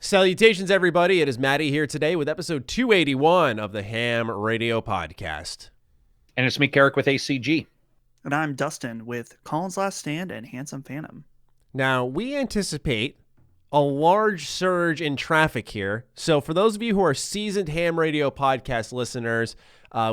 Salutations, everybody. It is Matty here today with episode 281 of the H.A.M Radio Podcast. And it's me, Karak with ACG. And I'm Dustin with Colin's Last Stand and Handsome Phantom. Now, we anticipate a large surge in traffic here. So for those of you who are seasoned H.A.M Radio Podcast listeners,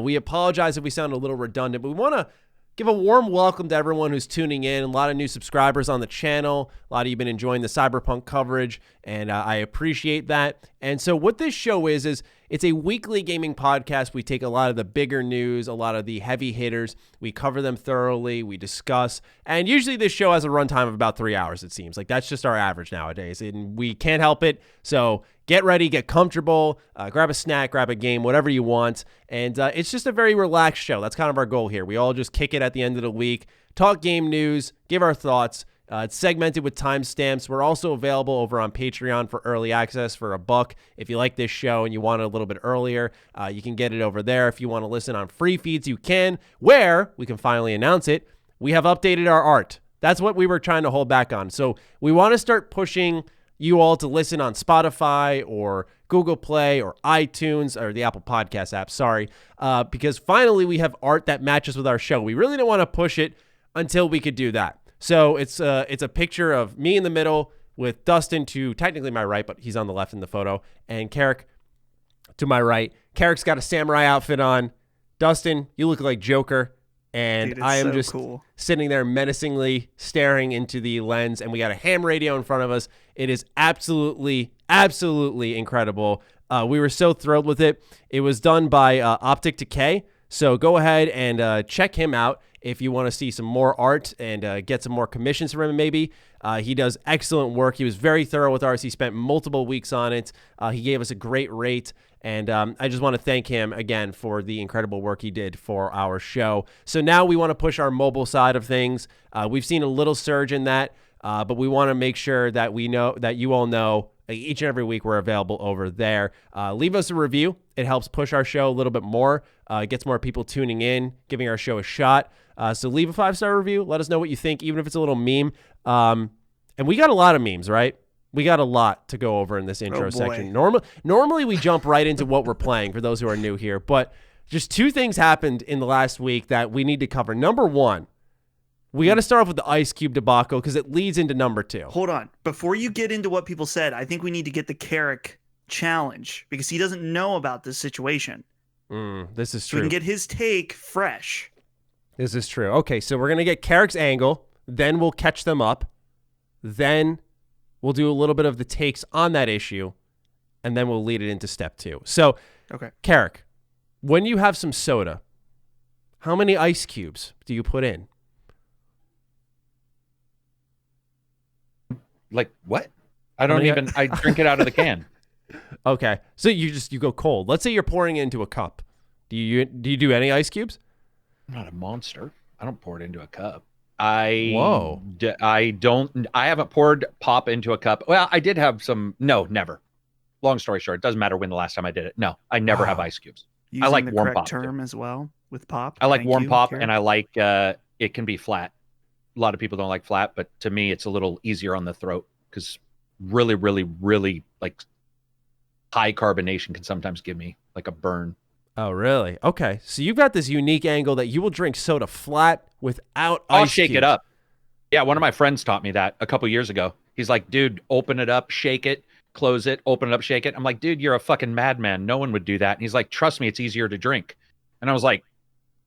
we apologize if we sound a little redundant, but we want to give a warm welcome to everyone who's tuning in. A lot of new subscribers on the channel. A lot of you have been enjoying the Cyberpunk coverage, and I appreciate that. And so what this show is it's a weekly gaming podcast. We take a lot of the bigger news, a lot of the heavy hitters. We cover them thoroughly. We discuss. And usually this show has a runtime of about 3 hours, it seems. Like, that's just our average nowadays. And we can't help it. So get ready, get comfortable, grab a snack, grab a game, whatever you want. And it's just a very relaxed show. That's kind of our goal here. We all just kick it at the end of the week, talk game news, give our thoughts. It's segmented with timestamps. We're also available over on Patreon for early access for $1. If you like this show and you want it a little bit earlier, you can get it over there. If you want to listen on free feeds, you can. Where, we can finally announce it, we have updated our art. That's what we were trying to hold back on. So we want to start pushing you all to listen on Spotify or Google Play or iTunes or the Apple Podcast app, because finally we have art that matches with our show. We really didn't want to push it until we could do that. So it's a picture of me in the middle with Dustin to technically my right, but he's on the left in the photo, and Karak to my right. Karak's got a samurai outfit on. Dustin, you look like Joker, and Dude, I am so just cool. Sitting there menacingly staring into the lens, and we got a ham radio in front of us. It is absolutely incredible. We were so thrilled with it. It was done by Optic Decay, so go ahead and check him out if you want to see some more art and get some more commissions from him maybe. He does excellent work. He was very thorough with ours. He spent multiple weeks on it. He gave us a great rate, and I just want to thank him again for the incredible work he did for our show. So now we want to push our mobile side of things. We've seen a little surge in that, but we want to make sure that we know that you all know each and every week we're available over there. Leave us a review. It helps push our show a little bit more. It gets more people tuning in, giving our show a shot. So leave a 5-star review. Let us know what you think, even if it's a little meme. And we got a lot of memes, right? We got a lot to go over in this intro section. Normally we jump right into what we're playing for those who are new here, but just two things happened in the last week that we need to cover. Number one, we got to start off with the Ice Cube debacle because it leads into number two. Hold on. Before you get into what people said, I think we need to get the Karak challenge because he doesn't know about this situation. This is So true. we can get his take fresh. This is true. Okay, so we're going to get Karak's angle, then we'll catch them up, then we'll do a little bit of the takes on that issue, and then we'll lead it into step two. So, Okay. Karak, when you have some soda, how many ice cubes do you put in? Like, what? I drink it out of the can. Okay, so you go cold. Let's say you're pouring it into a cup. Do you do any ice cubes? I'm not a monster. I don't pour it into a cup. I haven't poured pop into a cup. Well, I did have some. No, never. Long story short, it doesn't matter when the last time I did it. No, I never have ice cubes. Using I like the warm correct pop term as well with pop. I like Thank warm you, pop, Karak. and I like it can be flat. A lot of people don't like flat, but to me, it's a little easier on the throat because really, like high carbonation can sometimes give me like a burn. Oh, really? Okay, so you've got this unique angle that you will drink soda flat without ice I'll shake cubes. it up. Yeah, one of my friends taught me that a couple years ago. He's like, dude, open it up, shake it, close it, open it up, shake it. I'm like, dude, you're a fucking madman. No one would do that. And he's like, trust me, it's easier to drink. And I was like,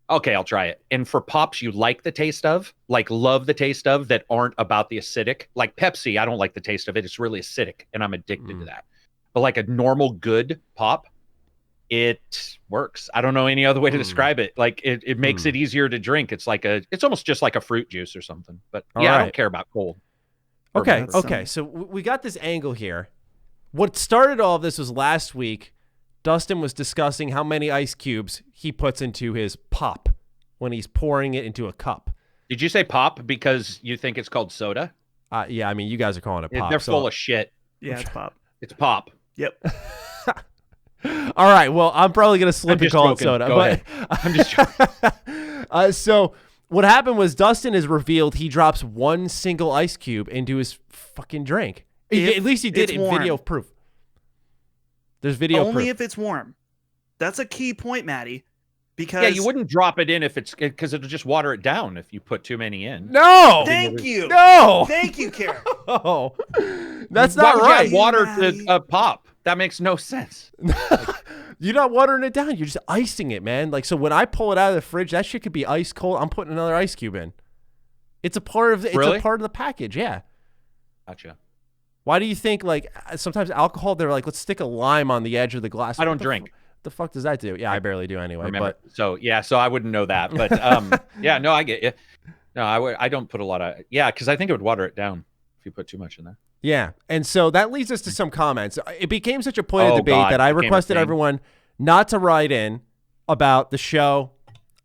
okay, I'll try it. And for pops you like the taste of, like love the taste of, that aren't about the acidic, like Pepsi, I don't like the taste of it. It's really acidic and I'm addicted to that. But like a normal good pop, it works. I don't know any other way to describe it. Like it makes it easier to drink. It's like it's almost just like a fruit juice or something. But yeah, I don't care about cold. Okay. So we got this angle here. What started all of this was last week. Dustin was discussing how many ice cubes he puts into his pop when he's pouring it into a cup. Did you say pop because you think it's called soda? Yeah, I mean, you guys are calling it pop. They're full of shit. Yeah, it's pop. It's pop. Yep. All right. Well, I'm probably going to slip and call it soda. Go ahead. I'm just joking. So what happened was Dustin has revealed he drops one single ice cube into his fucking drink. At least he did in video proof. There's video Only proof. if it's warm. That's a key point, Maddie. Because you wouldn't drop it in because it'll just water it down if you put too many in. No. Thank you. No. Thank you, Karen. Oh, that's Why not would you right. add water Maddie. to pop. That makes no sense. You're not watering it down. You're just icing it, man. Like, so when I pull it out of the fridge, that shit could be ice cold. I'm putting another ice cube in. It's a part of Really? a part of the package. Yeah. Gotcha. Why do you think, like, sometimes alcohol, they're like, let's stick a lime on the edge of the glass. I don't drink. The fuck does that do? Yeah, I barely do anyway. Remember. But So I wouldn't know that. But yeah, no, I get you. No, I don't put a lot of because I think it would water it down if you put too much in there. yeah. And so that leads us to some comments. It became such a point of debate God, that I it became a requested thing. everyone not to write in about the show,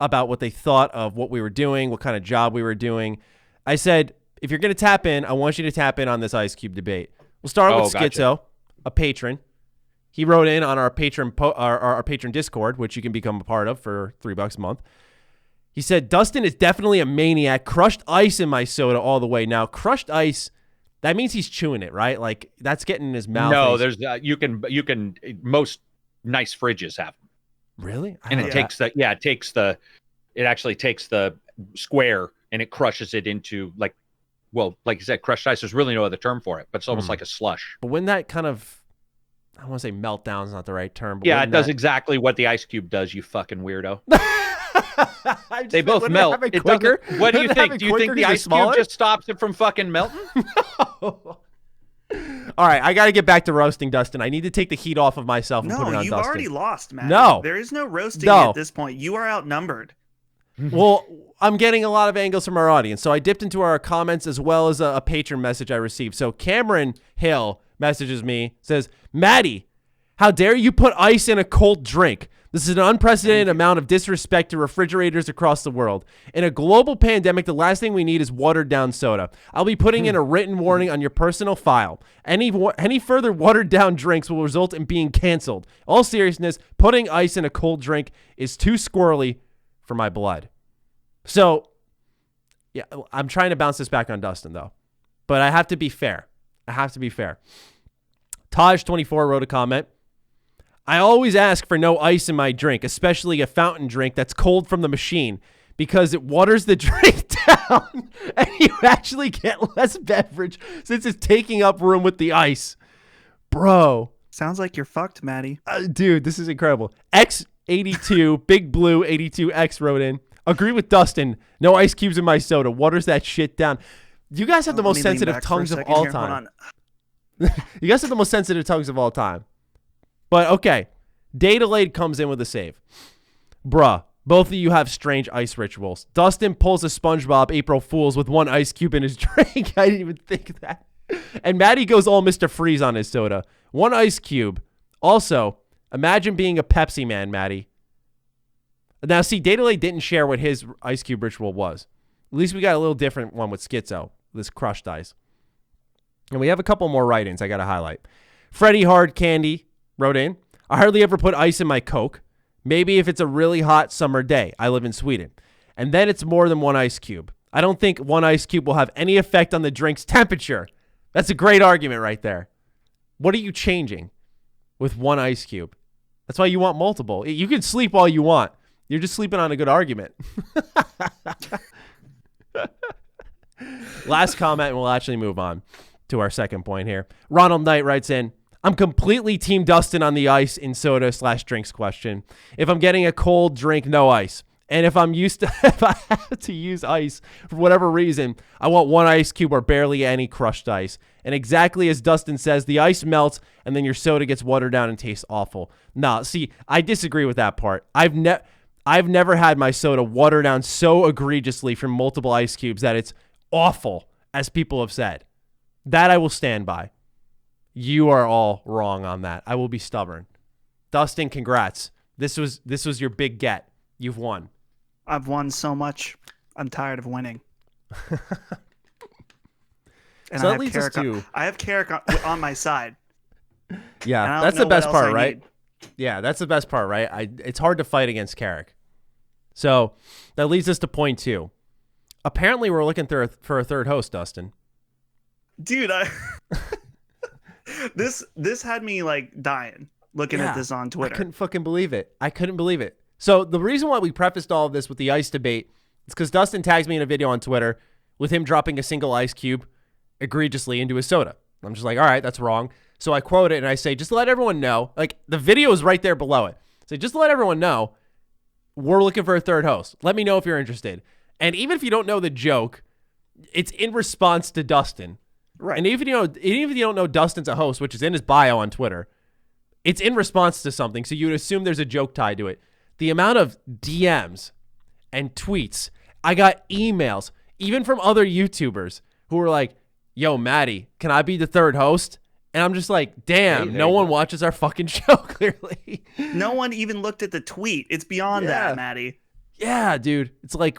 about what they thought of what we were doing, what kind of job we were doing. I said, if you're going to tap in, I want you to tap in on this Ice Cube debate. We'll start with gotcha. Schizo, a patron. He wrote in on our patron our patron Discord, which you can become a part of for $3 a month. He said, Dustin is definitely a maniac. Crushed ice in my soda all the way. Now, crushed ice, that means he's chewing it, right? Like, that's getting in his mouth. No, there's you can most nice fridges have them. Really? And it actually takes the square and it crushes it into like you said, crushed ice. There's really no other term for it, but it's almost like a slush. But when that kind of, I don't want to say meltdown is not the right term. But Yeah, when it does that- exactly what the ice cube does, you fucking weirdo. I just They said, both wouldn't melt. have it It quicker? doesn't- What do you Wouldn't it have think? it Do you think quicker the 'cause ice it's smaller? cube just stops it from fucking melting? All right, I got to get back to roasting Dustin. I need to take the heat off of myself and put it No, on you've Dustin. already lost, Maddie. No. There is no roasting No. at this point. You are outnumbered. Well, I'm getting a lot of angles from our audience. So I dipped into our comments as well as a patron message I received. So Cameron Hill messages me, says, Maddie, how dare you put ice in a cold drink? This is an unprecedented amount of disrespect to refrigerators across the world. In a global pandemic, the last thing we need is watered down soda. I'll be putting in a written warning on your personal file. Any further watered down drinks will result in being canceled. All seriousness, putting ice in a cold drink is too squirrely for my blood. So, yeah, I'm trying to bounce this back on Dustin, though. But I have to be fair. Taj24 wrote a comment. I always ask for no ice in my drink, especially a fountain drink that's cold from the machine, because it waters the drink down and you actually get less beverage since it's taking up room with the ice. Bro. Sounds like you're fucked, Maddie. Dude, this is incredible. X82, Big Blue 82X wrote in. Agree with Dustin. No ice cubes in my soda. Waters that shit down. You guys have the most sensitive tongues of all time. You guys have the most sensitive tongues of all time. But okay, Day Delayed comes in with a save. Bruh, both of you have strange ice rituals. Dustin pulls a SpongeBob April Fool's with one ice cube in his drink. I didn't even think of that. And Maddie goes all Mr. Freeze on his soda. One ice cube. Also, imagine being a Pepsi man, Maddie. Now, see, Day Delayed didn't share what his ice cube ritual was. At least we got a little different one with Schizo, this crushed ice. And we have a couple more write-ins I got to highlight. Freddie Hard Candy wrote in, I hardly ever put ice in my Coke. Maybe if it's a really hot summer day. I live in Sweden. And then it's more than one ice cube. I don't think one ice cube will have any effect on the drink's temperature. That's a great argument right there. What are you changing with one ice cube? That's why you want multiple. You can sleep all you want. You're just sleeping on a good argument. Last comment, and we'll actually move on to our second point here. Ronald Knight writes in, I'm completely Team Dustin on the ice in soda/drinks question. If I'm getting a cold drink, no ice. And if if I have to use ice for whatever reason, I want one ice cube or barely any crushed ice. And exactly as Dustin says, the ice melts and then your soda gets watered down and tastes awful. Nah, see, I disagree with that part. I've never had my soda watered down so egregiously from multiple ice cubes that it's awful, as people have said. That I will stand by. You are all wrong on that. I will be stubborn. Dustin, congrats. This was your big get. You've won. I've won so much. I'm tired of winning. And So that leads us to... I have Karak on my side. Yeah, that's the best part, right? Yeah, that's the best part, right? It's hard to fight against Karak. So that leads us to point 2. Apparently, we're looking for a third host, Dustin. Dude, this had me like dying. looking at this on I Twitter. couldn't fucking believe it. I couldn't believe it. So the reason why we prefaced all of this with the ice debate is because Dustin tags me in a video on Twitter with him dropping a single ice cube egregiously into his soda. I'm just like, all right, that's wrong. So I quote it and I say, just let everyone know. Like, the video is right there below it. So just to let everyone know, we're looking for a third host. Let me know if you're interested. And even if you don't know the joke, it's in response to Dustin. Right. And even if you don't know Dustin's a host, which is in his bio on Twitter, it's in response to something. So you would assume there's a joke tied to it. The amount of DMs and tweets, I got emails, even from other YouTubers who were like, yo, Matty, can I be the third host? And I'm just like, damn, no one watches our fucking show, clearly. No one even looked at the tweet. It's beyond that, Matty. Yeah, dude. It's like,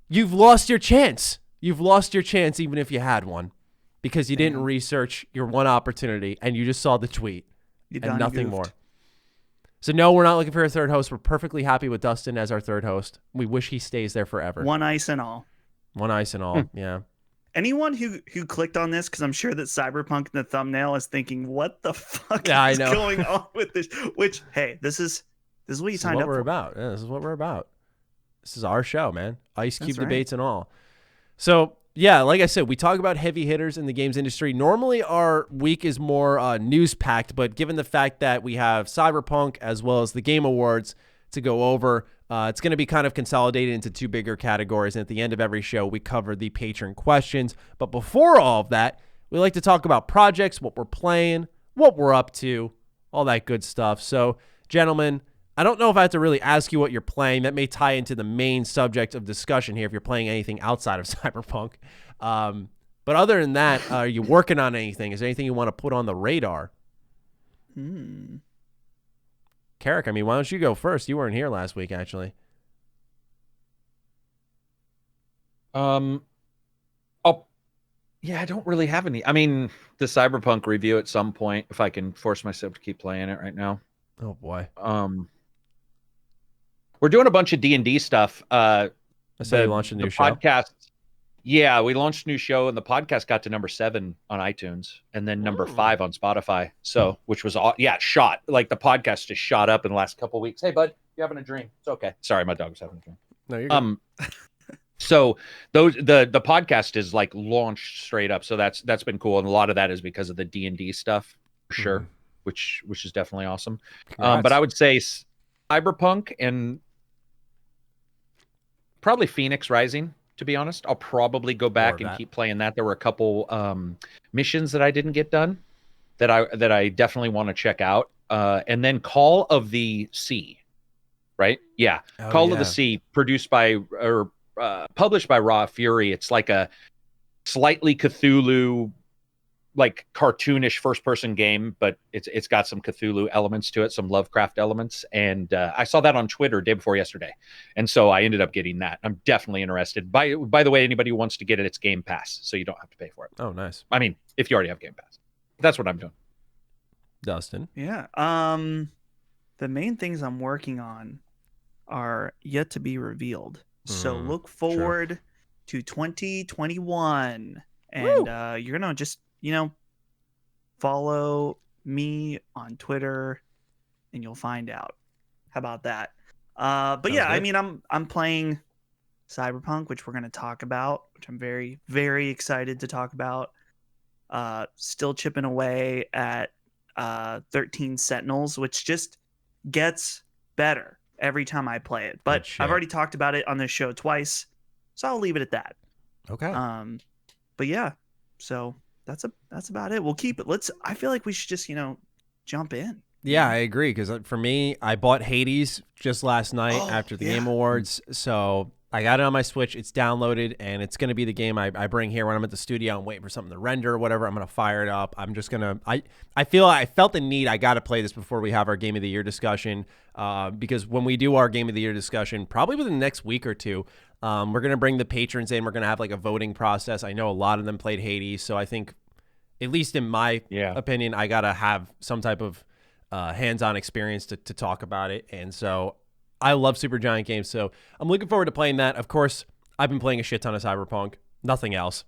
you've lost your chance. You've lost your chance even if you had one, because you didn't research your one opportunity and you just saw the tweet and nothing more. So no, we're not looking for a third host. We're perfectly happy with Dustin as our third host. We wish he stays there forever. One ice and all. One ice and all, yeah. Anyone who clicked on this, because I'm sure that Cyberpunk in the thumbnail is thinking, what the fuck is going on with this? Which, hey, this is what you signed up for. We're about. Yeah, this is what we're about. This is our show, man. Ice Cube debates and all. So, yeah, like I said, we talk about heavy hitters in the games industry. Normally, our week is more news-packed, but given the fact that we have Cyberpunk as well as the Game Awards to go over, it's going to be kind of consolidated into two bigger categories. And at the end of every show, we cover the patron questions. But before all of that, we like to talk about projects, what we're playing, what we're up to, all that good stuff. So, gentlemen, I don't know if I have to really ask you what you're playing. That may tie into the main subject of discussion here if you're playing anything outside of Cyberpunk. But other than that, are you working on anything? Is there anything you want to put on the radar? Karak, I mean, why don't you go first? You weren't here last week, actually. Yeah, I don't really have any. I mean, the Cyberpunk review at some point, if I can force myself to keep playing it right now. Oh boy. We're doing a bunch of D&D stuff. I saw you launched a new show. Podcast. Yeah, we launched a new show, and the podcast got to number 7 on iTunes, and then number 5 on Spotify. So, which was shot. Like, the podcast just shot up in the last couple of weeks. Hey, bud, you having a drink? It's okay. Sorry, my dog's having a drink. No, you're good. So the podcast is like launched straight up. So that's been cool, and a lot of that is because of the D&D stuff, for sure, which is definitely awesome. But I would say Cyberpunk and probably Phoenix Rising. To be honest, I'll probably go back and keep playing that. There were a couple missions that I didn't get done that I definitely want to check out. And then Call of the Sea, right? Yeah, Call of the Sea, published by Raw Fury. It's like a slightly Cthulhu, like cartoonish first-person game, but it's got some Cthulhu elements to it, some Lovecraft elements. And I saw that on Twitter day before yesterday, and so I ended up getting that. I'm definitely interested. By the way, anybody who wants to get it, it's Game Pass, so you don't have to pay for it. Oh, nice. I mean, if you already have Game Pass, that's what I'm doing. Dustin. Yeah. The main things I'm working on are yet to be revealed. So look forward to 2021, and you're gonna just follow me on Twitter, and you'll find out. How about that? But Sounds good. I mean, I'm playing Cyberpunk, which we're gonna talk about, which I'm very, very excited to talk about. Still chipping away at 13 Sentinels, which just gets better every time I play it. But I've already talked about it on this show twice, so I'll leave it at that. Okay. But yeah, so that's about it. We'll keep it. I feel like we should just jump in. Yeah, I agree, because for me, I bought Hades just last night after the Game Awards, so I got it on my Switch. It's downloaded, and it's going to be the game I bring here when I'm at the studio and waiting for something to render or whatever. I'm going to fire it up. I'm just going to – I felt the need. I got to play this before we have our Game of the Year discussion, because when we do our Game of the Year discussion, probably within the next week or two, we're going to bring the patrons in. We're going to have like a voting process. I know a lot of them played Hades, so I think, at least in my opinion, I got to have some type of hands-on experience to talk about it. And so I love Supergiant games, so I'm looking forward to playing that. Of course, I've been playing a shit ton of Cyberpunk, nothing else.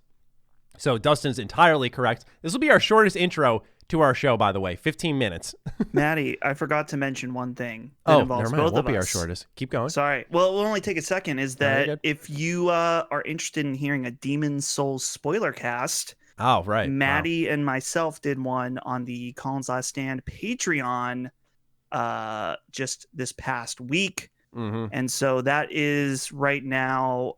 So Dustin's entirely correct. This will be our shortest intro to our show, by the way. 15 minutes. Maddie, I forgot to mention one thing that involves never mind. both Won't of be our us. shortest. Keep going. Sorry. Well, it will only take a second. Is No, you're that good. if you are interested in hearing a Demon's Souls spoiler cast, Oh, right. Maddie and myself did one on the Colin's Last Stand Patreon just this past week. Mm-hmm. And so that is right now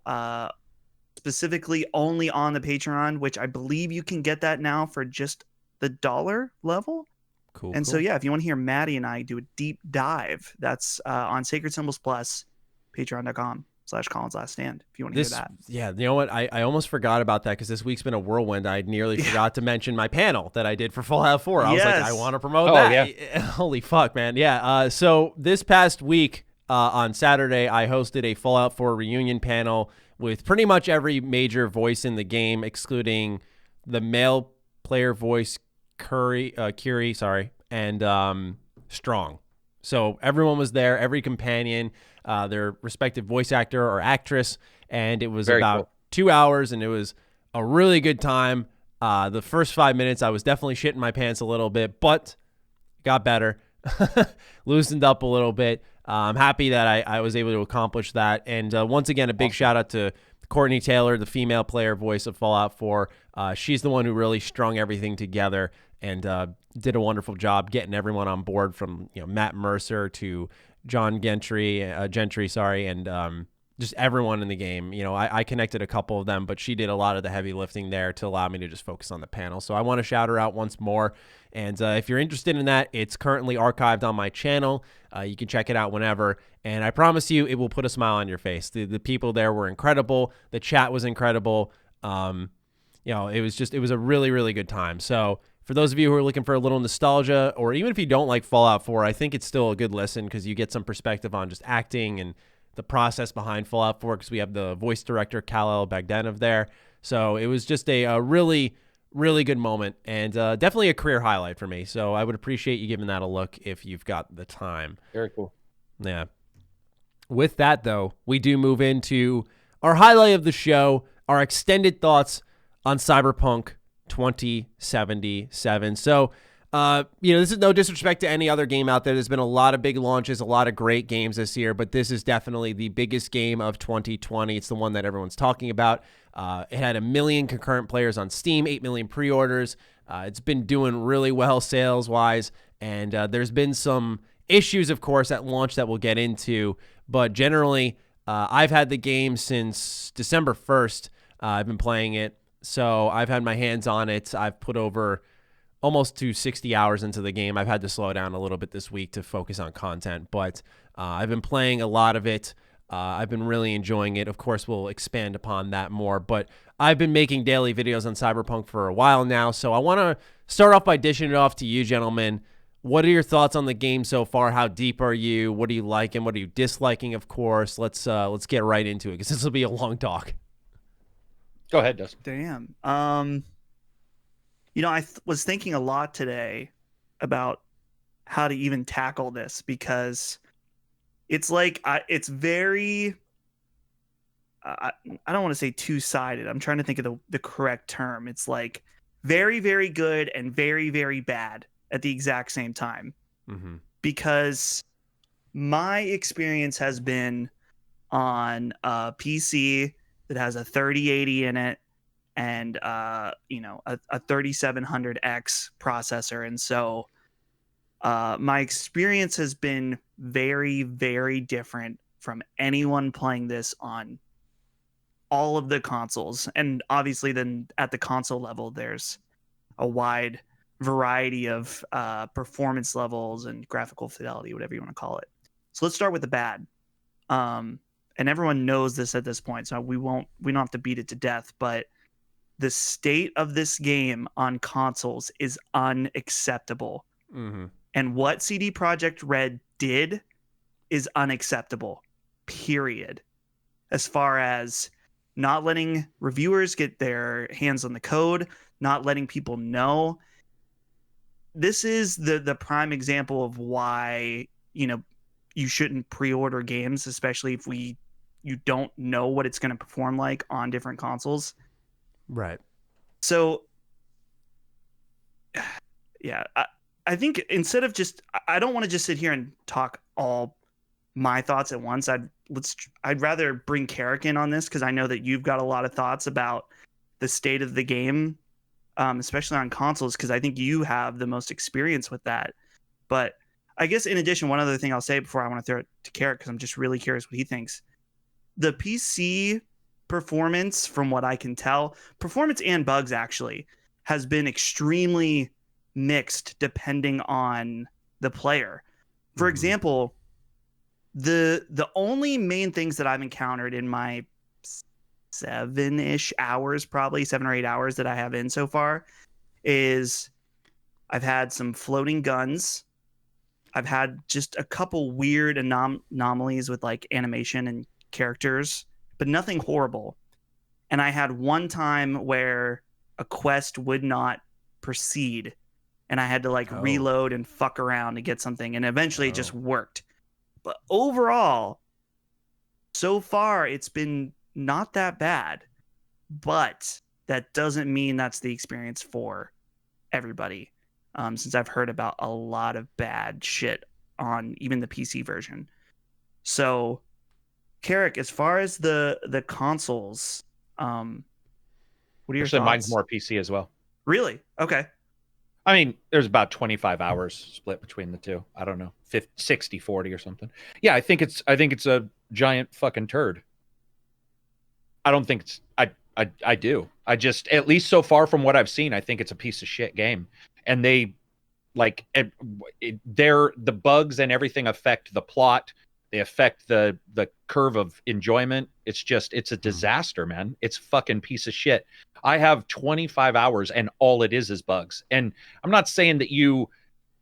specifically only on the Patreon, which I believe you can get that now for just the $1 level. Cool. And so, yeah, if you want to hear Maddie and I do a deep dive, that's on Sacred Symbols Plus, patreon.com/Colin's Last Stand, if you want to hear that. Yeah, you know what? I almost forgot about that because this week's been a whirlwind. I nearly forgot to mention my panel that I did for Fallout 4. I was like, I want to promote that. Yeah. Holy fuck, man. Yeah. So this past week on Saturday, I hosted a Fallout 4 reunion panel with pretty much every major voice in the game, excluding the male player voice, Curie, and Strong. So everyone was there, every companion, their respective voice actor or actress, and it was about 2 hours, and it was a really good time. The first 5 minutes, I was definitely shitting my pants a little bit, but got better, loosened up a little bit. I'm happy that I was able to accomplish that. And once again, a big shout out to Courtney Taylor, the female player voice of Fallout 4. She's the one who really strung everything together and did a wonderful job getting everyone on board, from Matt Mercer to John Gentry, and just everyone in the game. I connected a couple of them, but she did a lot of the heavy lifting there to allow me to just focus on the panel. So I want to shout her out once more. And if you're interested in that, it's currently archived on my channel. You can check it out whenever. And I promise you, it will put a smile on your face. The people there were incredible. The chat was incredible. It was a really, really good time. So for those of you who are looking for a little nostalgia, or even if you don't like Fallout 4, I think it's still a good listen because you get some perspective on just acting and the process behind Fallout 4, because we have the voice director, Kal-El Bagdanov, there. So it was just a really, really good moment, and definitely a career highlight for me. So I would appreciate you giving that a look if you've got the time. Very cool. Yeah. With that, though, we do move into our highlight of the show, our extended thoughts on Cyberpunk 2077. So, this is no disrespect to any other game out there. There's been a lot of big launches, a lot of great games this year, but this is definitely the biggest game of 2020. It's the one that everyone's talking about. It had 1 million concurrent players on Steam, 8 million pre-orders. It's been doing really well sales-wise, and there's been some issues, of course, at launch that we'll get into, but generally, I've had the game since December 1st. I've been playing it, so I've had my hands on it. I've put over almost to 60 hours into the game. I've had to slow down a little bit this week to focus on content, but I've been playing a lot of it. I've been really enjoying it. Of course, we'll expand upon that more, but I've been making daily videos on Cyberpunk for a while now, so I want to start off by dishing it off to you, gentlemen. What are your thoughts on the game so far? How deep are you? What are you liking? What are you disliking? Of course, let's get right into it because this will be a long talk. Go ahead, Dustin. Damn. I was thinking a lot today about how to even tackle this, because it's like it's very I don't want to say two-sided. I'm trying to think of the correct term. It's like very, very good and very, very bad at the exact same time. Mm-hmm. Because my experience has been on a PC that has a 3080 in it and a 3700X processor, and so my experience has been very, very different from anyone playing this on all of the consoles. And obviously then at the console level, there's a wide variety of performance levels and graphical fidelity, whatever you want to call it. So let's start with the bad. And everyone knows this at this point, so we don't have to beat it to death, but the state of this game on consoles is unacceptable. Mm-hmm. And what CD Projekt Red did is unacceptable, period. As far as not letting reviewers get their hands on the code, not letting people know. This is the prime example of why, you shouldn't pre-order games, especially if you don't know what it's going to perform like on different consoles. Right. So yeah, I think instead of just, I don't want to just sit here and talk all my thoughts at once. I'd rather bring Karak in on this, because I know that you've got a lot of thoughts about the state of the game, especially on consoles, because I think you have the most experience with that. But I guess in addition, one other thing I'll say before I want to throw it to Karak, because I'm just really curious what he thinks. The PC performance, from what I can tell, performance and bugs actually, has been extremely mixed depending on the player. For example, the only main things that I've encountered in my 7-ish hours, probably 7 or 8 hours that I have in so far, is I've had some floating guns. I've had just a couple weird anomalies with like animation and characters, but nothing horrible. And I had one time where a quest would not proceed, and I had to like reload and fuck around to get something, and eventually it just worked. But overall, so far it's been not that bad, but that doesn't mean that's the experience for everybody. Since I've heard about a lot of bad shit on even the PC version. So, Karak, as far as the consoles, what are your thoughts? Mine's more PC as well. Really? Okay. I mean, there's about 25 hours split between the two. I don't know, 60-40 or something. Yeah, I think it's a giant fucking turd. I don't think it's. I do. I just, at least so far from what I've seen, I think it's a piece of shit game. And they, like, the bugs and everything affect the plot. They affect the curve of enjoyment. It's a disaster, man. It's fucking piece of shit. I have 25 hours and all it is bugs. And I'm not saying that you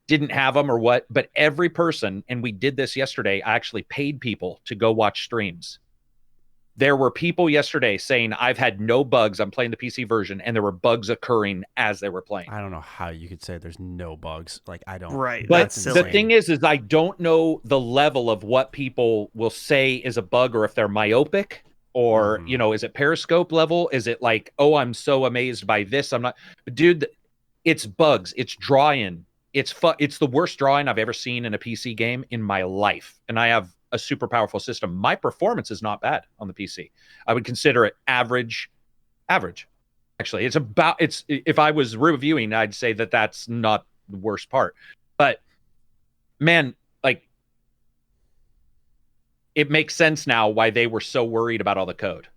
didn't have them or what, but every person, and we did this yesterday, I actually paid people to go watch streams. There were people yesterday saying, I've had no bugs. I'm playing the PC version, and there were bugs occurring as they were playing. I don't know how you could say there's no bugs. Like, I don't. Right. But the thing is I don't know the level of what people will say is a bug, or if they're myopic, or, is it Periscope level? Is it like, oh, I'm so amazed by this. I'm not. Dude, it's bugs. It's drawing. It's the worst drawing I've ever seen in a PC game in my life. And I have a super powerful system. My performance is not bad on the PC. I would consider it average. Actually, if I was reviewing, I'd say that that's not the worst part. But man, like, it makes sense now why they were so worried about all the code.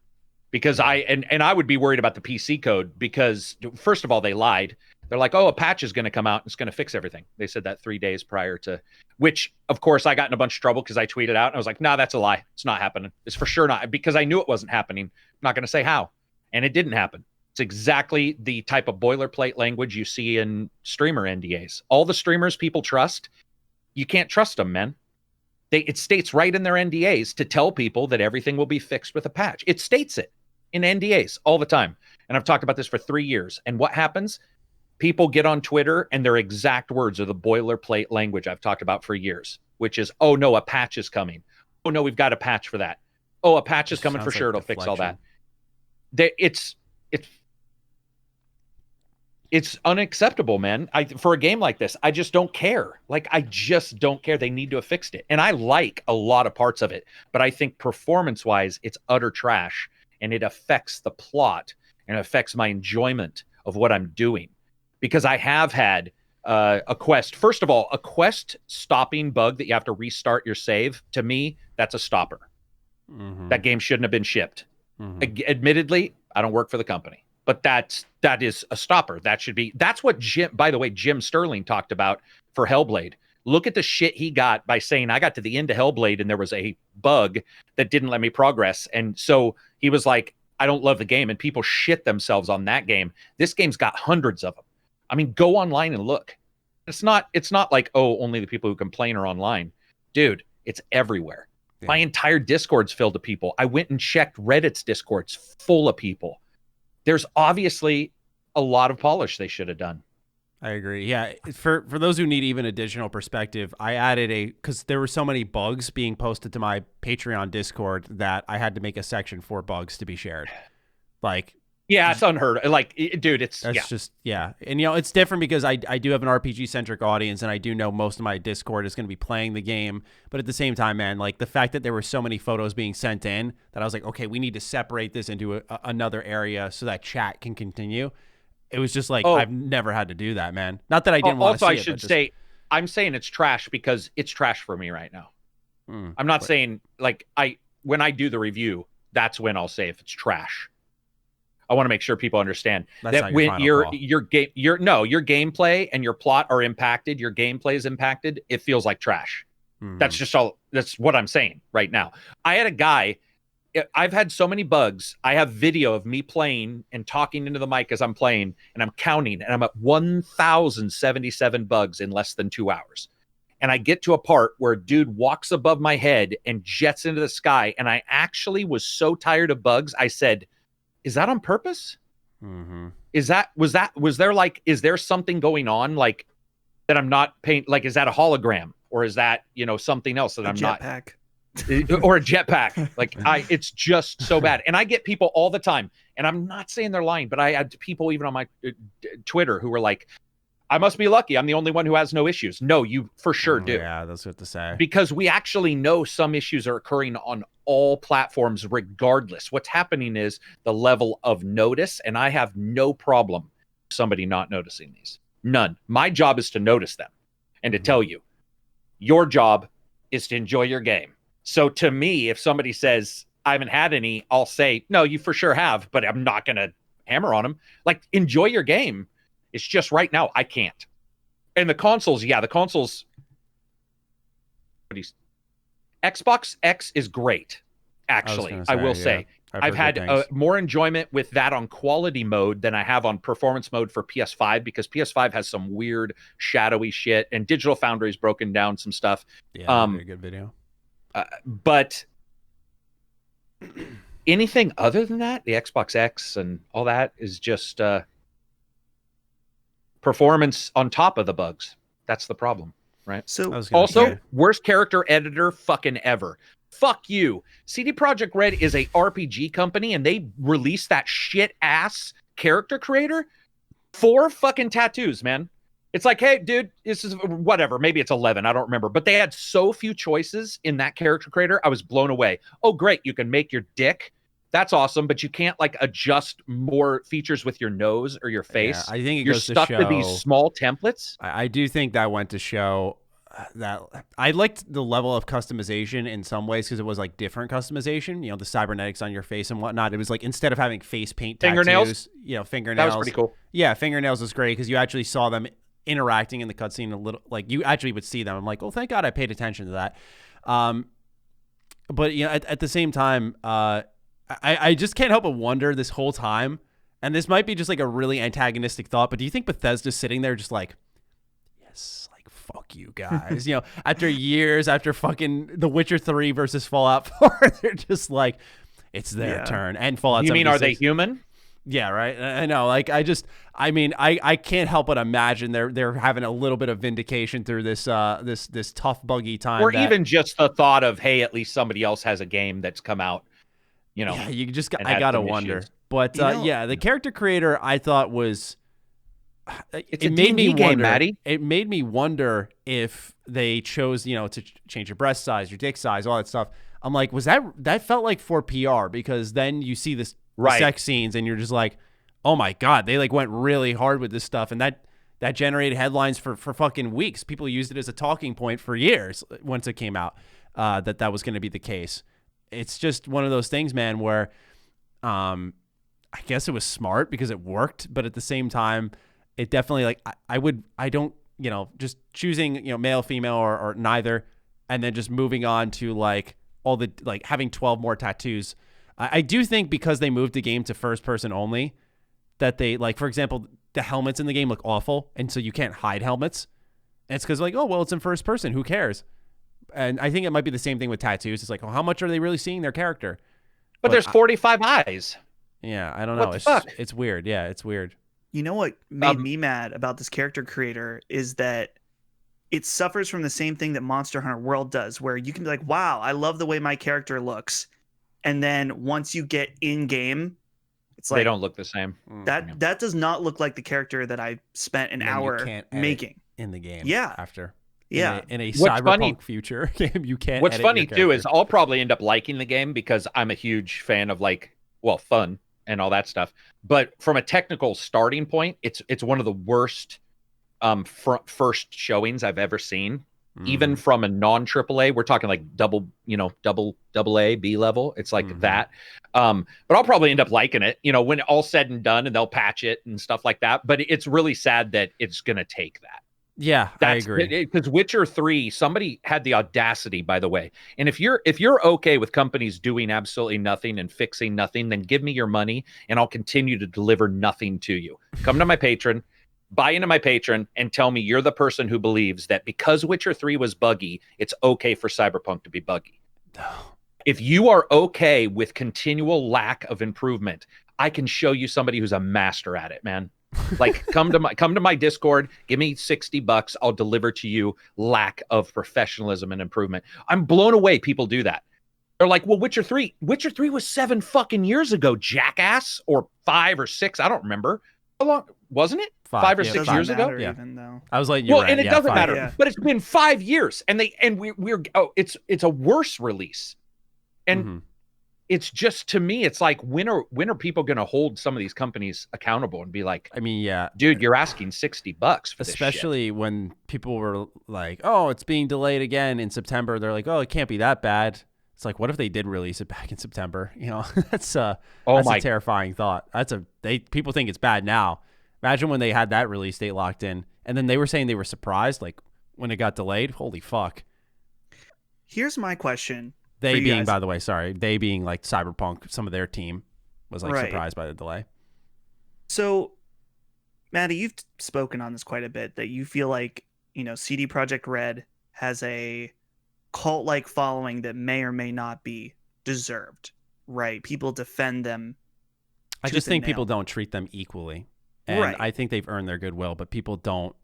Because I would be worried about the PC code, because first of all, they lied. They're like, oh, a patch is going to come out and it's going to fix everything. They said that 3 days prior to, which, of course, I got in a bunch of trouble because I tweeted out and I was like, nah, that's a lie. It's not happening. It's for sure not, because I knew it wasn't happening. I'm not going to say how. And it didn't happen. It's exactly the type of boilerplate language you see in streamer NDAs. All the streamers people trust, you can't trust them, man. It states right in their NDAs to tell people that everything will be fixed with a patch. It states it in NDAs all the time. And I've talked about this for 3 years. And what happens? People get on Twitter and their exact words are the boilerplate language I've talked about for years, which is, oh, no, a patch is coming. Oh, no, we've got a patch for that. Oh, a patch is coming for sure. It'll fix all that. It's unacceptable, man. For a game like this, I just don't care. Like, I just don't care. They need to have fixed it. And I like a lot of parts of it, but I think performance-wise, it's utter trash, and it affects the plot and affects my enjoyment of what I'm doing. Because I have had a quest. First of all, a quest stopping bug that you have to restart your save, to me, that's a stopper. That game shouldn't have been shipped. Admittedly, I don't work for the company, but that is a stopper. That's what Jim Sterling talked about for Hellblade. Look at the shit he got by saying, I got to the end of Hellblade and there was a bug that didn't let me progress. And so he was like, I don't love the game, and people shit themselves on that game. This game's got hundreds of them. I mean, go online and look. It's not like, oh, only the people who complain are online. Dude, it's everywhere. Yeah. My entire Discord's filled with people. I went and checked Reddit's Discord's full of people. There's obviously a lot of polish they should have done. I agree. Yeah. For those who need even additional perspective, I added because there were so many bugs being posted to my Patreon Discord that I had to make a section for bugs to be shared. Like, Yeah, it's unheard of. Like, dude, it's That's just, and it's different because I do have an RPG centric audience, and I do know most of my Discord is going to be playing the game, but at the same time, man, like the fact that there were so many photos being sent in that I was like, okay, we need to separate this into another area so that chat can continue. It was just like, I've never had to do that, man. Not that I didn't want to see also, it. I should say, I'm saying it's trash because it's trash for me right now. I'm not saying like when I do the review, that's when I'll say if it's trash. I want to make sure people understand that when your gameplay and your plot are impacted, your gameplay is impacted, it feels like trash. That's just that's what I'm saying right now. I had a guy, I've had so many bugs. I have video of me playing and talking into the mic as I'm playing, and I'm counting, and I'm at 1,077 bugs in less than 2 hours. And I get to a part where a dude walks above my head and jets into the sky. And I actually was so tired of bugs. I said, is that on purpose? Is there something going on like that I'm not paying? Like, is that a hologram or is that, something else that I'm not? Or a jetpack. Like it's just so bad. And I get people all the time, and I'm not saying they're lying, but I had people even on my Twitter who were like, I must be lucky. I'm the only one who has no issues. No, you for sure do. Yeah, that's what to say. Because we actually know some issues are occurring on all platforms regardless. What's happening is the level of notice, and I have no problem with somebody not noticing these. None. My job is to notice them and to tell you. Your job is to enjoy your game. So to me, if somebody says, I haven't had any, I'll say, no, you for sure have, but I'm not going to hammer on them. Like, enjoy your game. It's just right now, I can't. And the consoles, Xbox X is great, actually. I will say. I've had more enjoyment with that on quality mode than I have on performance mode for PS5, because PS5 has some weird shadowy shit, and Digital Foundry's broken down some stuff. Yeah, very good video. But anything other than that, the Xbox X and all that is just performance on top of the bugs. That's the problem, right? So also, worst character editor fucking ever. Fuck you. CD Projekt Red is a RPG company, and they released that shit ass character creator. 4 fucking tattoos, man. It's like, hey, dude, this is whatever. Maybe it's 11. I don't remember. But they had so few choices in that character creator. I was blown away. Oh, great. You can make your dick. That's awesome. But you can't like adjust more features with your nose or your face. Yeah, I think you're stuck with these small templates. I do think that went to show that I liked the level of customization in some ways, because it was like different customization, the cybernetics on your face and whatnot. It was like, instead of having face paint tattoos, fingernails. That was pretty cool. Yeah, fingernails was great because you actually saw them interacting in the cutscene a little. Like, you actually would see them. I'm like, oh, thank God I paid attention to that. But at the same time, I just can't help but wonder this whole time, and this might be just like a really antagonistic thought, but do you think Bethesda's sitting there just like, yes, like, fuck you guys, after years, after fucking The Witcher 3 versus Fallout 4, they're just like, it's their turn. And Fallout 76. You mean, are they human? Yeah, right. I know. Like, I can't help but imagine they're having a little bit of vindication through this this tough, buggy time, or even just the thought of, hey, at least somebody else has a game that's come out. Yeah, I gotta wonder. Issues. But the character creator, I thought was. It made me wonder. Maddie. It made me wonder if they chose, to change your breast size, your dick size, all that stuff. I'm like, was that felt like for PR? Because then you see this sex scenes, and you're just like, oh my God, they like went really hard with this stuff, and that generated headlines for fucking weeks. People used it as a talking point for years once it came out that was going to be the case. It's just one of those things, man, where I guess it was smart because it worked, but at the same time, it definitely, like, I don't, just choosing, male, female, or neither, and then just moving on to like all the, like, having 12 more tattoos. I do think because they moved the game to first person only, that they, like, for example, the helmets in the game look awful, and so you can't hide helmets. And it's because, like, oh, well, it's in first person, who cares? And I think it might be the same thing with tattoos. It's like, well, how much are they really seeing their character? But there's 45 eyes. Yeah, I don't know. It's weird. Yeah, it's weird. You know what made me mad about this character creator is that it suffers from the same thing that Monster Hunter World does, where you can be like, wow, I love the way my character looks. And then once you get in game, It's like they don't look the same. that does not look like the character that I spent an hour making in the game. Yeah. After. Yeah. In a What's Cyberpunk funny- future game, you can't. What's edit funny your too character. is I'll probably end up liking the game because I'm a huge fan of fun and all that stuff. But from a technical starting point, it's one of the worst first showings I've ever seen. Even from a non AAA, we're talking like double A, B level. It's like that. But I'll probably end up liking it, when all's said and done, and they'll patch it and stuff like that. But it's really sad that it's going to take that. Yeah, I agree. Because Witcher 3, somebody had the audacity, by the way. And if you're okay with companies doing absolutely nothing and fixing nothing, then give me your money and I'll continue to deliver nothing to you. Come to my Patreon, buy into my Patreon, and tell me you're the person who believes that because Witcher 3 was buggy, it's okay for Cyberpunk to be buggy. If you are okay with continual lack of improvement, I can show you somebody who's a master at it, man. Like come to my Discord, give me $60, I'll deliver to you lack of professionalism and improvement. I'm blown away people do that. They're like, well, Witcher 3 was 7 fucking years ago, jackass, or 5 or 6, I don't remember. How long wasn't it? 5 or 6 years ago? Yeah. Even though. I was like, and it doesn't matter. Yeah. But it's been 5 years, and it's a worse release, and it's just, to me, it's like, when are people going to hold some of these companies accountable and be like, I mean, yeah, dude, you're asking $60 for this especially shit. when people were like, oh, it's being delayed again in September. They're like, oh, it can't be that bad. It's like, what if they did release it back in September? That's a terrifying thought. People think it's bad now. Imagine when they had that release date locked in, and then they were saying they were surprised, like when it got delayed. Holy fuck! Here's my question. They being, by the way, sorry, they being like Cyberpunk, some of their team was like surprised by the delay. So, Maddie, you've spoken on this quite a bit, that you feel like CD Projekt Red has a cult-like following that may or may not be deserved, right? People defend them. I just think people don't treat them equally. And Right. I think they've earned their goodwill, but people don't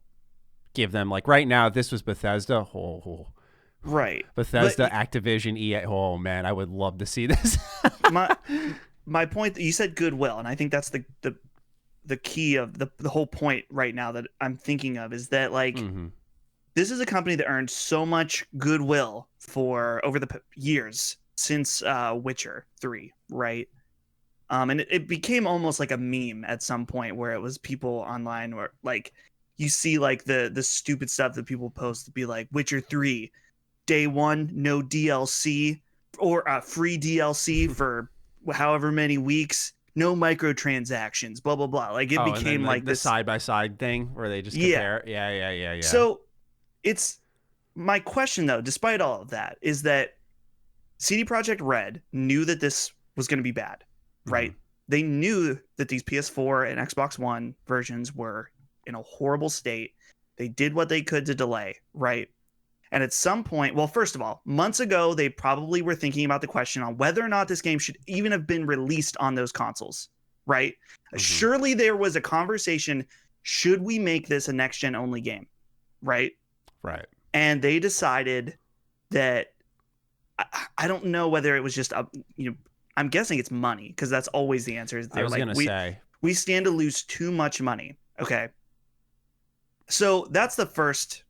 give them, like, right now, if this was Bethesda, Right. Bethesda, Activision, EA, oh man, I would love to see this. my point, you said goodwill, and I think that's the key of the whole point right now that I'm thinking of, is that this is a company that earned so much goodwill for over the years since Witcher 3, right? And it became almost like a meme at some point, where it was people online where, like, you see like the stupid stuff that people post to be like, Witcher 3, day one, no DLC, or free DLC for however many weeks, no microtransactions, blah blah blah. Like it became like the this side by side thing where they just compare. Yeah. So it's my question though, despite all of that, is that CD Projekt Red knew that this was going to be bad, right? They knew that these PS4 and Xbox One versions were in a horrible state. They did what they could to delay, right? And at some point, well, first of all, months ago, they probably were thinking about the question on whether or not this game should even have been released on those consoles, right? Surely there was a conversation, should we make this a next-gen only game, right? Right. And they decided that, I don't know whether it was just, I'm guessing it's money, because that's always the answer. I was going to say. We stand to lose too much money. Okay. So that's the first,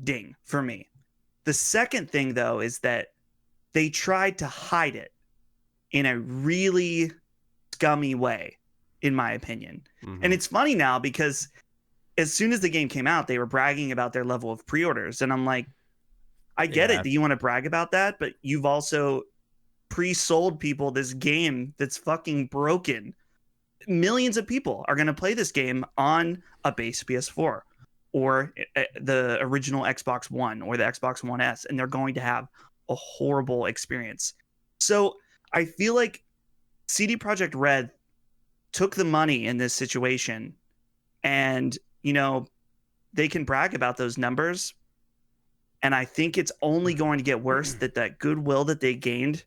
ding for me. The second thing, though, is that they tried to hide it in a really scummy way, in my opinion. And it's funny now because as soon as the game came out, they were bragging about their level of pre-orders. And I'm like, I get it that you want to brag about that, but you've also pre-sold people this game that's fucking broken. Millions of people are going to play this game on a base PS4 or the original Xbox One or the Xbox One S, and they're going to have a horrible experience. So I feel like CD Projekt Red took the money in this situation, and, they can brag about those numbers. And I think it's only going to get worse, that goodwill that they gained,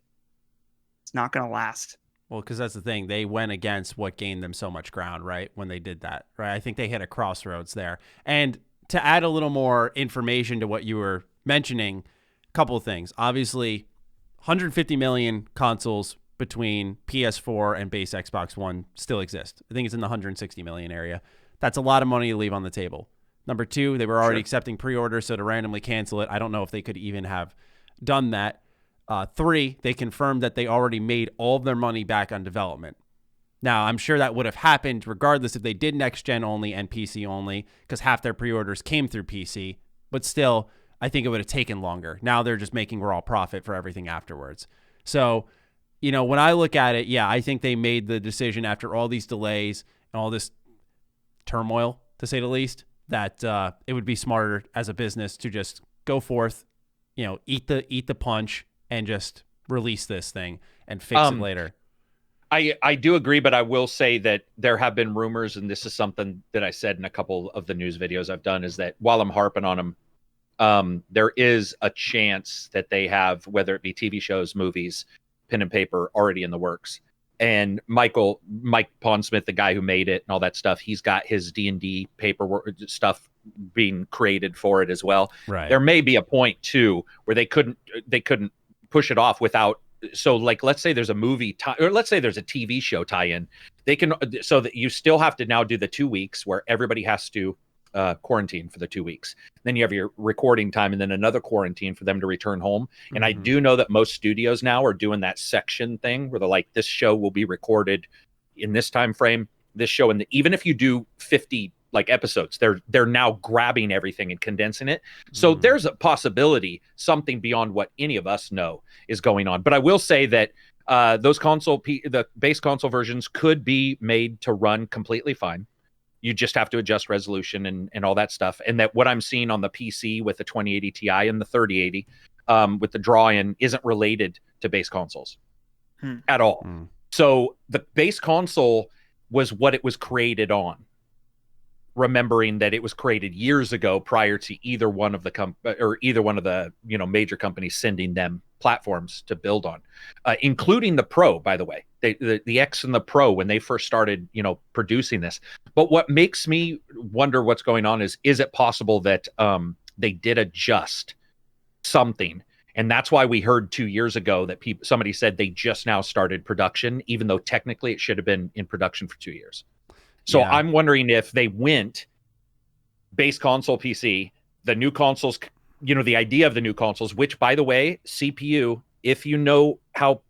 it's not going to last. Well, because that's the thing. They went against what gained them so much ground, right, when they did that, right? I think they hit a crossroads there. And to add a little more information to what you were mentioning, a couple of things. Obviously, 150 million consoles between PS4 and base Xbox One still exist. I think it's in the 160 million area. That's a lot of money to leave on the table. Number two, they were already accepting pre-orders, so to randomly cancel it, I don't know if they could even have done that. Three, they confirmed that they already made all of their money back on development. Now, I'm sure that would have happened regardless if they did next-gen only and PC only, because half their pre-orders came through PC. But still, I think it would have taken longer. Now they're just making raw profit for everything afterwards. So, you know, when I look at it, yeah, I think they made the decision after all these delays and all this turmoil, to say the least, that it would be smarter as a business to just go forth, you know, eat the punch and just release this thing and fix it later. I do agree, but I will say that there have been rumors, and this is something that I said in a couple of the news videos I've done, is that while I'm harping on them, there is a chance that they have, whether it be TV shows, movies, pen and paper, already in the works. And Mike Pondsmith, the guy who made it and all that stuff, he's got his D&D paperwork stuff being created for it as well. Right. There may be a point too where they couldn't push it off without. So, like, let's say there's a movie or let's say there's a TV show tie-in. They can, so that you still have to now do the 2 weeks where everybody has to quarantine for the 2 weeks. Then you have your recording time and then another quarantine for them to return home. And I do know that most studios now are doing that section thing where they're like, this show will be recorded in this time frame. This show, and even if you do 50 like episodes, they're now grabbing everything and condensing it. So there's a possibility something beyond what any of us know is going on. But I will say that those the base console versions could be made to run completely fine. You just have to adjust resolution and all that stuff. And that what I'm seeing on the PC with the 2080 Ti and the 3080 with the draw-in isn't related to base consoles at all. So the base console was what it was created on. Remembering that it was created years ago prior to either one of the major companies sending them platforms to build on, including the Pro, by the way, the X and the Pro when they first started, producing this. But what makes me wonder what's going on is it possible that they did adjust something? And that's why we heard 2 years ago that somebody said they just now started production, even though technically it should have been in production for 2 years. So yeah. I'm wondering if they went base console PC, the new consoles, the idea of the new consoles, which, by the way, CPU, if you know how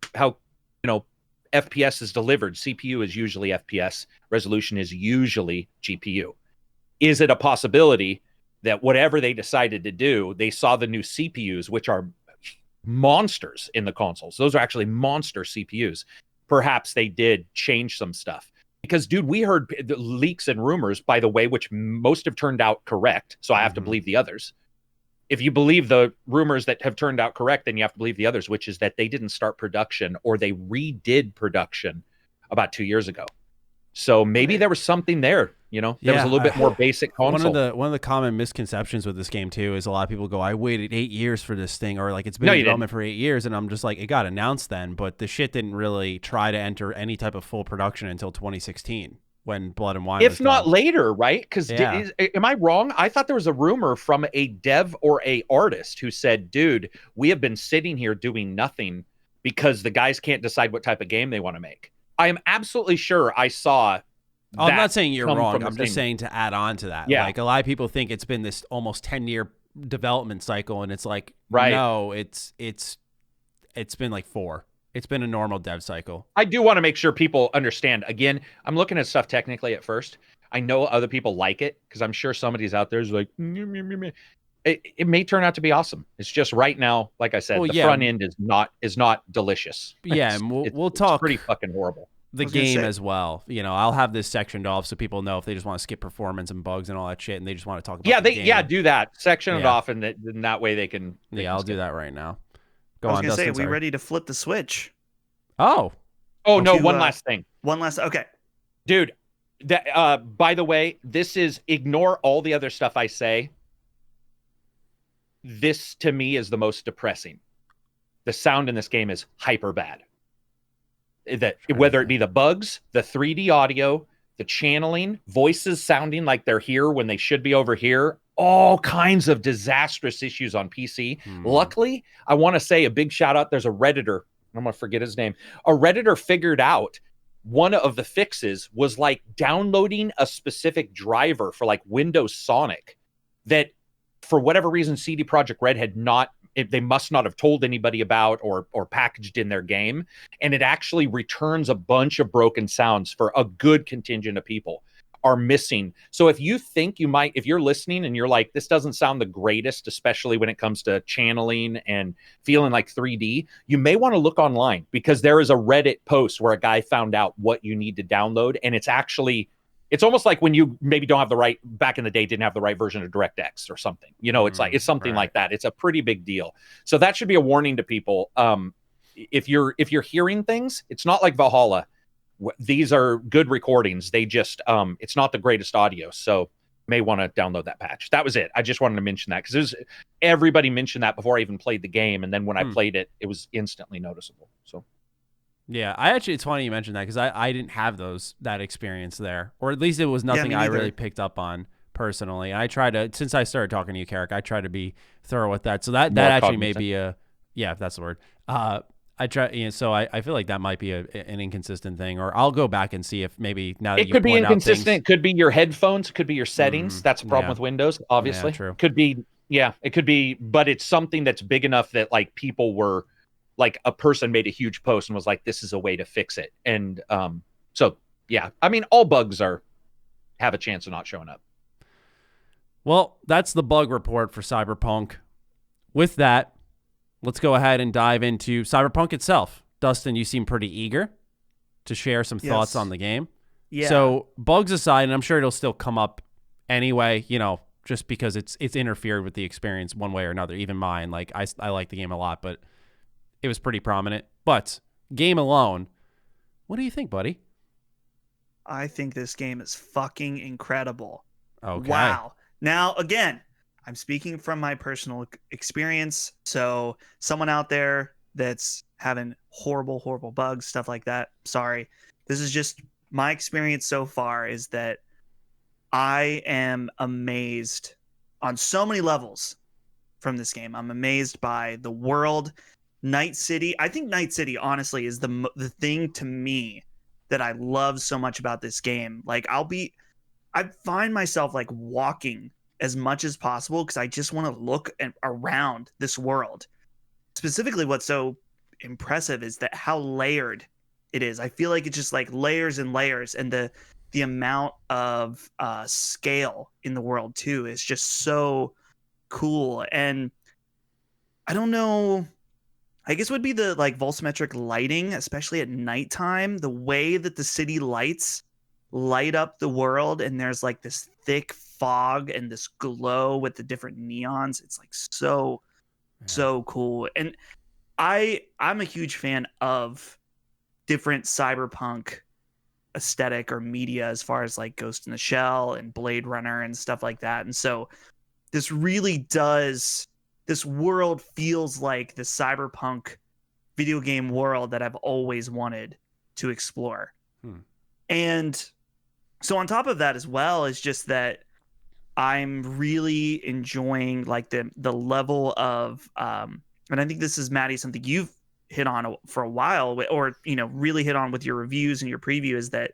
FPS is delivered, CPU is usually FPS, resolution is usually GPU. Is it a possibility that whatever they decided to do, they saw the new CPUs, which are monsters in the consoles. Those are actually monster CPUs. Perhaps they did change some stuff. Because, dude, we heard leaks and rumors, by the way, which most have turned out correct. So I have to believe the others. If you believe the rumors that have turned out correct, then you have to believe the others, which is that they didn't start production or they redid production about 2 years ago. So maybe there was something there, there was a little bit more basic console. One of the common misconceptions with this game too is a lot of people go, I waited 8 years for this thing, or like it's been in development for 8 years, and I'm just like, it got announced then, but the shit didn't really try to enter any type of full production until 2016 when Blood and Wine was not done. Later, right? Because am I wrong? I thought there was a rumor from a dev or a artist who said, dude, we have been sitting here doing nothing because the guys can't decide what type of game they want to make. I am absolutely sure I saw. I'm not saying you're wrong. I'm just saying to add on to that. Yeah. Like a lot of people think it's been this almost 10-year development cycle, and it's like, no, it's been like 4. It's been a normal dev cycle. I do want to make sure people understand. Again, I'm looking at stuff technically at first. I know other people like it because I'm sure somebody's out there is like, it may turn out to be awesome. It's just right now, like I said, front end is not delicious. Yeah, and we'll talk. It's pretty fucking horrible. The game as well. I'll have this sectioned off so people know if they just want to skip performance and bugs and all that shit, and they just want to talk about the game. Do that. Section it off, and that way they can. I'll do that right now. I was gonna say, are we ready to flip the switch? Oh no! One last thing. Okay, dude. That by the way, this is ignore all the other stuff I say. This to me is the most depressing. The sound in this game is hyper bad. Whether it be the bugs, the 3D audio, the channeling, voices sounding like they're here when they should be over here, all kinds of disastrous issues on PC. Luckily, I want to say a big shout out. There's a Redditor I'm gonna forget his name. A Redditor figured out one of the fixes was like downloading a specific driver for like Windows Sonic that for whatever reason CD Projekt Red had not, they must not have told anybody about or packaged in their game, and it actually returns a bunch of broken sounds for a good contingent of people are missing. So if you think you might, if you're listening and you're like, this doesn't sound the greatest, especially when it comes to channeling and feeling like 3D, you may want to look online, because there is a Reddit post where a guy found out what you need to download. And it's actually, it's almost like when you maybe don't have the right, back in the day, didn't have the right version of DirectX or something, you know, it's like, it's something like that. It's a pretty big deal. So that should be a warning to people. If you're hearing things, it's not like Valhalla. These are good recordings. They just, it's not the greatest audio. So may want to download that patch. That was it. I just wanted to mention that because everybody mentioned that before I even played the game. And then when I played it, it was instantly noticeable. So. Yeah, it's funny you mentioned that because I didn't have that experience there, or at least it was nothing I really picked up on personally. And I try to, since I started talking to you, Karak, I try to be thorough with that. So that actually may be if that's the word. I try, so I feel like that might be an inconsistent thing, or I'll go back and see if maybe now that it could be inconsistent. It could be your headphones, could be your settings. That's a problem with Windows, obviously. Yeah, true. Could be, it could be, but it's something that's big enough that like people were, like a person made a huge post and was like, this is a way to fix it. And so, yeah, I mean, all bugs have a chance of not showing up. Well, that's the bug report for Cyberpunk. With that, let's go ahead and dive into Cyberpunk itself. Dustin, you seem pretty eager to share some thoughts on the game. Yeah. So bugs aside, and I'm sure it'll still come up anyway, you know, just because it's interfered with the experience one way or another. Even mine, like I like the game a lot, but it was pretty prominent. But game alone, what do you think, buddy? I think this game is fucking incredible. Okay. Wow. Now, again, I'm speaking from my personal experience. So someone out there that's having horrible, horrible bugs, stuff like that, sorry. This is just my experience so far, is that I am amazed on so many levels from this game. I'm amazed by the world. Night City. I think Night City, honestly, is the thing to me that I love so much about this game. Like, I find myself like walking as much as possible because I just want to look around this world. Specifically, what's so impressive is that how layered it is. I feel like it's just like layers and layers, and the amount of scale in the world too is just so cool. And I don't know, I guess would be the like volumetric lighting, especially at nighttime, the way that the city lights light up the world, and there's like this thick fog and this glow with the different neons. It's like so cool. And I'm a huge fan of different cyberpunk aesthetic or media, as far as like Ghost in the Shell and Blade Runner and stuff like that. And so this really does, this world feels like the cyberpunk video game world that I've always wanted to explore. And so on top of that as well is just that I'm really enjoying like the level of and I think this is, Maddie, something you've hit on for a while, or you know, really hit on with your reviews and your preview, is that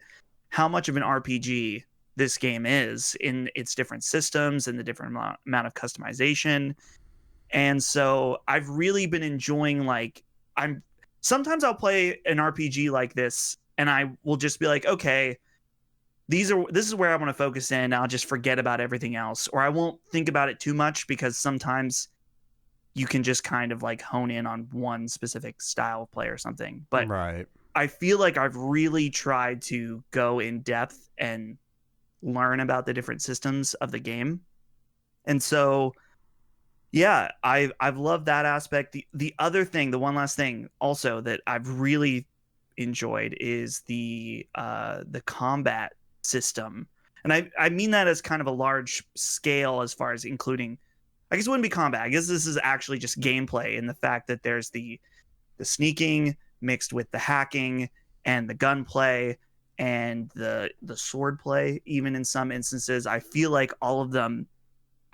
how much of an RPG this game is in its different systems and the different amount of customization. And so I've really been enjoying, like, sometimes I'll play an RPG like this and I will just be like, okay, this is where I want to focus in. I'll just forget about everything else, or I won't think about it too much, because sometimes you can just kind of like hone in on one specific style of play or something. But right. I feel like I've really tried to go in depth and learn about the different systems of the game. And so, yeah, I've loved that aspect. The other thing, the one last thing also that I've really enjoyed is the combat system. And I mean that as kind of a large scale, as far as including, I guess it wouldn't be combat. I guess this is actually just gameplay, in the fact that there's the sneaking mixed with the hacking and the gunplay and the sword play, even in some instances. I feel like all of them,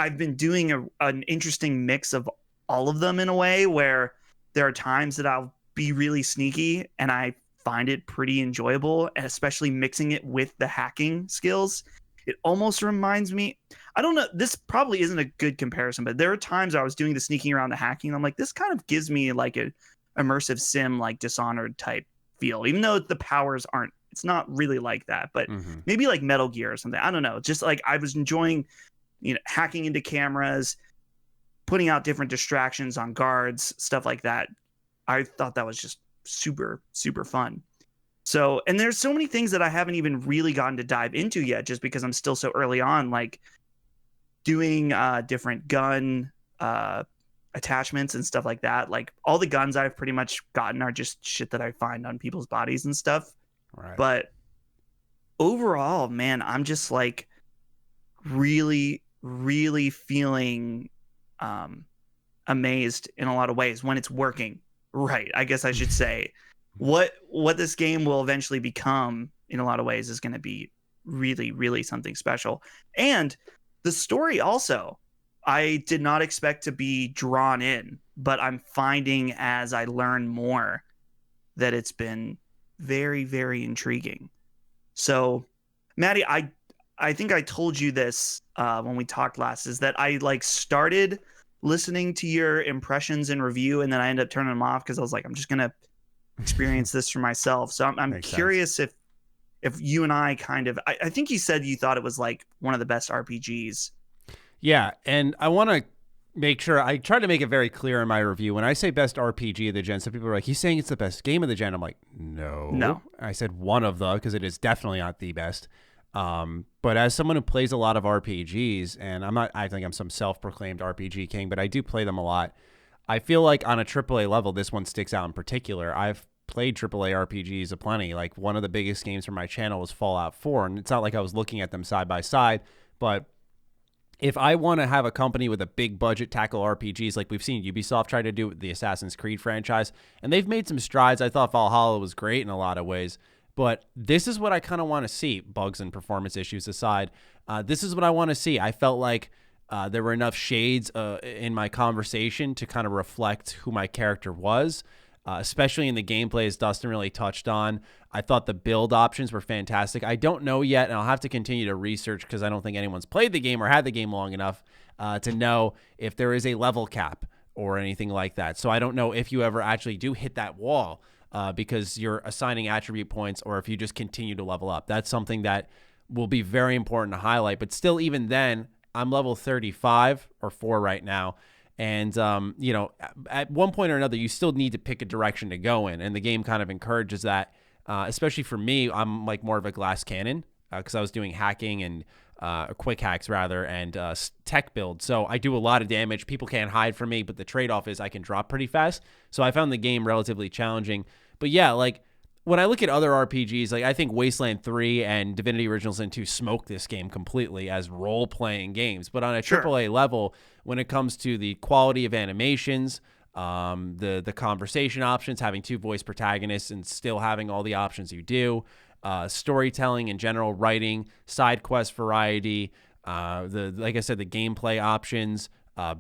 I've been doing an interesting mix of all of them, in a way where there are times that I'll be really sneaky, and I find it pretty enjoyable, and especially mixing it with the hacking skills. It almost reminds me, I don't know, this probably isn't a good comparison, but there are times I was doing the sneaking around the hacking, and I'm like, this kind of gives me like a immersive sim, like Dishonored type feel, even though the powers aren't, it's not really like that, but maybe like Metal Gear or something. I don't know. Just like I was enjoying, hacking into cameras, putting out different distractions on guards, stuff like that. I thought that was just super, super fun. So, and there's so many things that I haven't even really gotten to dive into yet, just because I'm still so early on, like doing different gun attachments and stuff like that. Like all the guns I've pretty much gotten are just shit that I find on people's bodies and stuff. Right. But overall, man, I'm just like really, really feeling amazed in a lot of ways when it's working right. I guess I should say what this game will eventually become in a lot of ways is going to be really, really something special. And the story also, I did not expect to be drawn in, but I'm finding as I learn more that it's been very, very intriguing. So, Maddie, I think I told you this when we talked last, is that I like started listening to your impressions and review, and then I ended up turning them off because I was like, I'm just gonna experience this for myself. So I'm curious if you and I kind of, I think you said you thought it was like one of the best RPGs. Yeah, and I want to make sure I try to make it very clear in my review. When I say best RPG of the gen, some people are like, he's saying it's the best game of the gen. I'm like, no. I said one of the, because it is definitely not the best. But as someone who plays a lot of RPGs, and I'm not acting like I'm some self-proclaimed RPG king, but I do play them a lot. I feel like on a AAA level, this one sticks out in particular. I've played AAA RPGs aplenty. Like one of the biggest games for my channel was Fallout 4, and it's not like I was looking at them side by side, but if I want to have a company with a big budget tackle RPGs, like we've seen Ubisoft try to do with the Assassin's Creed franchise, and they've made some strides. I thought Valhalla was great in a lot of ways, but this is what I kind of want to see, bugs and performance issues aside. This is what I want to see. I felt like there were enough shades in my conversation to kind of reflect who my character was, especially in the gameplay, as Dustin really touched on. I thought the build options were fantastic. I don't know yet, and I'll have to continue to research because I don't think anyone's played the game or had the game long enough to know if there is a level cap or anything like that. So I don't know if you ever actually do hit that wall because you're assigning attribute points, or if you just continue to level up. That's something that will be very important to highlight. But still, even then, I'm level 35 or 4 right now. And, at one point or another, you still need to pick a direction to go in. And the game kind of encourages that, especially for me. I'm like more of a glass cannon because I was doing hacking and quick hacks rather, and tech build. So I do a lot of damage. People can't hide from me, but the trade-off is I can drop pretty fast. So I found the game relatively challenging. But yeah, like when I look at other RPGs, like I think Wasteland 3 and Divinity Original Sin 2 smoke this game completely as role-playing games. But on a AAA level, when it comes to the quality of animations, the conversation options, having 2 voice protagonists and still having all the options you do, storytelling in general, writing, side quest variety, like I said, the gameplay options,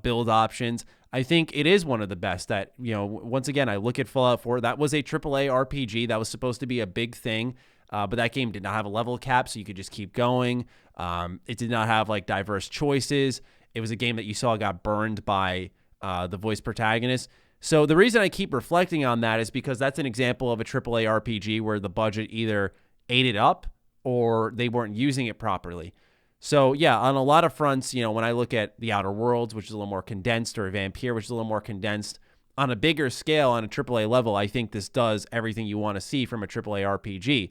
build options, I think it is one of the best. That, once again, I look at Fallout 4, that was a AAA RPG that was supposed to be a big thing, but that game did not have a level cap, so you could just keep going. It did not have like diverse choices. It was a game that you saw got burned by the voice protagonist. So the reason I keep reflecting on that is because that's an example of a AAA RPG where the budget either ate it up or they weren't using it properly. So yeah, on a lot of fronts, when I look at The Outer Worlds, which is a little more condensed, or Vampire, which is a little more condensed, on a bigger scale, on a AAA level, I think this does everything you want to see from a AAA RPG.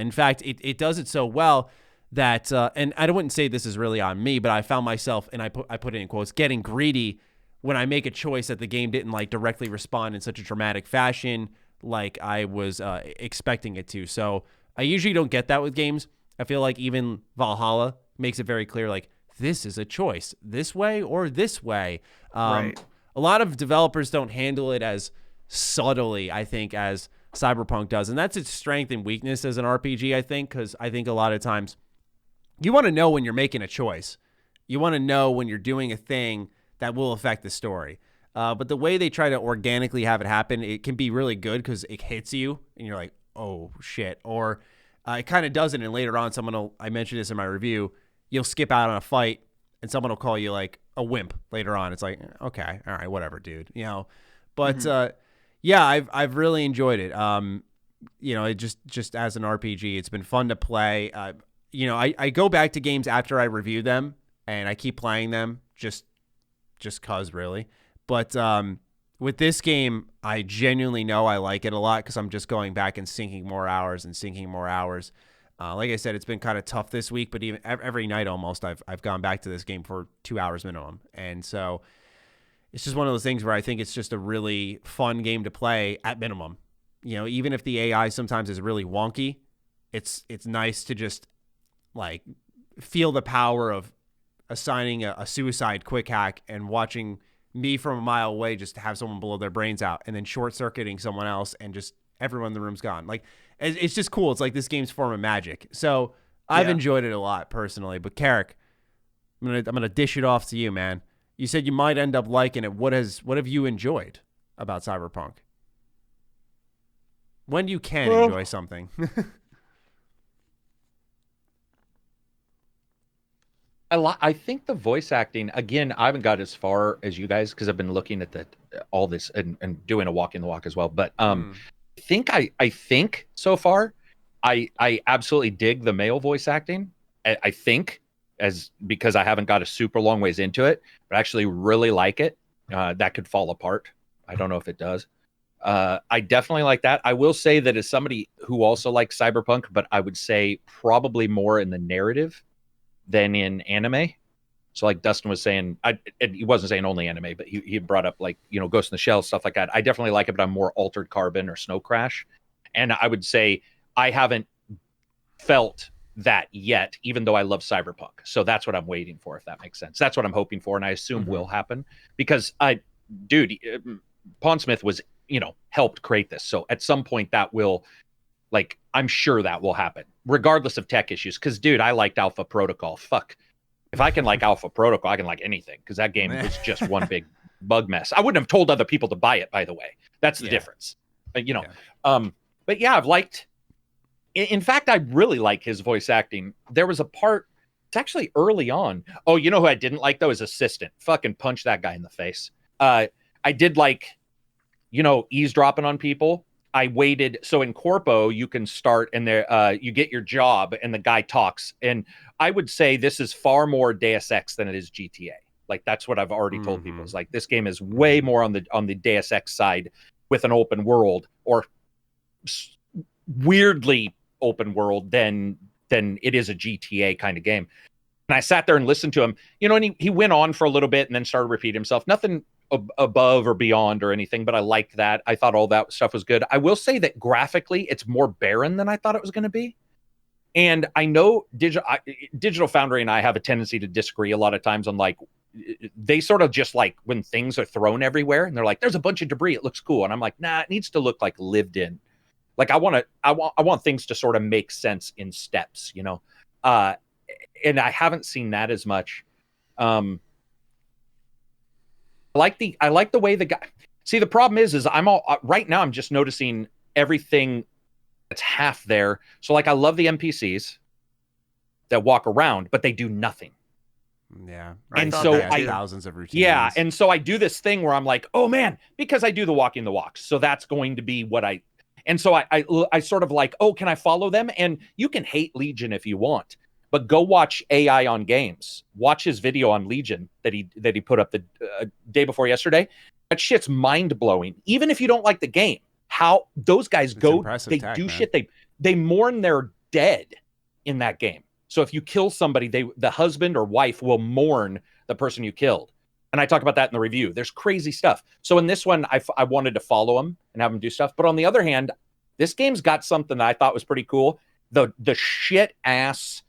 In fact, it does it so well that, and I wouldn't say this is really on me, but I found myself, and I put it in quotes, getting greedy when I make a choice that the game didn't like directly respond in such a dramatic fashion like I was expecting it to. So I usually don't get that with games. I feel like even Valhalla makes it very clear, like, this is a choice, this way or this way. Right. A lot of developers don't handle it as subtly, I think, as Cyberpunk does. And that's its strength and weakness as an RPG, I think, because I think a lot of times you want to know when you're making a choice. You want to know when you're doing a thing that will affect the story. But the way they try to organically have it happen, it can be really good because it hits you and you're like, oh shit. Or it kind of doesn't. And later on, I mentioned this in my review, you'll skip out on a fight and someone will call you like a wimp later on. It's like, okay, all right, whatever, dude. But yeah, I've really enjoyed it. It just as an RPG, it's been fun to play. I go back to games after I review them and I keep playing them just cause really. But with this game, I genuinely know I like it a lot because I'm just going back and sinking more hours. Like I said, it's been kind of tough this week, but even every night almost, I've gone back to this game for 2 hours minimum. And so it's just one of those things where I think it's just a really fun game to play at minimum. Even if the AI sometimes is really wonky, it's nice to just like feel the power of assigning a suicide quick hack and watching me from a mile away just to have someone blow their brains out and then short-circuiting someone else and just everyone in the room's gone. Like, it's just cool. It's like this game's form of magic. So I've enjoyed it a lot personally. But Karak, I'm gonna dish it off to you, man. You said you might end up liking it. What have you enjoyed about Cyberpunk? When you can enjoy something. I think the voice acting, again, I haven't got as far as you guys because I've been looking at all this and doing a walk in the walk as well. But I think so far, I absolutely dig the male voice acting. I think because I haven't got a super long ways into it, but I actually really like it. That could fall apart. I don't know if it does. I definitely like that. I will say that as somebody who also likes Cyberpunk, but I would say probably more in the narrative than in anime. So like Dustin was saying, he wasn't saying only anime, but he brought up like, Ghost in the Shell, stuff like that. I definitely like it, but I'm more Altered Carbon or Snow Crash. And I would say I haven't felt that yet, even though I love Cyberpunk. So that's what I'm waiting for, if that makes sense. That's what I'm hoping for, and I assume will happen. Because Pondsmith was, helped create this. So at some point that will, like, I'm sure that will happen, regardless of tech issues. Because, dude, I liked Alpha Protocol. Fuck. If I can like Alpha Protocol, I can like anything. Because that game was just one big bug mess. I wouldn't have told other people to buy it, by the way. That's the difference. But yeah, I've liked... In fact, I really like his voice acting. There was a part... It's actually early on. Oh, you know who I didn't like, though? His assistant. Fucking punch that guy in the face. I did like, eavesdropping on people. I waited. So in Corpo, you can start and there you get your job and the guy talks. And I would say this is far more Deus Ex than it is GTA. Like, that's what I've already told people. It's like, this game is way more on the Deus Ex side with an open world, or weirdly open world than it is a GTA kind of game. And I sat there and listened to him, and he went on for a little bit and then started repeating himself. Nothing above or beyond or anything, but I liked that. I thought all that stuff was good. I will say that graphically, it's more barren than I thought it was going to be. And I know Digital Foundry and I have a tendency to disagree a lot of times on, like, they sort of just like when things are thrown everywhere and they're like, there's a bunch of debris, it looks cool. And I'm like, nah, it needs to look like lived in. Like, I want things to sort of make sense in steps, and I haven't seen that as much. I like the way the guy. See, the problem is I'm all right now. I'm just noticing everything that's half there. So, like, I love the NPCs that walk around, but they do nothing. Yeah, and so thousands of routines. Yeah, and so I do this thing where I'm like, oh man, because I do the walking the walks, so that's going to be what I. And so I sort of like, oh, can I follow them? And you can hate Legion if you want, but go watch AI on Games. Watch his video on Legion that he put up the day before yesterday. That shit's mind blowing. Even if you don't like the game, how those guys do shit. They mourn their dead in that game. So if you kill somebody, the husband or wife will mourn the person you killed. And I talk about that in the review. There's crazy stuff. So in this one, I wanted to follow him and have him do stuff. But on the other hand, this game's got something that I thought was pretty cool. The shit ass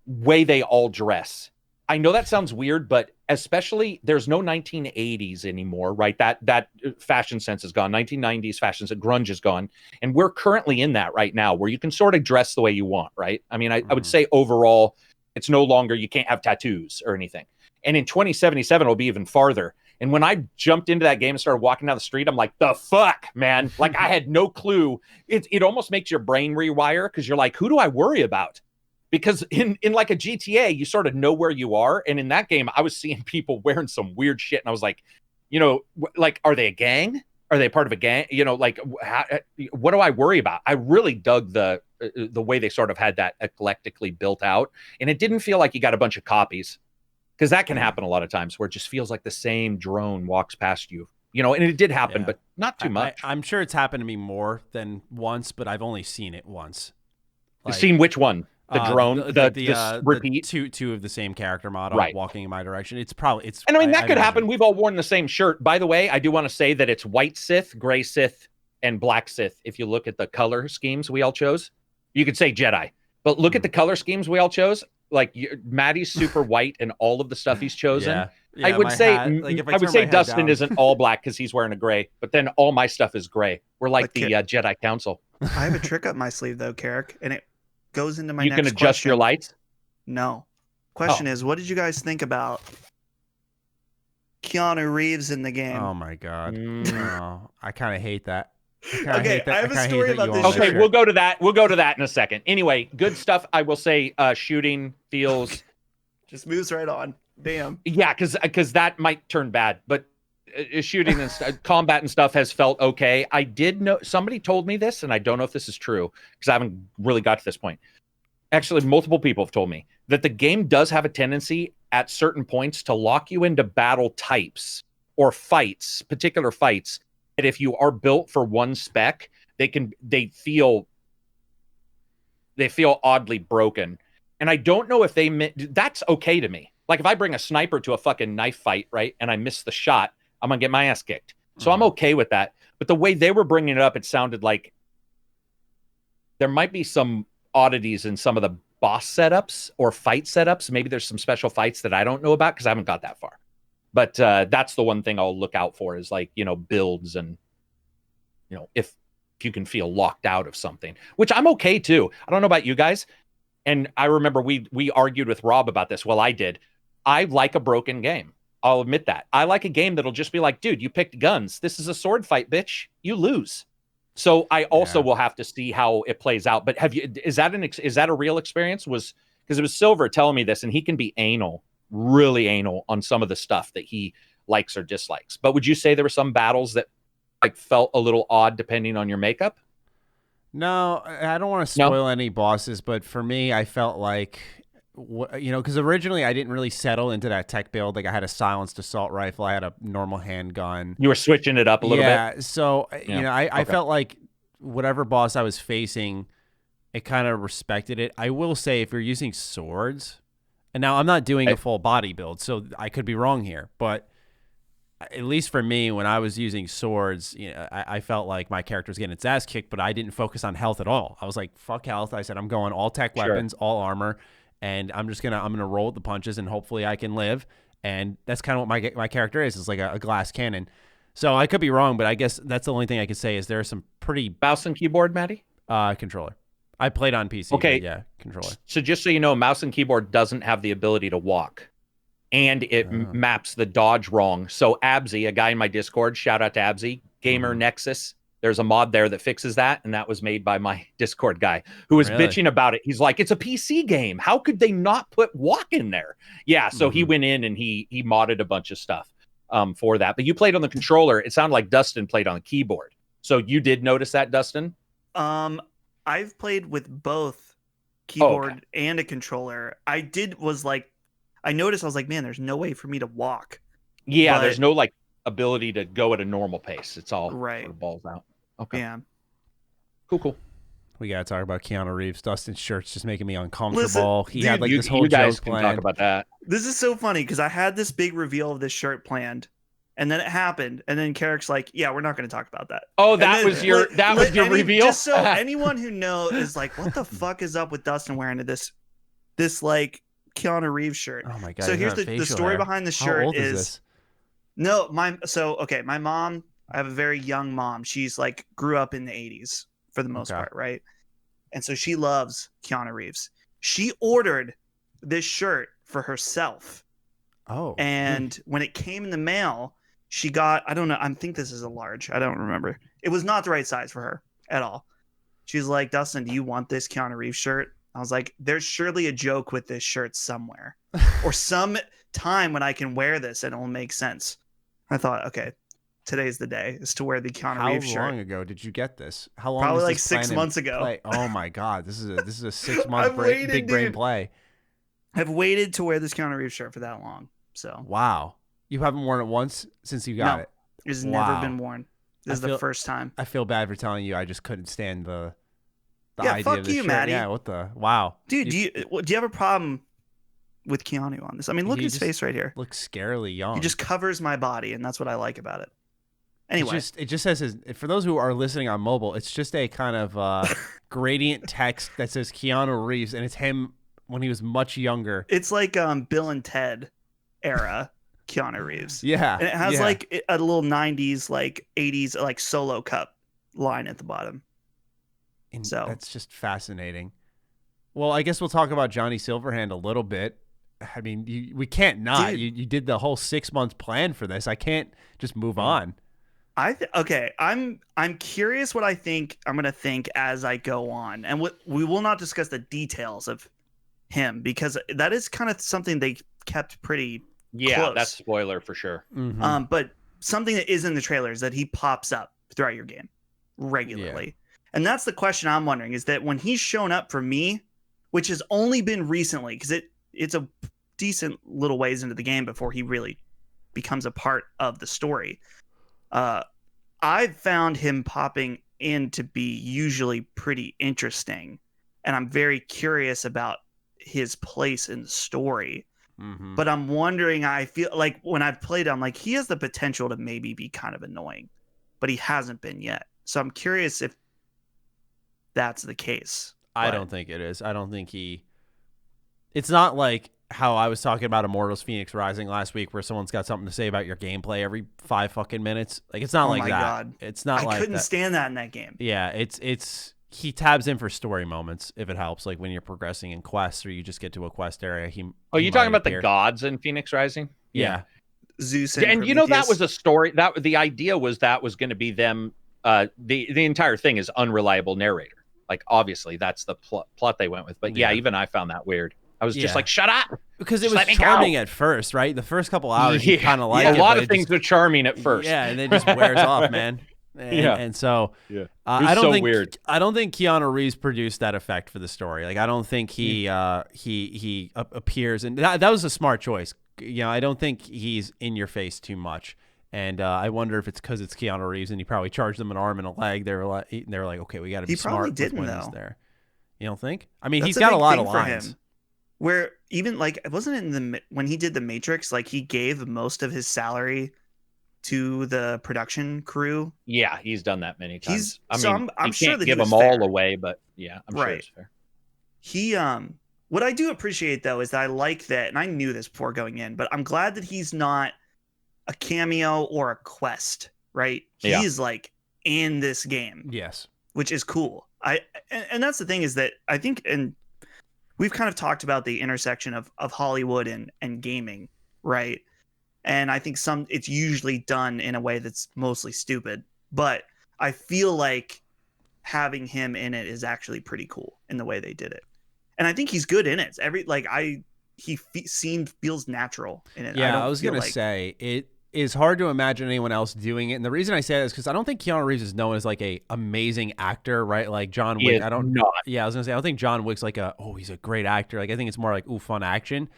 way they all dress. I know that sounds weird, but especially there's no 1980s anymore, right? That fashion sense is gone. 1990s fashion sense, grunge is gone. And we're currently in that right now where you can sort of dress the way you want, right? I mean, I would say overall, it's no longer, you can't have tattoos or anything. And in 2077, it'll be even farther. And when I jumped into that game and started walking down the street, I'm like, the fuck, man. Like, I had no clue. It almost makes your brain rewire, because you're like, who do I worry about? Because in like a GTA, you sort of know where you are. And in that game, I was seeing people wearing some weird shit. And I was like, you know, like, are they a gang? Are they part of a gang? You know, like, what do I worry about? I really dug the way they sort of had that eclectically built out. And it didn't feel like you got a bunch of copies, because that can happen a lot of times where it just feels like the same drone walks past you. You know, and it did happen, but not too much. I'm sure it's happened to me more than once, but I've only seen it once. Like, seen which one? The drone, the repeat, two of the same character model walking in my direction. It's probably And I mean, that could happen. We've all worn the same shirt. By the way, I do want to say that it's white Sith, gray Sith, and black Sith. If you look at the color schemes we all chose, you could say Jedi, but look at the color schemes we all chose. Like, Matty's super white, and all of the stuff he's chosen. Yeah, I would say, I would say Dustin isn't all black because he's wearing a gray, but then all my stuff is gray. We're like the Jedi Council. I have a trick up my sleeve though, Karak, and it goes into my next question. You can adjust your lights? No. Question is, what did you guys think about Keanu Reeves in the game? Oh my God. Oh, I kind of hate that. I have a story about this. Okay, we'll go to that. We'll go to that in a second. Anyway, good stuff. I will say shooting feels... Just moves right on. Damn. Yeah, because that might turn bad, but shooting and combat and stuff has felt okay. I did know, somebody told me this, and I don't know if this is true because I haven't really got to this point. Actually, multiple people have told me that the game does have a tendency at certain points to lock you into battle types or fights, particular fights, that if you are built for one spec, they feel oddly broken. And I don't know if that's okay to me. Like, if I bring a sniper to a fucking knife fight, right, and I miss the shot, I'm going to get my ass kicked. So I'm okay with that. But the way they were bringing it up, it sounded like there might be some oddities in some of the boss setups or fight setups. Maybe there's some special fights that I don't know about because I haven't got that far. But that's the one thing I'll look out for is, like, you know, builds and, you know, if you can feel locked out of something, which I'm okay too. I don't know about you guys. And I remember we argued with Rob about this. Well, I did. I like a broken game. I'll admit that. I like a game that'll just be like, dude, you picked guns. This is a sword fight, bitch. You lose. So I also will have to see how it plays out. But is that a real experience? Because it was Silver telling me this, and he can be anal, really anal on some of the stuff that he likes or dislikes. But would you say there were some battles that like felt a little odd depending on your makeup? No, I don't want to spoil any bosses, but for me, I felt like, you know, because originally I didn't really settle into that tech build. Like, I had a silenced assault rifle, I had a normal handgun. You were switching it up a little bit. Yeah, so you know, I felt like whatever boss I was facing, it kind of respected it. I will say, if you're using swords, and now I'm not doing a full body build, so I could be wrong here, but at least for me, when I was using swords, you know, I felt like my character was getting its ass kicked, but I didn't focus on health at all. I was like, fuck health. I said, I'm going all tech weapons, all armor, and I'm gonna roll with the punches, and hopefully I can live. And that's kind of what my character is. It's like a glass cannon. So I could be wrong, but I guess that's the only thing I could say is there are some pretty... Mouse and keyboard, Matty? Controller. I played on PC. Okay. Yeah, controller. So just so you know, mouse and keyboard doesn't have the ability to walk. And it maps the dodge wrong. So Absy, a guy in my Discord, shout out to Absy, Gamer Nexus. There's a mod there that fixes that, and that was made by my Discord guy who was bitching about it. He's like, it's a PC game. How could they not put walk in there? Yeah, so he went in and he modded a bunch of stuff for that. But you played on the controller. It sounded like Dustin played on the keyboard. So you did notice that, Dustin? I've played with both keyboard and a controller. I noticed, I was like, man, there's no way for me to walk. Yeah, there's no like ability to go at a normal pace. It's all sort of balls out. Okay. Yeah. Cool. We got to talk about Keanu Reeves. Dustin's shirt's just making me uncomfortable. Listen, he had like this whole you guys joke can planned. talk about that. This is so funny because I had this big reveal of this shirt planned, and then it happened, and then Karak's like, yeah, we're not going to talk about that. Oh, that was your reveal? Just so anyone who knows is like, what the fuck is up with Dustin wearing this like Keanu Reeves shirt? Oh my God. So here's the story behind the shirt. How old is this? No, my mom, I have a very young mom. She's like grew up in the 80s for the most part, right? And so she loves Keanu Reeves. She ordered this shirt for herself. Oh. And when it came in the mail, she got, I don't know, I think this is a large. I don't remember. It was not the right size for her at all. She's like, Dustin, do you want this Keanu Reeves shirt? I was like, there's surely a joke with this shirt somewhere or some time when I can wear this and it'll make sense. I thought, okay, today's the day is to wear the Keanu Reeves shirt. How long ago did you get this? How long? Probably like 6 months ago. Play? Oh my God. This is a 6 month big brain play. I've waited to wear this Keanu Reeves shirt for that long. So wow. You haven't worn it once since you got it? It's never been worn. This is the first time. I feel bad for telling you I just couldn't stand the idea fuck of this you, shirt. Matty. Yeah, what the wow. Dude, do you have a problem with Keanu on this? I mean, look at his face right here. Looks scarily young. He just covers my body, and that's what I like about it. Anyway. It just says for those who are listening on mobile, it's just a kind of gradient text that says Keanu Reeves, and it's him when he was much younger. It's like Bill and Ted era Keanu Reeves. Yeah. And it has like a little 90s, like 80s, like Solo Cup line at the bottom. And so that's just fascinating. Well, I guess we'll talk about Johnny Silverhand a little bit. I mean, we can't not. Dude, you did the whole 6 months plan for this. I can't just move on. Okay, I'm curious what I think I'm gonna think as I go on, and we will not discuss the details of him because that is kind of something they kept pretty close. That's spoiler for sure. Mm-hmm. But something that is in the trailer is that he pops up throughout your game regularly, and that's the question I'm wondering: is that when he's shown up for me, which has only been recently, because it's a decent little ways into the game before he really becomes a part of the story. I've found him popping in to be usually pretty interesting, and I'm very curious about his place in the story. Mm-hmm. But I'm wondering, I feel like when I've played, I'm like, he has the potential to maybe be kind of annoying, but he hasn't been yet. So I'm curious if that's the case. I don't think it is. I don't think it's not like how I was talking about Immortals Phoenix Rising last week where someone's got something to say about your gameplay every 5 fucking minutes. Like, it's not like that. God. It's not like that. I couldn't stand that in that game. Yeah, it's he tabs in for story moments if it helps, like when you're progressing in quests or you just get to a quest area. You talking about the gods in Phoenix Rising? Yeah. Zeus and you know, that was a story that the idea was that was going to be them. The entire thing is unreliable narrator. Like, obviously that's the plot they went with. But yeah, even I found that weird. I was just like, shut up. Because it was charming at first, right? The first couple hours, you kind of like it. A lot of things are charming at first. Yeah, and then it just wears off, man. And so I don't think weird. I don't think Keanu Reeves produced that effect for the story. Like, I don't think he appears, and that was a smart choice. You know, I don't think he's in your face too much. And I wonder if it's because it's Keanu Reeves and he probably charged them an arm and a leg. They were like, okay, we got to be smart with when he's there. You don't think? I mean, he's got a lot of lines. Where even like, wasn't it when he did The Matrix, like he gave most of his salary to the production crew? Yeah, he's done that many times. I'm sure that give he was them fair. all away, but yeah, I'm sure it's fair. He what I do appreciate though is that I like that, and I knew this before going in, but I'm glad that he's not a cameo or a quest, right? He's like in this game. Yes. Which is cool. And that's the thing is that I think, and we've kind of talked about the intersection of Hollywood and gaming, right? And I think it's usually done in a way that's mostly stupid, but I feel like having him in it is actually pretty cool in the way they did it. And I think he's good in it. Feels natural in it. Yeah, I was going to say it is hard to imagine anyone else doing it. And the reason I say that is because I don't think Keanu Reeves is known as like a amazing actor, right? Like John Wick. Yeah, I was going to say, I don't think John Wick's like he's a great actor. Like, I think it's more like, fun action.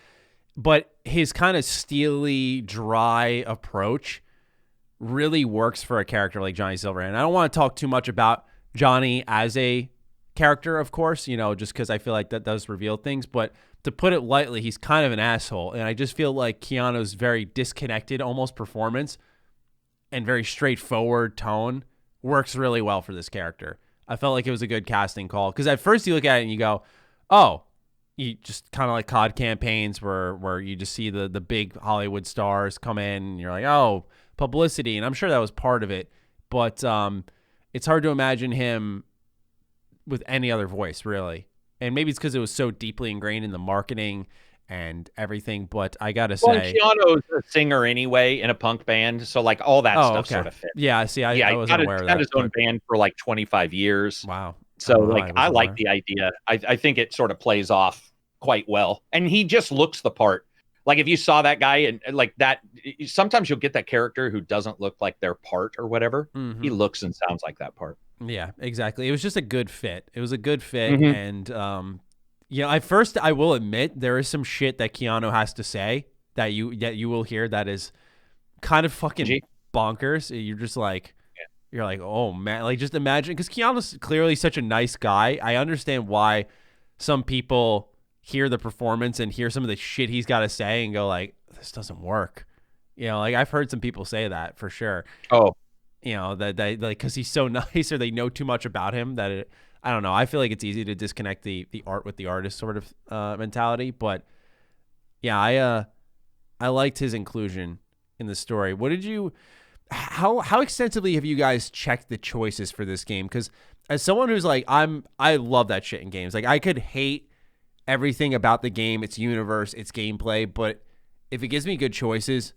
But his kind of steely, dry approach really works for a character like Johnny Silverhand. I don't want to talk too much about Johnny as a character, of course, just because I feel like that does reveal things. But to put it lightly, he's kind of an asshole. And I just feel like Keanu's very disconnected, almost performance, and very straightforward tone works really well for this character. I felt like it was a good casting call. Because at first you look at it and you go, oh, you just kind of like COD campaigns where you just see the big Hollywood stars come in and you're like, oh, publicity. And I'm sure that was part of it. But it's hard to imagine him with any other voice, really. And maybe it's because it was so deeply ingrained in the marketing and everything. But I gotta Well, say, Keanu's a singer anyway in a punk band, so like all that stuff sort of fits. Yeah, see, I He wasn't aware of that. Had his own band for like 25 years. Wow. So like I like the idea. I think it sort of plays off quite well, and he just looks the part. Like if you saw that guy and like that, sometimes you'll get that character who doesn't look like their part or whatever. Mm-hmm. He looks and sounds like that part. Yeah, exactly. It was just a good fit. It was a good fit, and at first I will admit there is some shit that Keanu has to say that you will hear that is kind of fucking bonkers. You're just like. You're like, oh man, like just imagine, because Keanu's clearly such a nice guy. I understand why some people hear the performance and hear some of the shit he's got to say and go like, this doesn't work. Like I've heard some people say that for sure. Oh, that they like, because he's so nice or they know too much about him that I don't know. I feel like it's easy to disconnect the art with the artist sort of mentality. But yeah, I liked his inclusion in the story. What did you? How extensively have you guys checked the choices for this game? Because as someone who's like, I love that shit in games. Like I could hate everything about the game, its universe, its gameplay, but if it gives me good choices,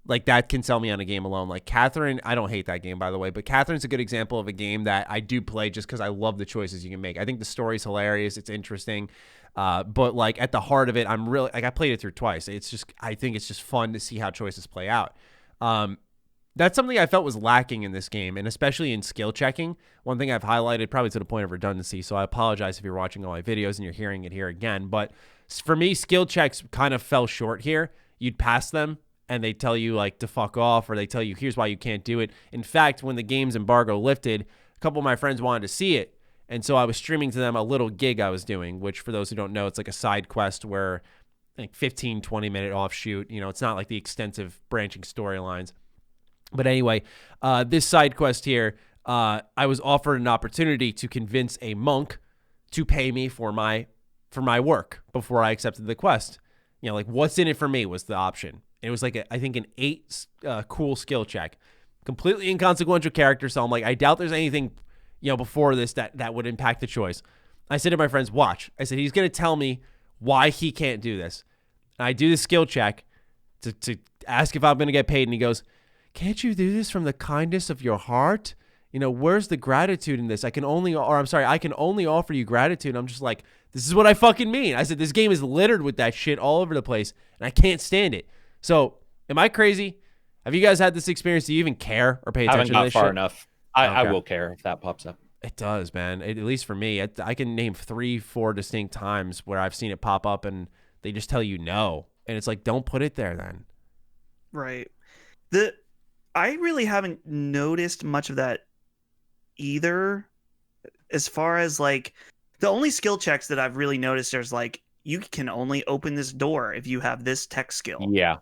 like that can sell me on a game alone. Like Catherine, I don't hate that game by the way, but Catherine's a good example of a game that I do play just because I love the choices you can make. I think the story's hilarious, it's interesting, but like at the heart of it, I'm really like I played it through twice. I think it's just fun to see how choices play out. That's something I felt was lacking in this game, and especially in skill checking. One thing I've highlighted, probably to the point of redundancy, so I apologize if you're watching all my videos and you're hearing it here again, but for me, skill checks kind of fell short here. You'd pass them, and they tell you like to fuck off, or they tell you here's why you can't do it. In fact, when the game's embargo lifted, a couple of my friends wanted to see it, and so I was streaming to them a little gig I was doing, which for those who don't know, it's like a side quest where like 15, 20-minute offshoot. It's not like the extensive branching storylines. But anyway, this side quest here, I was offered an opportunity to convince a monk to pay me for my work before I accepted the quest. Like what's in it for me was the option. And it was like I think an 8 cool skill check, completely inconsequential character. So I'm like, I doubt there's anything before this that would impact the choice. I said to my friends, watch. I said he's gonna tell me why he can't do this. And I do the skill check to ask if I'm gonna get paid, and he goes, can't you do this from the kindness of your heart? Where's the gratitude in this? I can only offer you gratitude. I'm just like, this is what I fucking mean. I said, this game is littered with that shit all over the place, and I can't stand it. So, am I crazy? Have you guys had this experience? Do you even care or pay attention to this shit? I haven't got far enough. I will care if that pops up. It does, man. At least for me, I can name 3-4 distinct times where I've seen it pop up, and they just tell you no. And it's like, don't put it there then. Right. I really haven't noticed much of that either. As far as like the only skill checks that I've really noticed, there's like, you can only open this door if you have this tech skill. Yeah.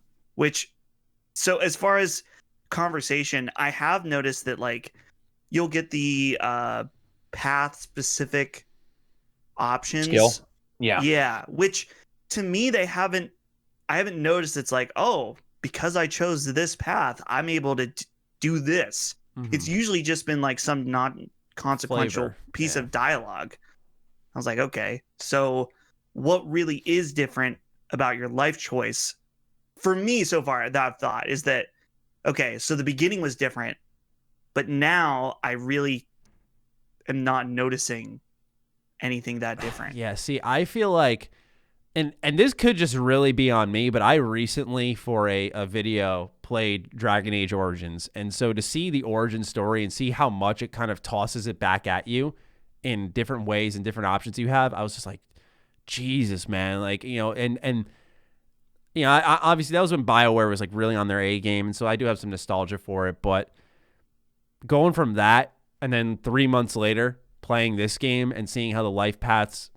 So as far as conversation, I have noticed that like you'll get the path specific options. Skill. Yeah. Yeah. Which to me, I haven't noticed. It's like, oh, because I chose this path, I'm able to do this. Mm-hmm. It's usually just been like some non-consequential piece of dialogue. I was like, okay, so what really is different about your life choice for me so far that I've thought is that, okay, so the beginning was different, but now I really am not noticing anything that different. Yeah, see, I feel like And this could just really be on me, but I recently, for a video, played Dragon Age Origins. And so to see the origin story and see how much it kind of tosses it back at you in different ways and different options you have, I was just like, Jesus, man. Like, I obviously that was when BioWare was like really on their A game. And so I do have some nostalgia for it. But going from that and then 3 months later playing this game and seeing how the life paths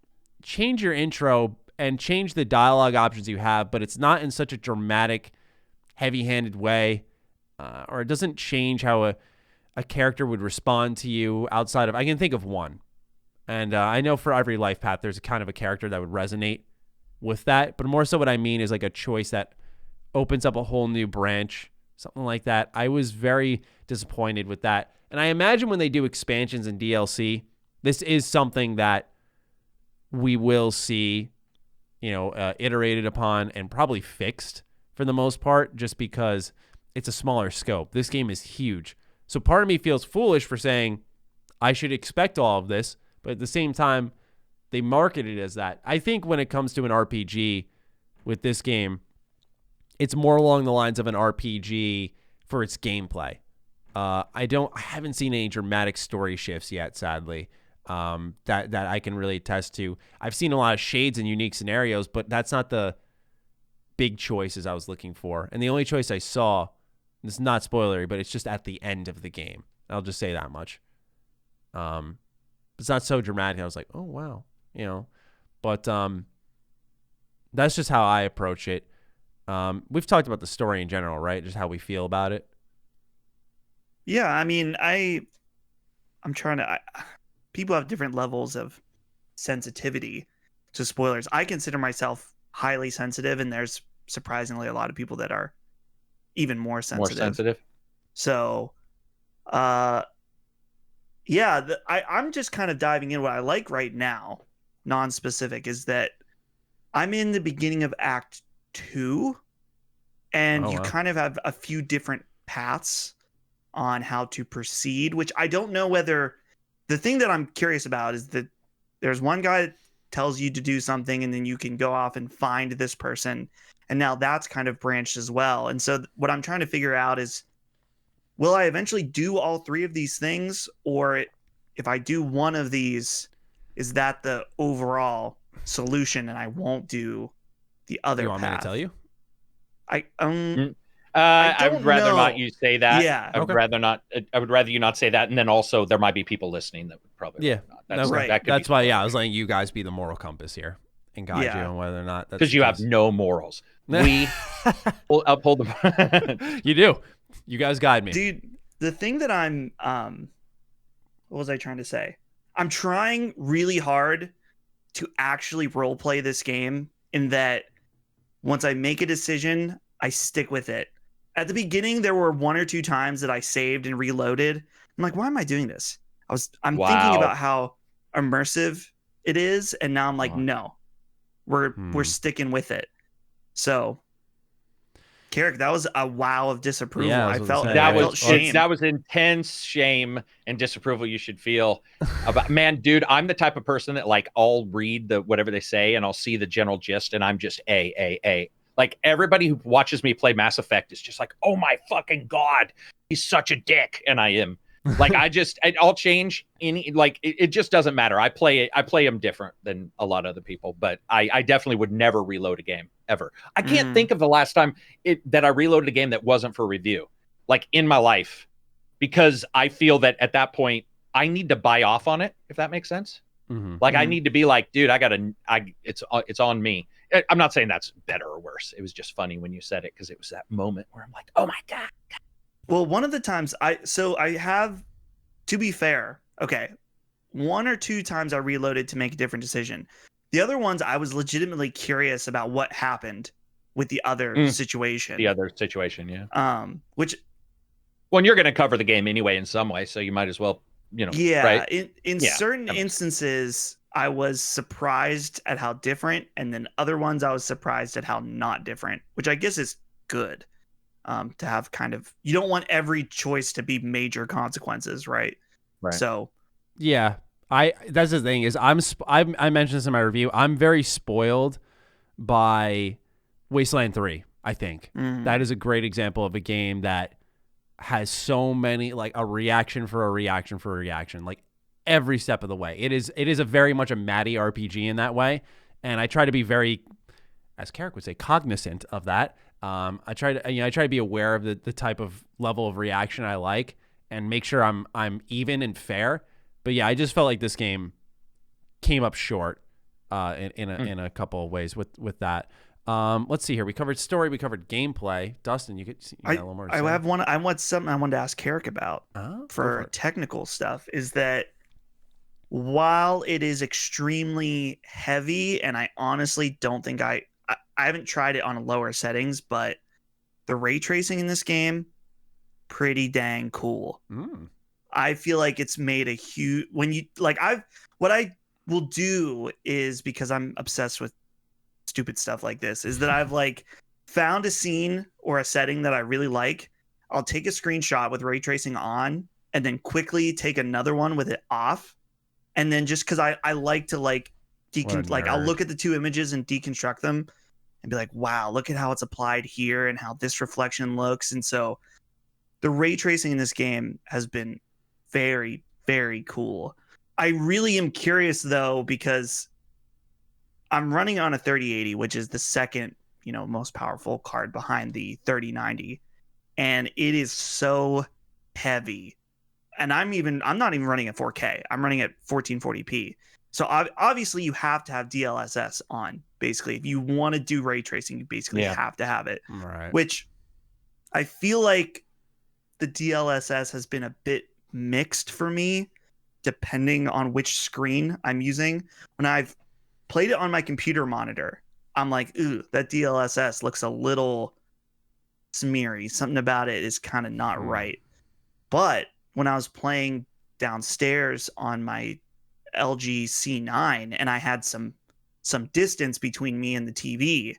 change your intro and change the dialogue options you have, but it's not in such a dramatic, heavy-handed way, or it doesn't change how a character would respond to you outside of... I can think of one, and I know for every life path, there's a kind of a character that would resonate with that, but more so what I mean is like a choice that opens up a whole new branch, something like that. I was very disappointed with that, and I imagine when they do expansions and DLC, this is something that we will see iterated upon and probably fixed for the most part, just because it's a smaller scope. This game is huge. So part of me feels foolish for saying I should expect all of this, but at the same time, they market it as that. I think when it comes to an RPG with this game, it's more along the lines of an RPG for its gameplay. I haven't seen any dramatic story shifts yet, sadly, that I can really attest to. I've seen a lot of shades and unique scenarios, but that's not the big choices I was looking for. And the only choice I saw, this is not spoilery, but it's just at the end of the game. I'll just say that much. It's not so dramatic. I was like, oh, wow. But that's just how I approach it. We've talked about the story in general, right? Just how we feel about it. Yeah, I mean, I'm trying to. People have different levels of sensitivity to spoilers. I consider myself highly sensitive, and there's surprisingly a lot of people that are even more sensitive. More sensitive. So, yeah, I'm just kind of diving in. What I like right now, non-specific, is that I'm in the beginning of Act 2, and you kind of have a few different paths on how to proceed, which I don't know whether... The thing that I'm curious about is that there's one guy that tells you to do something, and then you can go off and find this person, and now that's kind of branched as well. And so what I'm trying to figure out is, will I eventually do all three of these things, or if I do one of these, is that the overall solution and I won't do the other You want path? me to tell you? I would rather know. not you say that. Yeah. I would rather not. I would rather you not say that. And then also there might be people listening that would probably not. That's right. That could That's be why, I was letting you guys be the moral compass here and guide you on whether or not that's because you have no morals. We uphold the. You do. You guys guide me, dude. The thing that I'm what was I trying to say? I'm trying really hard to actually role play this game, in that once I make a decision, I stick with it. At the beginning, there were 1 or 2 times that I saved and reloaded. I'm like, why am I doing this? I'm thinking about how immersive it is, and now I'm like, no, we're sticking with it. So, Karak, that was a wow of disapproval. Yeah, I felt shame. That was intense shame and disapproval you should feel about. Man, dude, I'm the type of person that, like, I'll read whatever they say and I'll see the general gist, and I'm just A. Like, everybody who watches me play Mass Effect is just like, oh my fucking God, he's such a dick. And I am. Like, I'll change it just doesn't matter. I play him different than a lot of other people, but I definitely would never reload a game ever. I can't think of the last time that I reloaded a game that wasn't for review, like, in my life, because I feel that at that point I need to buy off on it, if that makes sense. Like, I need to be like, dude, it's on me. I'm not saying that's better or worse. It was just funny when you said it, because it was that moment where I'm like, oh my God. Well, one of the times I have, to be fair, okay, 1 or 2 times I reloaded to make a different decision. The other ones, I was legitimately curious about what happened with the other situation. The other situation, yeah. Which, well, you're going to cover the game anyway in some way, so you might as well, yeah. Right? In certain instances, I was surprised at how different, and then other ones I was surprised at how not different, which I guess is good. To have kind of, you don't want every choice to be major consequences, right? Right. So, yeah, that's the thing is I mentioned this in my review. I'm very spoiled by Wasteland 3. I think that is a great example of a game that has so many, like, a reaction for a reaction for a reaction, like, every step of the way. It is a very much a Matty RPG in that way, and I try to be very, as Karak would say, cognizant of that. I try to be aware of the type of level of reaction I like, and make sure I'm even and fair. But yeah, I just felt like this game came up short in a couple of ways with that. Let's see here. We covered story, we covered gameplay. Dustin, you got a little more to say? have one. I want something I wanted to ask Karak about for technical stuff. Is that while it is extremely heavy, and I honestly don't think I haven't tried it on lower settings, but the ray tracing in this game, pretty dang cool. I feel like it's made a huge, what I will do is, because I'm obsessed with stupid stuff like this, is that I've like found a scene or a setting that I really like. I'll take a screenshot with ray tracing on and then quickly take another one with it off. And then just because I like to like I'll look at the two images and deconstruct them and be like, wow, look at how it's applied here and how this reflection looks. And so the ray tracing in this game has been very, very cool. I really am curious though, because I'm running on a 3080, which is the second, most powerful card behind the 3090. And it is so heavy. And I'm not even running at 4K. I'm running at 1440p. So obviously you have to have DLSS on. Basically, if you want to do ray tracing, you basically have to have it. Right. Which I feel like the DLSS has been a bit mixed for me, depending on which screen I'm using. When I've played it on my computer monitor, I'm like, ooh, that DLSS looks a little smeary. Something about it is kind of not right. But when I was playing downstairs on my LG C9 and I had some distance between me and the TV,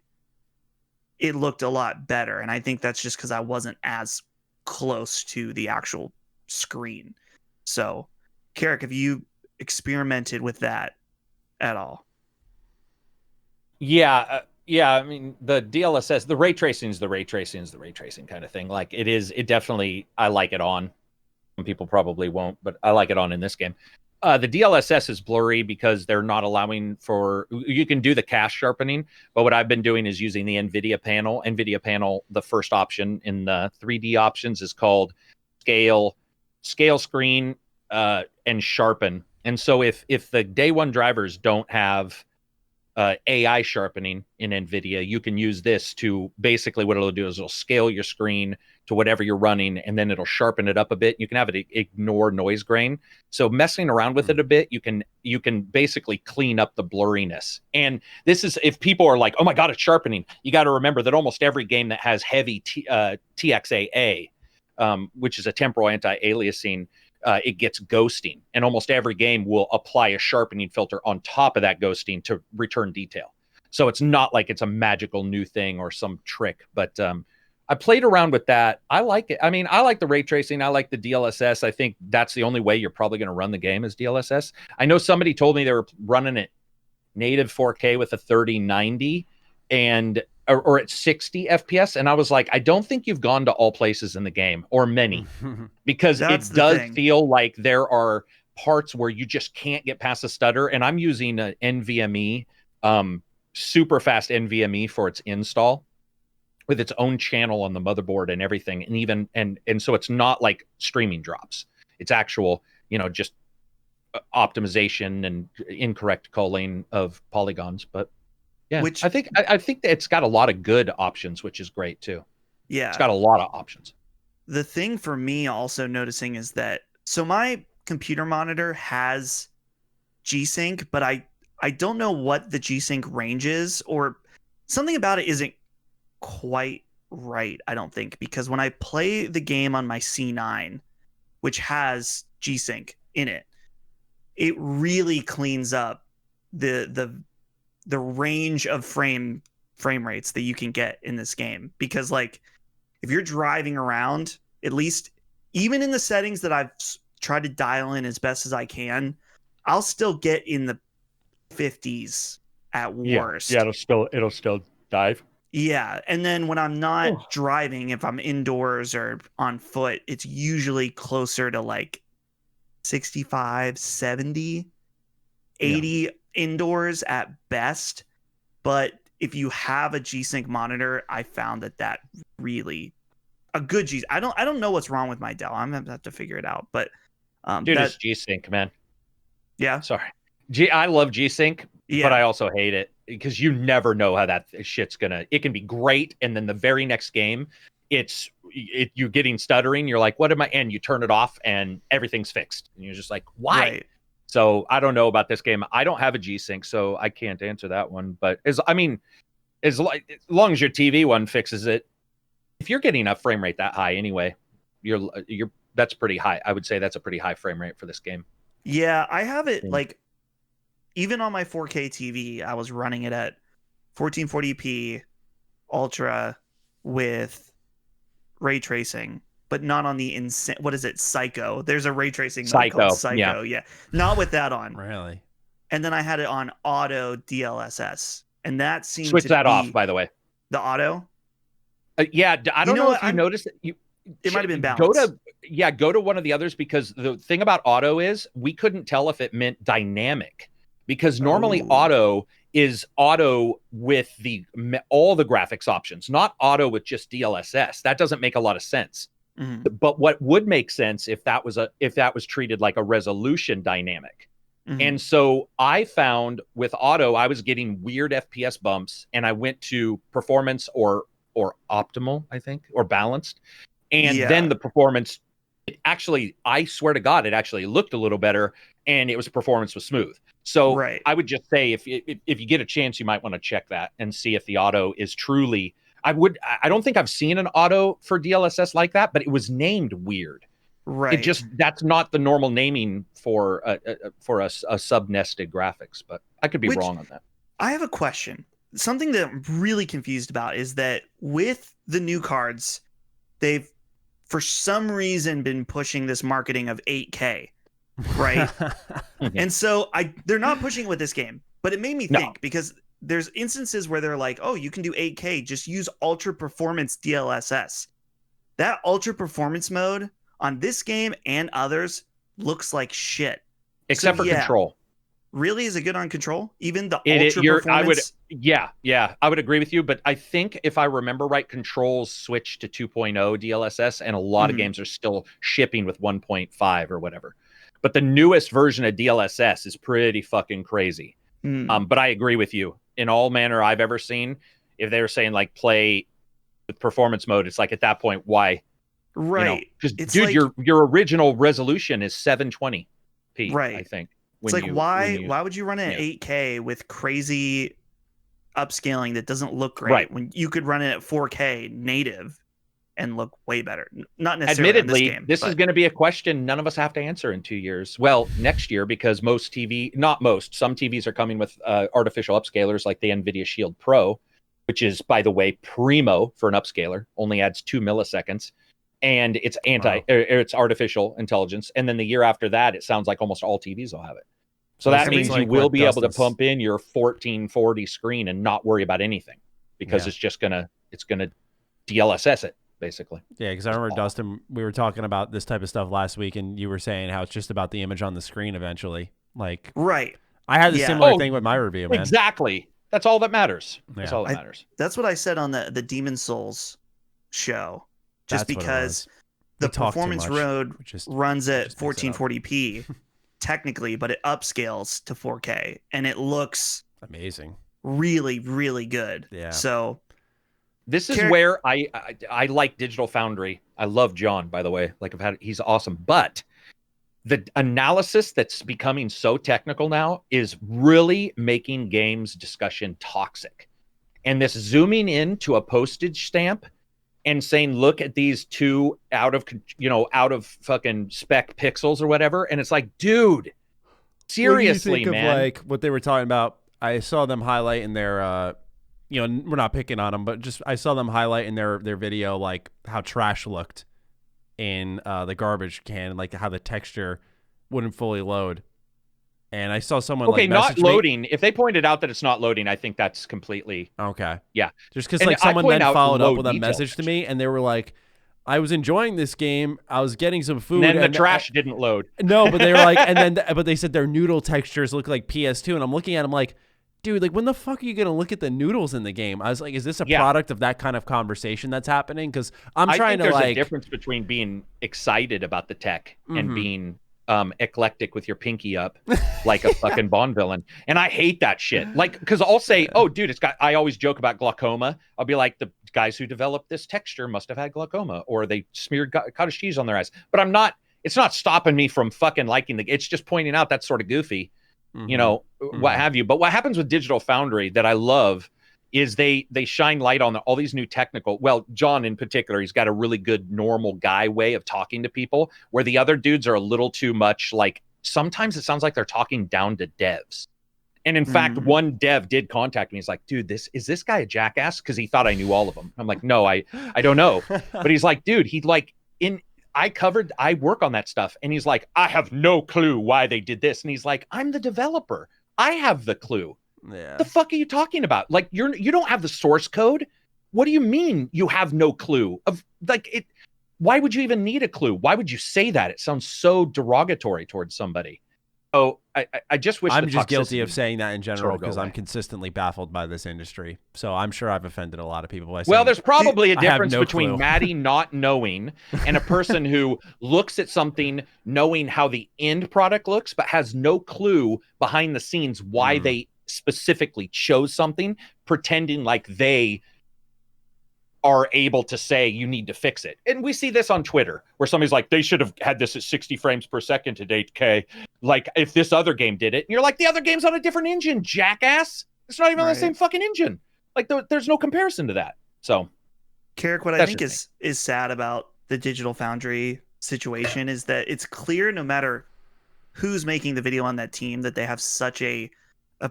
it looked a lot better. And I think that's just because I wasn't as close to the actual screen. So, Karak, have you experimented with that at all? Yeah. I mean, the DLSS, the ray tracing is the ray tracing kind of thing. Like it definitely, I like it on. Some people probably won't, but I like it on in this game. The DLSS is blurry because they're not allowing for, you can do the cast sharpening, but what I've been doing is using the NVIDIA panel. The first option in the 3D options is called scale screen, and sharpen. And so if the day one drivers don't have AI sharpening in NVIDIA, you can use this to basically, what it'll do is it'll scale your screen to whatever you're running, and then it'll sharpen it up a bit. You can have it ignore noise grain. So messing around with it a bit, you can basically clean up the blurriness. And this is, if people are like, oh my God, it's sharpening, you got to remember that almost every game that has heavy TXAA, which is a temporal anti-aliasing, it gets ghosting, and almost every game will apply a sharpening filter on top of that ghosting to return detail. So it's not like it's a magical new thing or some trick, but I played around with that. I like it. I mean, I like the ray tracing. I like the DLSS. I think that's the only way you're probably going to run the game is DLSS. I know somebody told me they were running it native 4K with a 3090 or at 60 FPS. And I was like, I don't think you've gone to all places in the game, or many, because it does feel like there are parts where you just can't get past the stutter. And I'm using an NVMe, super fast NVMe for its install, with its own channel on the motherboard and everything. And so it's not like streaming drops. It's actual, just optimization and incorrect culling of polygons. But yeah, I think that it's got a lot of good options, which is great too. Yeah. It's got a lot of options. The thing for me also noticing is that, so my computer monitor has G-Sync, but I don't know what the G-Sync range is, or something about it isn't quite right, I don't think, because when I play the game on my C9, which has G-Sync in it, it really cleans up the range of frame rates that you can get in this game. Because like, if you're driving around, at least even in the settings that I've tried to dial in as best as I can, I'll still get in the 50s at worst. Yeah, it'll still dive. Yeah, and then when I'm not driving, if I'm indoors or on foot, it's usually closer to like 65, 70, 80 indoors at best. But if you have a G-Sync monitor, I found that really a good G. I don't know what's wrong with my Dell. I'm gonna have to figure it out. But dude, it's G-Sync, man. Yeah, sorry. I love G-Sync, but I also hate it because you never know how that shit's gonna. It can be great, and then the very next game, you're getting stuttering. You're like, what am I? And you turn it off, and everything's fixed, and you're just like, why? Right. So I don't know about this game. I don't have a G-Sync, so I can't answer that one. But as long as your TV one fixes it, if you're getting a frame rate that high anyway, that's pretty high. I would say that's a pretty high frame rate for this game. Yeah, I have it like even on my 4K TV, I was running it at 1440p ultra with ray tracing, but not on the what is it, Psycho? There's a ray tracing mode called Psycho. Yeah, not with that on. Really? And then I had it on auto DLSS, and that seemed Switch to that be off, by the way. the auto. Yeah, I don't know if you noticed it. It might have been balanced. Go to one of the others, because the thing about auto is we couldn't tell if it meant dynamic, because normally auto is auto with all the graphics options, not auto with just DLSS. That doesn't make a lot of sense. Mm-hmm. But what would make sense if that was treated like a resolution dynamic. Mm-hmm. And so I found with auto, I was getting weird FPS bumps, and I went to performance or optimal, I think, or balanced. And then the performance, I swear to God, it actually looked a little better, and performance was smooth. So I would just say, if you get a chance, you might want to check that and see if the auto is truly. I don't think I've seen an auto for DLSS like that, but it was named weird. Right. That's not the normal naming for a sub-nested graphics, but I could be wrong on that. I have a question. Something that I'm really confused about is that with the new cards, they've for some reason been pushing this marketing of 8K, right? And so they're not pushing it with this game, but it made me think, because there's instances where they're like, oh, you can do 8K, just use ultra performance DLSS. That ultra performance mode on this game and others looks like shit. Except for Control. Really? Is it good on Control? Even the ultra performance? I would agree with you, but I think if I remember right, Control's switched to 2.0 DLSS, and a lot of games are still shipping with 1.5 or whatever. But the newest version of DLSS is pretty fucking crazy. But I agree with you. In all manner I've ever seen, if they were saying like play with performance mode, it's like at that point, why? Right. Because dude, like, your original resolution is 720p, right? I think. It's like, why would you run it at 8K with crazy upscaling that doesn't look great when you could run it at 4K native and look way better? Not necessarily. Admittedly, in this is going to be a question none of us have to answer in 2 years. Well, next year, because some TVs are coming with artificial upscalers like the NVIDIA Shield Pro, which is, by the way, primo for an upscaler, only adds 2 milliseconds. And it's it's artificial intelligence. And then the year after that, it sounds like almost all TVs will have it. So that means you will be able to pump in your 1440 screen and not worry about anything, because it's gonna DLSS it, basically. Yeah, because I remember, Dustin, we were talking about this type of stuff last week, and you were saying how it's just about the image on the screen eventually. Like, right. I had a similar thing with my review, man. Exactly. That's all that matters. That's all that matters. That's what I said on the Demon Souls show. Just because the performance mode runs at 1440p technically, but it upscales to 4K, and it looks amazing, really, really good. Yeah. So this is where I like Digital Foundry. I love John, by the way. Like he's awesome, but the analysis that's becoming so technical now is really making games discussion toxic, and this zooming in to a postage stamp and saying, look at these two out of fucking spec pixels or whatever. And it's like, dude, seriously, what do you think man. Of like what they were talking about, I saw them highlight in their, we're not picking on them, but just I saw them highlight in their video, like how trash looked in the garbage can, like how the texture wouldn't fully load. And I saw someone not loading. Me. If they pointed out that it's not loading, I think that's completely okay. Yeah, just because like someone then followed up with a message to me, and they were like, "I was enjoying this game. I was getting some food, and then the trash didn't load." No, but they were like, but they said their noodle textures look like PS2, and I'm looking at them like, dude, like when the fuck are you gonna look at the noodles in the game? I was like, is this a product of that kind of conversation that's happening? Because I think there's a difference between being excited about the tech and being eclectic with your pinky up like a fucking Bond villain. And I hate that shit. Like, because I'll say, oh, dude, I always joke about glaucoma. I'll be like, the guys who developed this texture must have had glaucoma, or they smeared cottage cheese on their eyes. But it's not stopping me from fucking liking it's just pointing out that's sort of goofy, what have you. But what happens with Digital Foundry that I love is they shine light on all these new technical. Well, John in particular, he's got a really good normal guy way of talking to people, where the other dudes are a little too much. Like sometimes it sounds like they're talking down to devs, And in fact, one dev did contact me. He's like, dude, is this guy a jackass? Because he thought I knew all of them. I'm like, no, I don't know. But he's like, dude, I work on that stuff. And he's like, I have no clue why they did this. And he's like, I'm the developer. I have the clue. Yeah. The fuck are you talking about? Like, you don't have the source code. What do you mean you have no clue of like it? Why would you even need a clue? Why would you say that? It sounds so derogatory towards somebody. Oh, I just wish I'm just guilty of saying that in general because I'm consistently baffled by this industry. So I'm sure I've offended a lot of people by saying, well, there's probably a difference between clue. Matty not knowing and a person who looks at something knowing how the end product looks, but has no clue behind the scenes why they specifically chose something, pretending like they are able to say you need to fix it. And we see this on Twitter where somebody's like, they should have had this at 60 frames per second at 8K. Like if this other game did it, and you're like, the other game's on a different engine, jackass. It's not even on the same fucking engine. Like there's no comparison to that. So Karak, what I think is sad about the Digital Foundry situation is that it's clear no matter who's making the video on that team that they have such a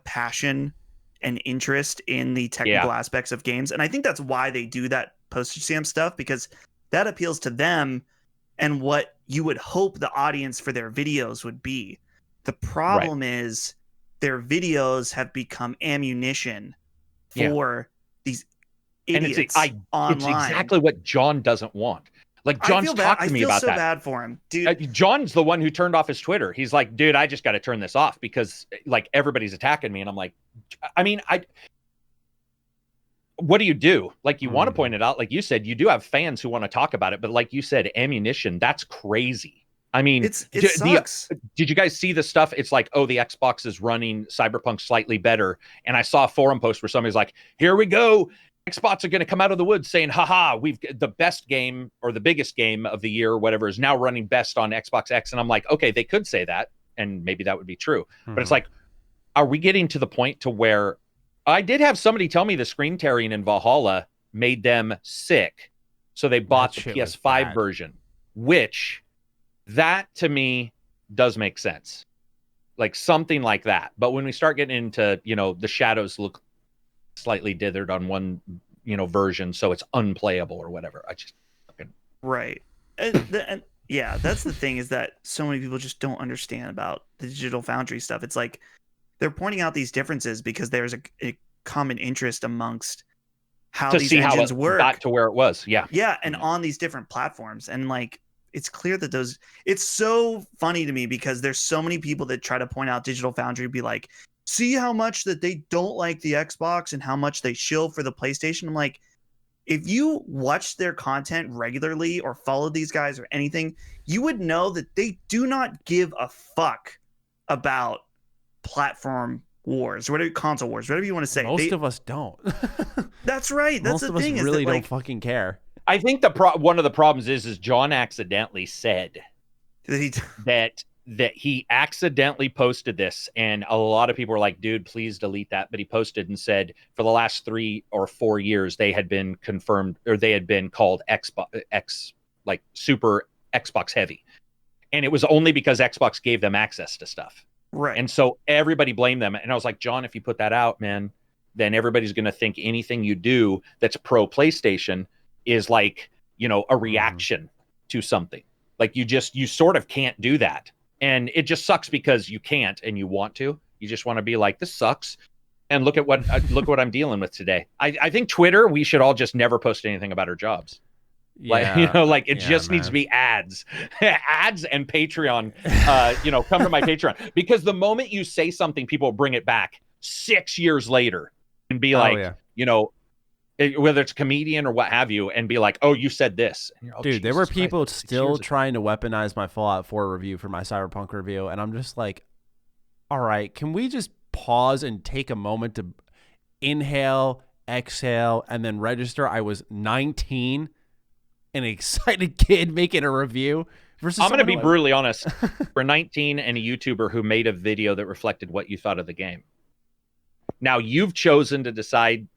passion and interest in the technical aspects of games. And I think that's why they do that postage stamp stuff, because that appeals to them and what you would hope the audience for their videos would be. The problem is their videos have become ammunition for these idiots online. It's exactly what John doesn't want. Like John's talked to me about that. I feel so bad for him, dude. John's the one who turned off his Twitter. He's like, dude, I just got to turn this off because like everybody's attacking me. And I'm like, I mean, what do you do? Like you want to point it out. Like you said, you do have fans who want to talk about it, but like you said, ammunition, that's crazy. I mean, it sucks. Did you guys see the stuff? It's like, oh, the Xbox is running Cyberpunk slightly better. And I saw a forum post where somebody's like, here we go. Xbox are going to come out of the woods saying, haha, we've the best game or the biggest game of the year or whatever is now running best on Xbox X. And I'm like, okay, they could say that. And maybe that would be true. But it's like, are we getting to the point to where I did have somebody tell me the screen tearing in Valhalla made them sick. So they bought the PS5 version, which that to me does make sense. Like something like that. But when we start getting into, the shadows look slightly dithered on one, version, so it's unplayable or whatever. I just fucking and yeah, that's the thing is that so many people just don't understand about the Digital Foundry stuff. It's like they're pointing out these differences because there's a common interest amongst how these engines work. Got to where it was, yeah, and on these different platforms, and like it's clear that it's so funny to me because there's so many people that try to point out Digital Foundry, be like, see how much that they don't like the Xbox and how much they shill for the PlayStation. I'm like, if you watch their content regularly or follow these guys or anything, you would know that they do not give a fuck about platform wars or whatever, console wars, whatever you want to say. Most of us don't. That's right. That's the thing. Most of us really don't fucking care. I think one of the problems is John accidentally said that he accidentally posted this, and a lot of people were like, dude, please delete that. But he posted and said for the last 3 or 4 years they had been confirmed, or they had been called like super Xbox heavy, and it was only because Xbox gave them access to stuff, right? And so everybody blamed them. And I was like, John, if you put that out, man, then everybody's going to think anything you do that's pro PlayStation is like, a reaction to something. Like you sort of can't do that. And it just sucks because you can't and you want to. You just want to be like, this sucks. And look at what I'm dealing with today. I think Twitter, we should all just never post anything about our jobs. Like, it just needs to be ads. Ads and Patreon, come to my Patreon. Because the moment you say something, people bring it back 6 years later and be whether it's a comedian or what have you, and be like, oh, you said this. Dude, there were people still trying to weaponize my Fallout 4 review for my Cyberpunk review, and I'm just like, all right, can we just pause and take a moment to inhale, exhale, and then register I was 19, an excited kid making a review? I'm going to be brutally honest. We're 19 and a YouTuber who made a video that reflected what you thought of the game. Now, you've chosen to decide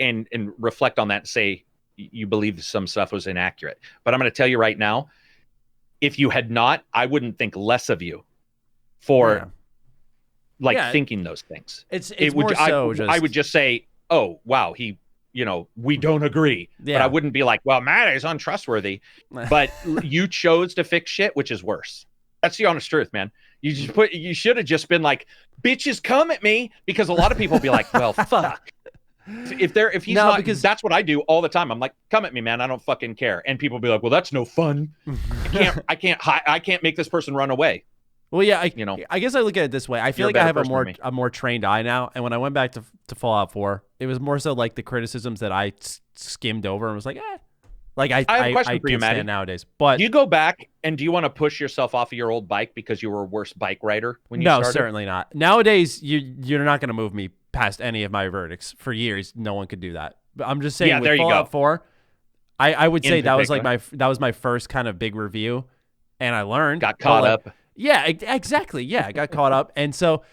and reflect on that and say you believe some stuff was inaccurate. But I'm going to tell you right now, if you had not, I wouldn't think less of you for like thinking those things. It's more so I would just say, oh wow, we don't agree. But I wouldn't be like, well, Matt is untrustworthy. But you chose to fix shit, which is worse. That's the honest truth, man. You should have just been like, bitches come at me, because a lot of people be like, well, fuck. If he's not, because that's what I do all the time. I'm like, come at me, man. I don't fucking care. And people be like, well, that's no fun. I can't make this person run away. Well, yeah, I guess I look at it this way. I feel like I have a more trained eye now. And when I went back to Fallout 4, it was more so like the criticisms that I skimmed over and was like, eh. Like I have a question for you, Matty. Nowadays, but do you go back and do you want to push yourself off of your old bike because you were a worse bike rider when you started? No, certainly not. Nowadays, you're not going to move me past any of my verdicts. For years, no one could do that. But I'm just saying, with Fallout 4, I would say that was like my first kind of big review, and I learned, got caught up. Yeah, exactly. Yeah, I got caught up, and so.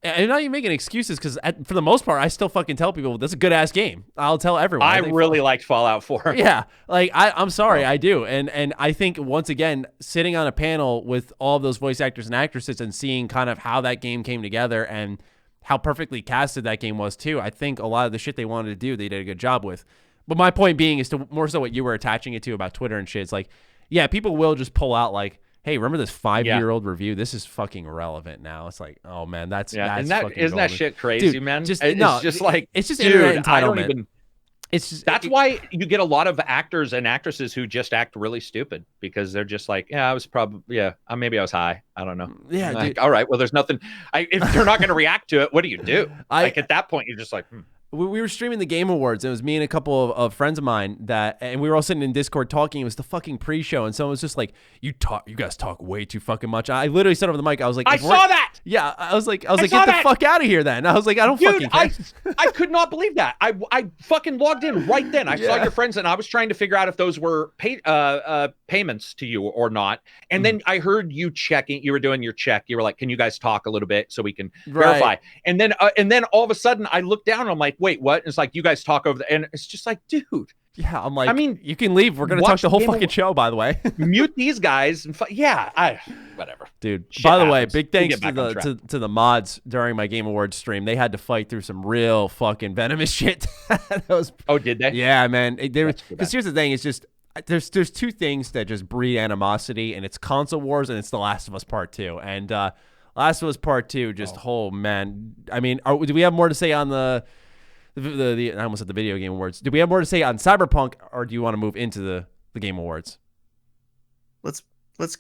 I'm not even making excuses, because for the most part, I still fucking tell people, this is a good-ass game. I'll tell everyone. I really liked Fallout 4. Yeah. Like, I'm sorry, I do. And I think, once again, sitting on a panel with all of those voice actors and actresses and seeing kind of how that game came together and how perfectly casted that game was, too, I think a lot of the shit they wanted to do, they did a good job with. But my point being is to more so what you were attaching it to about Twitter and shit. It's like, yeah, people will just pull out, like, hey, remember this 5-year-old review? This is fucking relevant now. It's like, oh man, that's isn't fucking that shit crazy, dude, man? It's just like, it's just dude, internet entitlement. I don't even. It's just that's why you get a lot of actors and actresses who just act really stupid, because they're just like, maybe I was high. I don't know. Yeah, like, dude. All right, well, there's nothing. If they're not going to react to it, what do you do? Like at that point, you're just like. We were streaming the Game Awards. It was me and a couple of friends of mine and we were all sitting in Discord talking. It was the fucking pre-show, and someone was just like, "You guys talk way too fucking much." I literally said over the mic, I was like, "I saw that." Yeah, I was like, get the fuck out of here. Then I was like, I don't fucking care. I could not believe that. I fucking logged in right then. I saw your friends, and I was trying to figure out if those were payments to you or not. And then I heard you checking. You were doing your check. You were like, "Can you guys talk a little bit so we can verify?" And then all of a sudden, I looked down and I'm like, "Wait, what?" And it's like, you guys talk over and it's just like, dude. Yeah, I'm like, I mean, you can leave. We're gonna talk the whole fucking show, by the way. Mute these guys and whatever, dude. By the way, big thanks to the mods during my Game Awards stream. They had to fight through some real fucking venomous shit. Did they? Yeah, man. Because here's the thing: it's just there's two things that just breed animosity, and it's console wars and it's The Last of Us Part 2. And Last of Us Part 2, man. I mean, do we have more to say on I almost said the Video Game Awards. Do we have more to say on Cyberpunk, or do you want to move into the Game Awards? Let's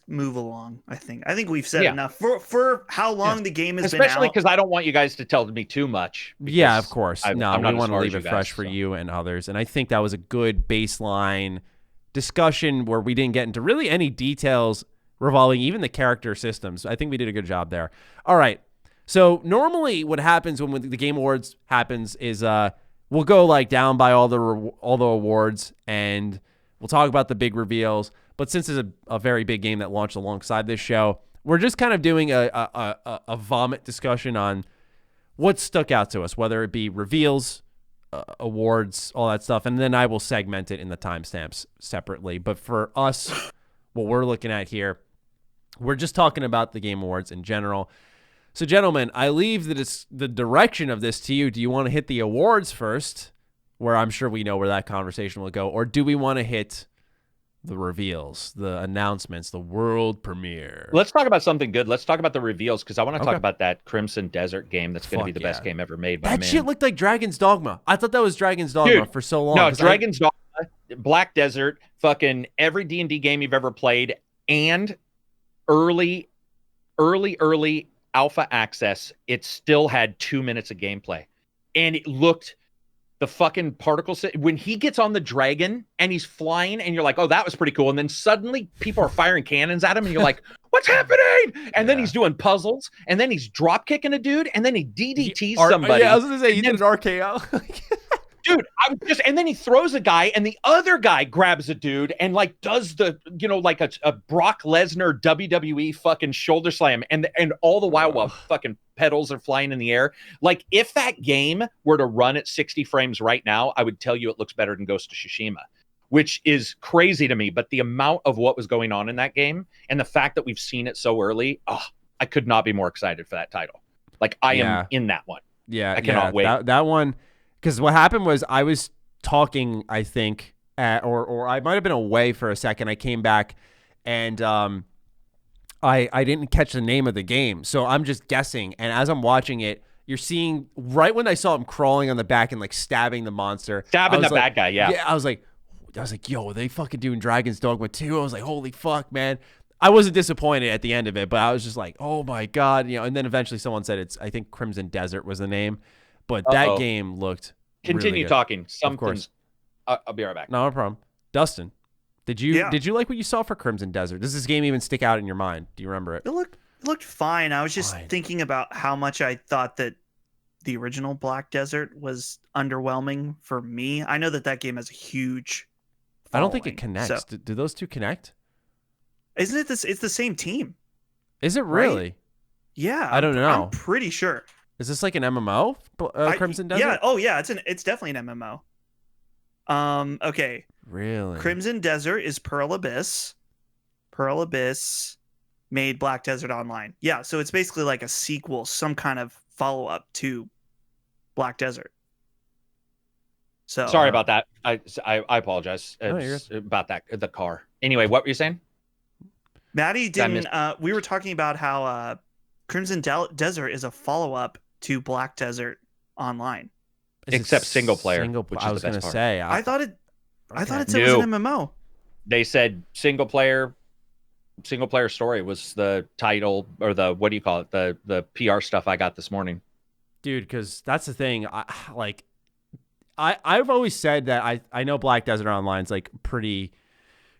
move along. I think we've said enough for how long the game has been out. Especially because I don't want you guys to tell me too much. Yeah, of course. We want to leave it fresh for you and others. And I think that was a good baseline discussion where we didn't get into really any details revolving even the character systems. I think we did a good job there. All right. So normally what happens when the Game Awards happens is we'll go like down by all the awards and we'll talk about the big reveals. But since it's a very big game that launched alongside this show, we're just kind of doing a vomit discussion on what stuck out to us, whether it be reveals, awards, all that stuff. And then I will segment it in the timestamps separately. But for us, what we're looking at here, we're just talking about the Game Awards in general. So, gentlemen, I leave the direction of this to you. Do you want to hit the awards first, where I'm sure we know where that conversation will go, or do we want to hit the reveals, the announcements, the world premiere? Let's talk about something good. Let's talk about the reveals, because I want to talk about that Crimson Desert game that's going to be the best game ever made by man. That shit looked like Dragon's Dogma. I thought that was Dragon's Dogma for so long. No, Dragon's Dogma, Black Desert, fucking every D&D game you've ever played, and early alpha access, it still had 2 minutes of gameplay, and it looked the fucking particle when he gets on the dragon and he's flying and you're like, oh, that was pretty cool, and then suddenly people are firing cannons at him and you're like, what's happening? And then he's doing puzzles, and then he's drop kicking a dude, and then he DDTs somebody. Yeah, I was gonna say he did an RKO. Dude, and then he throws a guy, and the other guy grabs a dude and like does the, like a Brock Lesnar WWE fucking shoulder slam, and all the while fucking pedals are flying in the air. Like, if that game were to run at 60 frames right now, I would tell you it looks better than Ghost of Tsushima, which is crazy to me. But the amount of what was going on in that game and the fact that we've seen it so early, I could not be more excited for that title. Like I am in that one. Yeah, I cannot wait. That one, because what happened was I was talking, I think, or I might have been away for a second. I came back, and I didn't catch the name of the game, so I'm just guessing. And as I'm watching it, you're seeing right when I saw him crawling on the back and like stabbing the monster, stabbing the bad guy. Yeah, I was like, yo, are they fucking doing Dragon's Dogma 2? I was like, holy fuck, man. I wasn't disappointed at the end of it, but I was just like, oh my God, And then eventually someone said I think Crimson Desert was the name, but that game looked. Continue really good. talking. Of course. I'll be right back. No problem. Dustin, did you like what you saw for Crimson Desert? Does this game even stick out in your mind? Do you remember it? It looked fine. I was just thinking about how much I thought that the original Black Desert was underwhelming for me. I know that game has a huge following, I don't think it connects. So. Do those two connect? Isn't it this? It's the same team. Is it really? Right? Yeah. I don't know. I'm pretty sure. Is this like an MMO? Crimson Desert? Yeah. Oh yeah. It's definitely an MMO. Okay. Really? Crimson Desert is Pearl Abyss. Pearl Abyss made Black Desert Online. Yeah. So it's basically like a sequel, some kind of follow up to Black Desert. So sorry about that. I apologize No, about that. The car. Anyway, what were you saying? Matty didn't. We were talking about how Crimson Desert is a follow up to Black Desert Online, except single player. I was going to say. I thought it said it was an MMO. They said single player story was the title, or the what do you call it? The PR stuff I got this morning. Dude, because that's the thing. I've always said that I know Black Desert Online's like pretty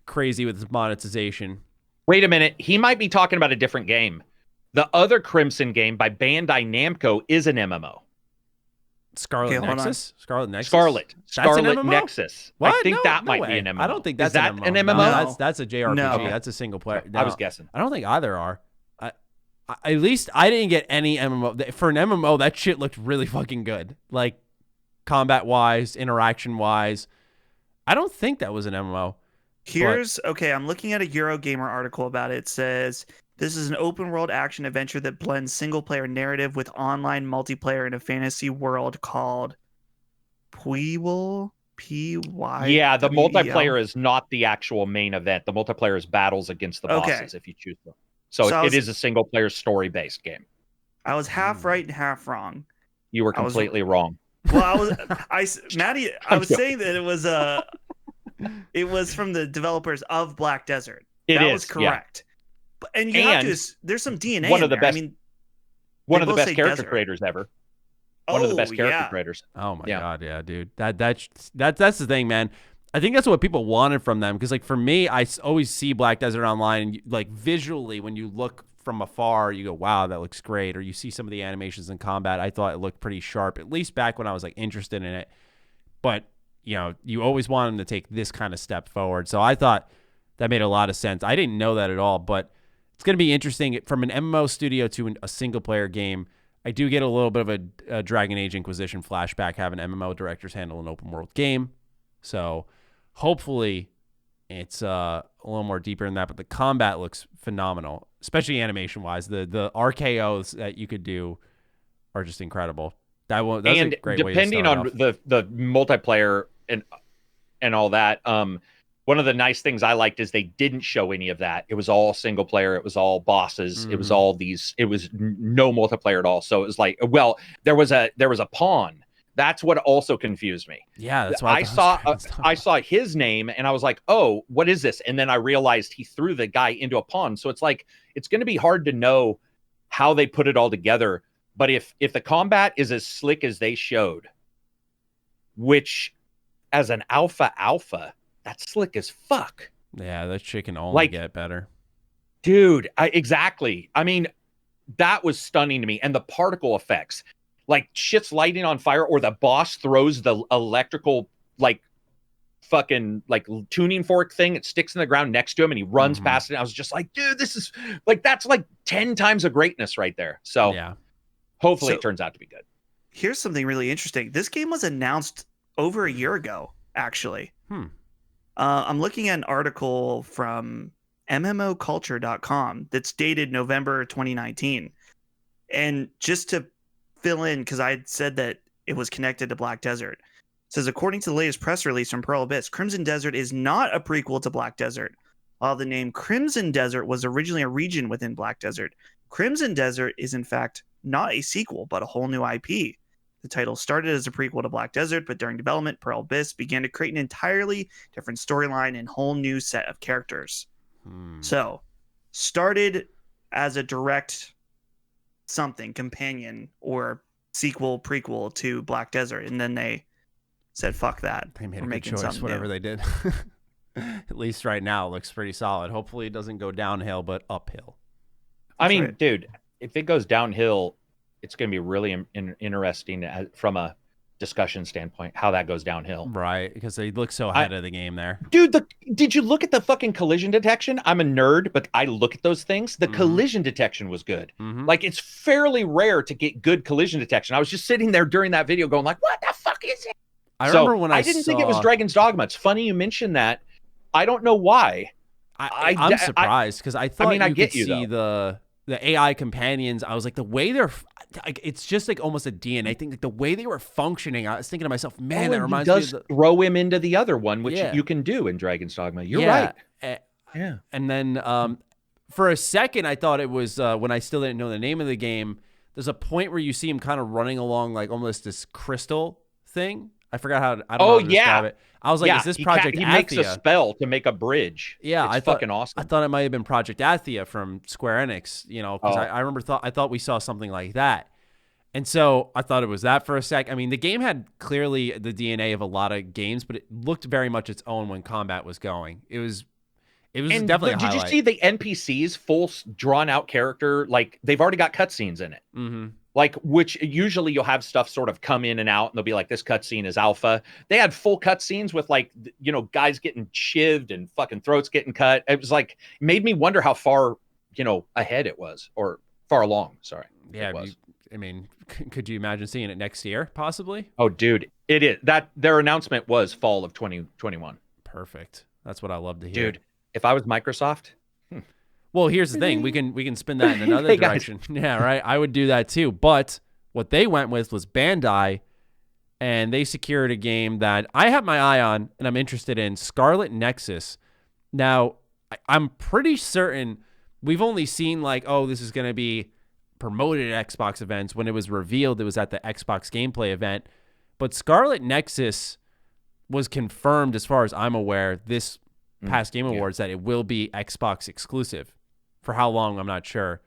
crazy with its monetization. Wait a minute. He might be talking about a different game. The other Crimson game by Bandai Namco is an MMO. Scarlet Nexus? Scarlet Nexus. What? I think that might way. be an MMO. I don't think that's an MMO. MMO. No, that's a JRPG. No. That's a single player. No, I was guessing. I don't think either are. At least I didn't get any MMO. For an MMO, that shit looked really fucking good. Like, combat-wise, interaction-wise. I don't think that was an MMO. Okay, I'm looking at a Eurogamer article about it. It says, this is an open world action adventure that blends single player narrative with online multiplayer in a fantasy world called Puewel. P-Y. Yeah, the multiplayer is not the actual main event. The multiplayer is battles against the bosses if you choose them. So it is a single player story based game. I was half right and half wrong. You were completely wrong. Well, Matty, I was saying that it was from the developers of Black Desert. That was correct. Yeah. And you have to. There's some DNA. One of the best. I mean, one of the best character creators ever. One of the best character creators. Oh my God, yeah, dude. That's the thing, man. I think that's what people wanted from them, because like for me, I always see Black Desert Online, and like visually, when you look from afar, you go, "Wow, that looks great." Or you see some of the animations in combat, I thought it looked pretty sharp, at least back when I was like interested in it. But you always want them to take this kind of step forward. So I thought that made a lot of sense. I didn't know that at all, but it's going to be interesting from an MMO studio to a single player game. I do get a little bit of a Dragon Age Inquisition flashback, having MMO directors handle an open world game. So hopefully it's a little more deeper than that, but the combat looks phenomenal, especially animation wise. The RKOs that you could do are just incredible. That's a great way to depending on the multiplayer and all that, one of the nice things I liked is they didn't show any of that. It was all single player. It was all bosses. It was all it was no multiplayer at all. So it was like, well, there was a pawn. That's what also confused me. Yeah, that's why I saw his name and I was like, oh, what is this? And then I realized he threw the guy into a pawn. So it's like, it's going to be hard to know how they put it all together. But if the combat is as slick as they showed, which as an alpha, that's slick as fuck. Yeah, that shit can only get better. Dude, exactly. I mean, that was stunning to me. And the particle effects, like shit's lighting on fire, or the boss throws the electrical, like, fucking, like, tuning fork thing. It sticks in the ground next to him and he runs past it. And I was just like, dude, this is, like, that's like 10 times of greatness right there. So, yeah. Hopefully it turns out to be good. Here's something really interesting. This game was announced over a year ago, actually. I'm looking at an article from MMOculture.com that's dated November 2019. And just to fill in, because I had said that it was connected to Black Desert, it says, according to the latest press release from Pearl Abyss, Crimson Desert is not a prequel to Black Desert. While the name Crimson Desert was originally a region within Black Desert, Crimson Desert is in fact not a sequel, but a whole new IP. The title started as a prequel to Black Desert, but during development, Pearl Abyss began to create an entirely different storyline and whole new set of characters. So, started as a direct something, companion or sequel, prequel to Black Desert, and then they said, fuck that. They made a good choice, whatever they did. At least right now, it looks pretty solid. Hopefully it doesn't go downhill, but uphill. I mean, dude, if it goes downhill, it's going to be really interesting from a discussion standpoint, how that goes downhill. Right, because they look so ahead of the game there. Dude, did you look at the fucking collision detection? I'm a nerd, but I look at those things. The collision detection was good. Like, it's fairly rare to get good collision detection. I was just sitting there during that video going like, what the fuck is it? I remember when I didn't think it was Dragon's Dogma. It's funny you mentioned that. I don't know why. I'm surprised because I thought you could see the AI companions. I was like, the way they're, it's just like almost a DNA thing. Like the way they were functioning, I was thinking to myself, man, that reminds me of throw him into the other one, which you can do in Dragon's Dogma. You're right. Yeah. And then for a second, I thought it was when I still didn't know the name of the game. There's a point where you see him kind of running along like almost this crystal thing. I forgot how I don't know how to describe it. I was like, is this Project Athia? He makes a spell to make a bridge. Yeah, it's fucking awesome. I thought it might have been Project Athia from Square Enix, you know, because I thought we saw something like that. And so I thought it was that for a sec. I mean, the game had clearly the DNA of a lot of games, but it looked very much its own when combat was going. It was definitely a highlight. Did you see the NPCs, full drawn out character? Like they've already got cutscenes in it. Like, which usually you'll have stuff sort of come in and out, and they'll be like, this cutscene is alpha. They had full cutscenes with like, you know, guys getting shivved and fucking throats getting cut. It was like, made me wonder how far, you know, ahead it was, or far along. Sorry. Yeah. I mean, could you imagine seeing it next year, possibly? Oh, dude, it is. That their announcement was fall of 2021. Perfect. That's what I love to hear. Dude, if I was Microsoft. Well, here's the thing. We can spin that in another direction. Yeah, right. I would do that too. But what they went with was Bandai, and they secured a game that I have my eye on and I'm interested in, Scarlet Nexus. Now, I'm pretty certain we've only seen like, oh, this is going to be promoted at Xbox events. When it was revealed, it was at the Xbox gameplay event. But Scarlet Nexus was confirmed, as far as I'm aware, this past Game Awards, that it will be Xbox exclusive. For how long, I'm not sure.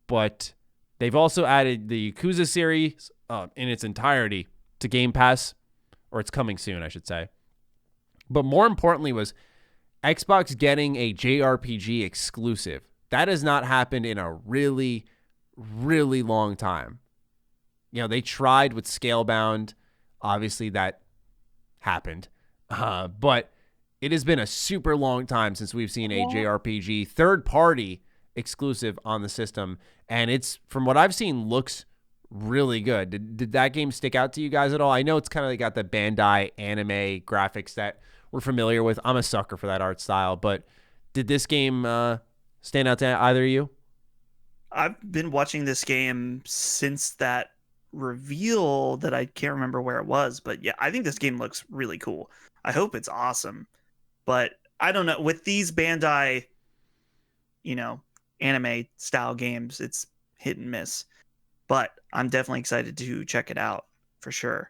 But they've also added the Yakuza series in its entirety to Game Pass, or it's coming soon, I should say. But more importantly was Xbox getting a JRPG exclusive. That has not happened in a really, really long time. You know, they tried with Scalebound. Obviously, that happened. But it has been a super long time since we've seen a JRPG third-party exclusive on the system, and it's, from what I've seen, looks really good. Did that game stick out to you guys at all? I know it's kind of got the Bandai anime graphics that we're familiar with. I'm a sucker for that art style, but did this game stand out to either of you? I've been watching this game since that reveal that I can't remember where it was, but yeah, I think this game looks really cool. I hope it's awesome, but I don't know, with these Bandai, you know, anime style games, it's hit and miss, but I'm definitely excited to check it out for sure.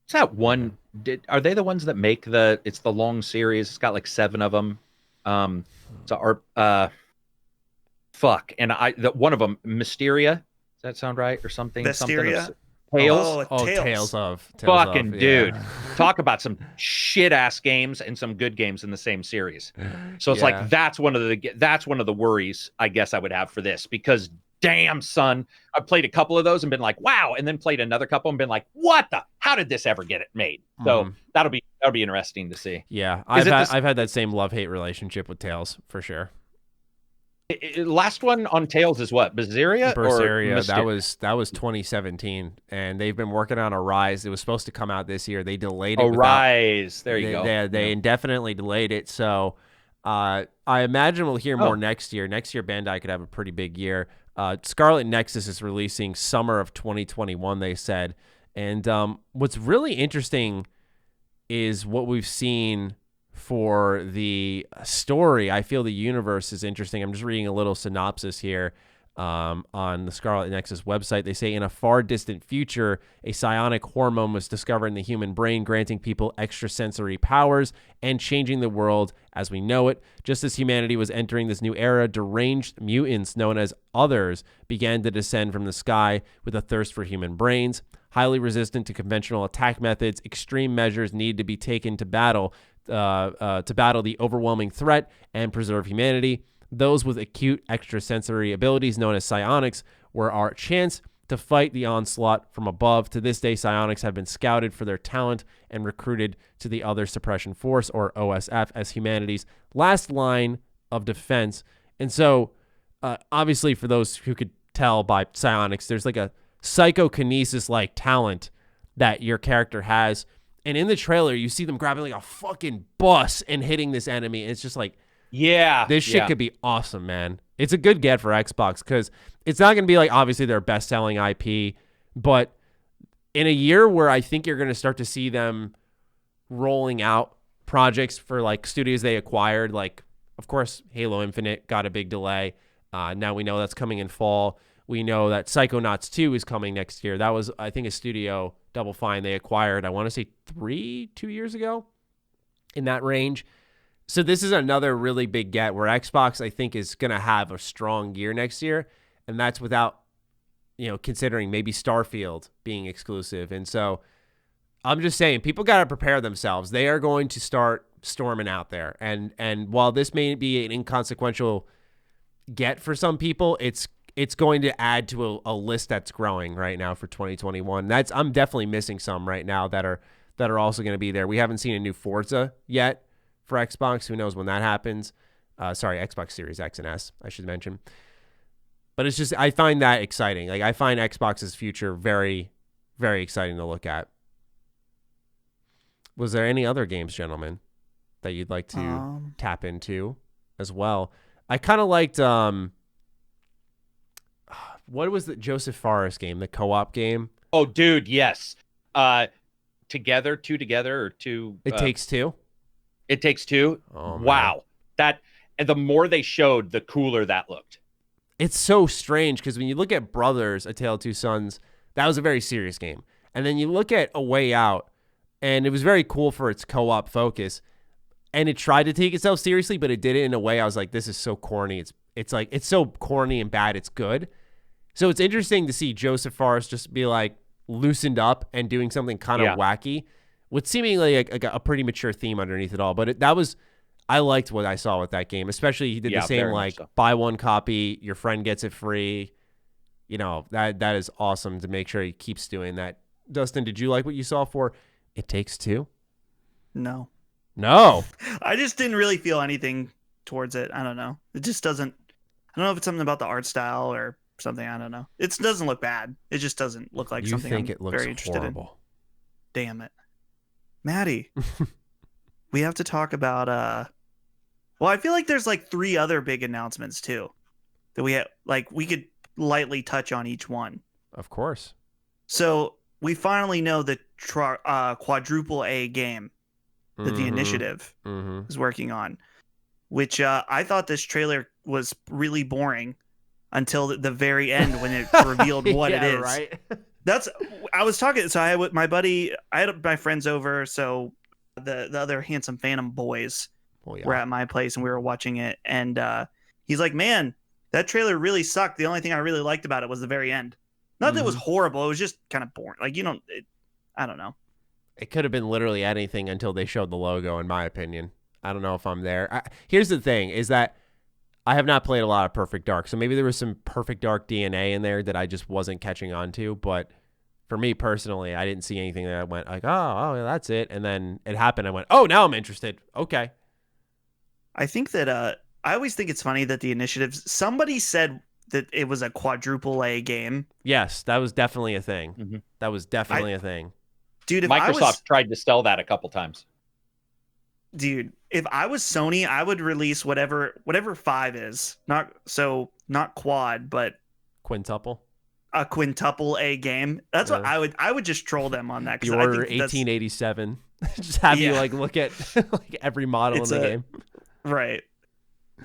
Is that one? Are they the ones that make it's the long series? It's got like 7 of them. So fuck, and one of them, Mysteria. Does that sound right or something? Mysteria. Tales. Tales of. Dude, talk about some shit ass games and some good games in the same series. So it's like that's one of the worries I guess I would have for this, because damn son, I've played a couple of those and been like, wow, and then played another couple and been like, how did this ever get it made? So that'll be interesting to see. Yeah, I've had that same love-hate relationship with Tales for sure. Last one on Tales is what? Berseria? That was 2017, and they've been working on Arise. It was supposed to come out this year. They delayed it. Arise. There you go. They indefinitely delayed it. So I imagine we'll hear more next year. Next year, Bandai could have a pretty big year. Scarlet Nexus is releasing summer of 2021, they said. And what's really interesting is what we've seen for the story. I feel the universe is interesting. I'm just reading a little synopsis here on the Scarlet Nexus website. They say, in a far distant future, a psionic hormone was discovered in the human brain, granting people extrasensory powers and changing the world as we know it. Just as humanity was entering this new era, deranged mutants known as Others began to descend from the sky with a thirst for human brains. Highly resistant to conventional attack methods, extreme measures needed to be taken to battle the overwhelming threat and preserve humanity. Those with acute extrasensory abilities known as psionics were our chance to fight the onslaught from above. To this day, psionics have been scouted for their talent and recruited to the Other Suppression Force, or OSF, as humanity's last line of defense. And so, obviously, for those who could tell by psionics, there's like a psychokinesis-like talent that your character has. And in the trailer, you see them grabbing like a fucking bus and hitting this enemy. And it's just like, this shit could be awesome, man. It's a good get for Xbox because it's not going to be like, obviously, their best-selling IP, but in a year where I think you're going to start to see them rolling out projects for like studios they acquired, like, of course, Halo Infinite got a big delay. Now we know that's coming in fall. We know that Psychonauts 2 is coming next year. That was, I think, a studio, Double Fine, they acquired, I want to say 2 years ago, in that range. So this is another really big get where Xbox, I think, is going to have a strong year next year, and that's without, considering maybe Starfield being exclusive. And so I'm just saying, people got to prepare themselves. They are going to start storming out there. And while this may be an inconsequential get for some people, it's going to add to a list that's growing right now for 2021. I'm definitely missing some right now that are also going to be there. We haven't seen a new Forza yet for Xbox. Who knows when that happens? Xbox Series X and S, I should mention. But it's just, I find that exciting. Like, I find Xbox's future very, very exciting to look at. Was there any other games, gentlemen, that you'd like to tap into as well? I kind of liked, what was the Joseph Fares game, the co-op game? Oh, dude, yes. Together, or two. It Takes Two? It Takes Two. Oh, wow. And the more they showed, the cooler that looked. It's so strange because when you look at Brothers, A Tale of Two Sons, that was a very serious game. And then you look at A Way Out, and it was very cool for its co-op focus. And it tried to take itself seriously, but it did it in a way I was like, this is so corny. It's so corny and bad, it's good. So it's interesting to see Joseph Fares just be like loosened up and doing something kind of wacky with seemingly a pretty mature theme underneath it all. But I liked what I saw with that game, especially he did the same, like, buy one copy, your friend gets it free. That is awesome to make sure he keeps doing that. Dustin, did you like what you saw for It Takes Two? No. I just didn't really feel anything towards it. I don't know. It just doesn't. I don't know if it's something about the art style or something. I don't know. It doesn't look bad. It just doesn't look like something I'm very interested in. Damn it, Maddie. We have to talk about. Well, I feel like there's like 3 other big announcements too that we could lightly touch on each one. Of course. So we finally know the quadruple A game that the Initiative is working on, which I thought this trailer was really boring until the very end when it revealed what it is. Right. I was talking. So I had I had my friends over. So the other Handsome Phantom boys were at my place and we were watching it. And he's like, man, that trailer really sucked. The only thing I really liked about it was the very end. Not that it was horrible. It was just kind of boring. Like, I don't know. It could have been literally anything until they showed the logo, in my opinion. I don't know if I'm there. Here's the thing, is that I have not played a lot of Perfect Dark, so maybe there was some Perfect Dark DNA in there that I just wasn't catching on to, but for me personally, I didn't see anything that I went like, oh, yeah, that's it, and then it happened, I went, oh, now I'm interested. Okay. I think that, I always think it's funny that the Initiatives, somebody said that it was a quadruple A game. Yes, that was definitely a thing. Mm-hmm. That was definitely a thing. Dude, if Microsoft tried to sell that a couple times. Dude, if I was Sony, I would release whatever 5 is. Not quad, but Quintuple. a quintuple A game. That's what I would just troll them on that. You order 1887. Just have you like look at like every model in the game. Right.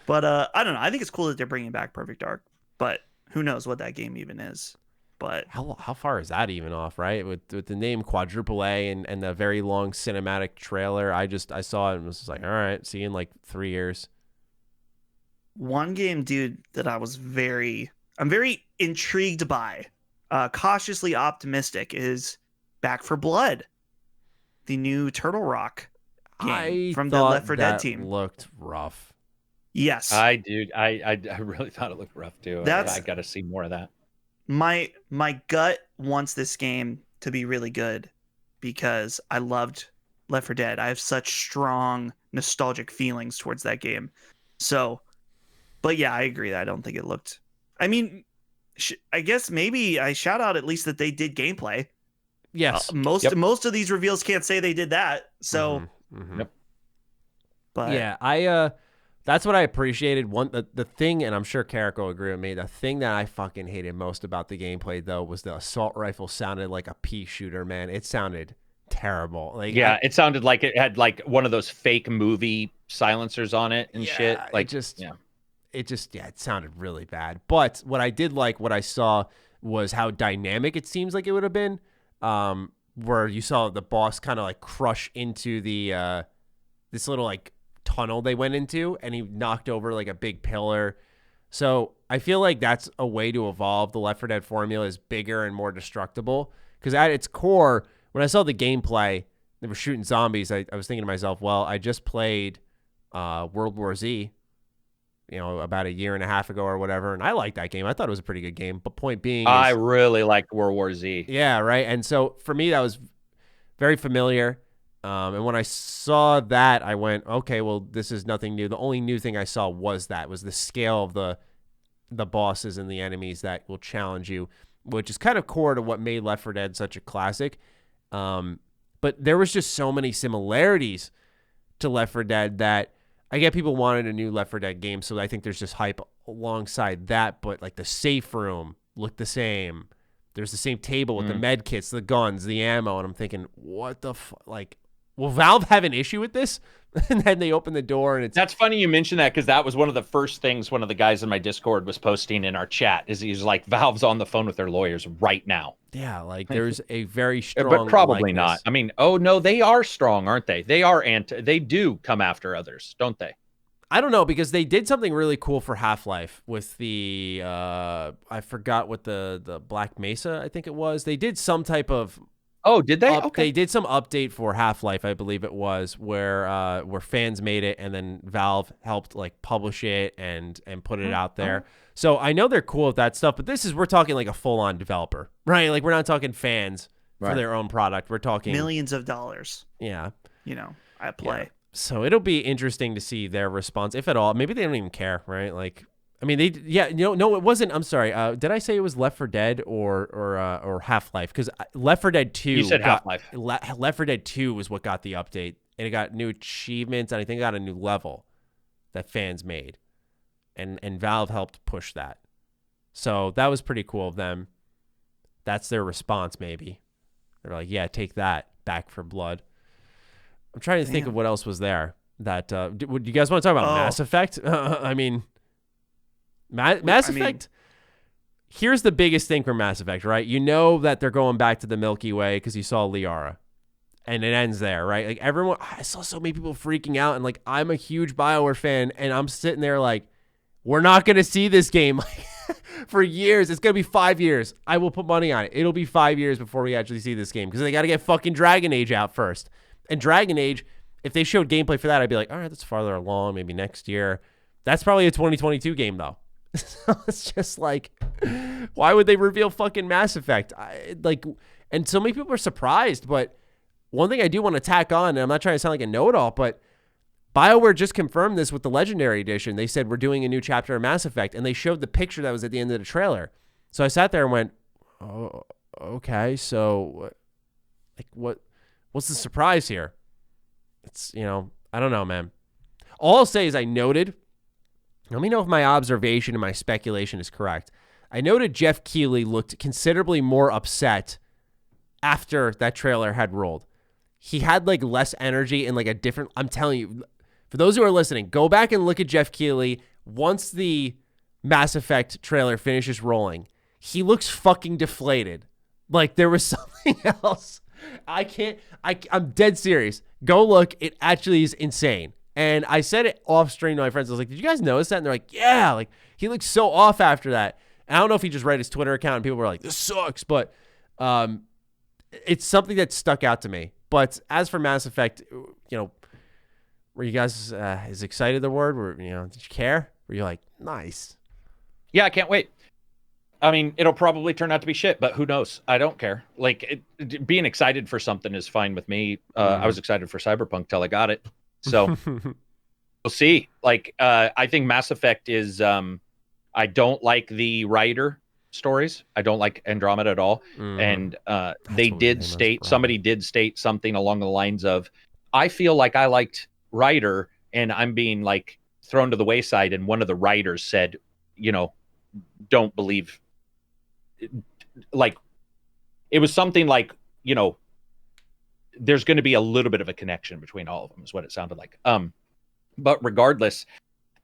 But I don't know. I think it's cool that they're bringing back Perfect Dark, but who knows what that game even is. But how far is that even off, right? With the name Quadruple A and the very long cinematic trailer, I saw it and was just like, all right, see you in like 3 years. One game, dude, that I'm very intrigued by, cautiously optimistic, is Back for Blood, the new Turtle Rock game from the Left 4 Dead team. Looked rough. Yes, I really thought it looked rough too. I got to see more of that. My gut wants this game to be really good because I loved Left 4 Dead. I have such strong nostalgic feelings towards that game. So, but yeah, I agree. I don't think it looked. I mean, I guess maybe I shout out at least that they did gameplay. Yes. Most of these reveals can't say they did that. So, Yep. But yeah, that's what I appreciated. The thing, and I'm sure Karak will agree with me, the thing that I fucking hated most about the gameplay, though, was the assault rifle sounded like a pea shooter, man. It sounded terrible. Like, it sounded like it had like one of those fake movie silencers on it and shit. Like, it sounded really bad. But what I did like, what I saw, was how dynamic it seems like it would have been, where you saw the boss kind of like crush into the this little like tunnel they went into, and he knocked over like a big pillar. So I feel like that's a way to evolve the Left 4 Dead formula, is bigger and more destructible. Because at its core, when I saw the gameplay, they were shooting zombies. I was thinking to myself, well, I just played World War Z, about a year and a half ago or whatever, and I liked that game. I thought it was a pretty good game. But point being, I really liked World War Z. Yeah, right. And so for me, that was very familiar. And when I saw that, I went, okay, well, this is nothing new. The only new thing I saw was the scale of the bosses and the enemies that will challenge you, which is kind of core to what made Left 4 Dead such a classic. But there was just so many similarities to Left 4 Dead that I get people wanted a new Left 4 Dead game, so I think there's just hype alongside that. But like the safe room looked the same. There's the same table with the med kits, the guns, the ammo, and I'm thinking, what the like? Will Valve have an issue with this? And then they open the door, and That's funny you mentioned that, because that was one of the first things one of the guys in my Discord was posting in our chat. He's like, Valve's on the phone with their lawyers right now. Yeah, like there's a very strong, but probably likeness. not. I mean, oh no, they are strong, aren't they? They are they do come after others, don't they? I don't know, because they did something really cool for Half-Life with the I forgot what the Black Mesa, I think it was. They did some type of did they? Okay. They did some update for Half-Life, I believe it was, where fans made it, and then Valve helped like publish it and put it out there. So I know they're cool with that stuff, but we're talking like a full-on developer, right? Like we're not talking fans for their own product. We're talking millions of dollars. Yeah. At play. Yeah. So it'll be interesting to see their response, if at all. Maybe they don't even care, right? Like, I mean, no, it wasn't. I'm sorry. Did I say it was Left 4 Dead or Half-Life? Because Left 4 Dead 2. You said Half-Life. Left 4 Dead 2 was what got the update, and it got new achievements, and I think it got a new level that fans made, and Valve helped push that. So that was pretty cool of them. That's their response, maybe. They're like, yeah, take that, Back for Blood. I'm trying to think of what else was there. That would you guys want to talk about Mass Effect? I mean, Mass Effect. Here's the biggest thing for Mass Effect, right? You know that they're going back to the Milky Way because you saw Liara, and it ends there, right? Like everyone, I saw so many people freaking out, and like I'm a huge BioWare fan, and I'm sitting there like, we're not gonna see this game for years. It's gonna be 5 years. I will put money on it. It'll be 5 years before we actually see this game, because they got to get fucking Dragon Age out first. And Dragon Age, if they showed gameplay for that, I'd be like, all right, that's farther along, maybe next year. That's probably a 2022 game, though. So it's just like, why would they reveal fucking Mass Effect? And so many people are surprised, but one thing I do want to tack on, and I'm not trying to sound like a know-it-all, but BioWare just confirmed this with the Legendary Edition. They said, we're doing a new chapter of Mass Effect, and they showed the picture that was at the end of the trailer. So I sat there and went, oh, okay, so what's the surprise here? It's, I don't know, man. All I'll say is I noted, let me know if my observation and my speculation is correct. I noted Jeff Keighley looked considerably more upset after that trailer had rolled. He had like less energy and like a different, I'm telling you, for those who are listening, go back and look at Jeff Keighley once the Mass Effect trailer finishes rolling. He looks fucking deflated. Like there was something else. I'm dead serious. Go look. It actually is insane. And I said it off stream to my friends. I was like, did you guys notice that? And they're like, yeah. Like he looks so off after that. And I don't know if he just read his Twitter account and people were like, this sucks. But it's something that stuck out to me. But as for Mass Effect, were you guys as excited the word? Did you care? Were you like, nice? Yeah, I can't wait. I mean, it'll probably turn out to be shit, but who knows? I don't care. Like, being excited for something is fine with me. I was excited for Cyberpunk till I got it. So we'll see. Like, I think Mass Effect is, I don't like the writer stories. I don't like Andromeda at all. And somebody did state something along the lines of, I feel like I liked writer and I'm being like thrown to the wayside. And one of the writers said, don't believe, like, it was something like, there's going to be a little bit of a connection between all of them is what it sounded like. But regardless,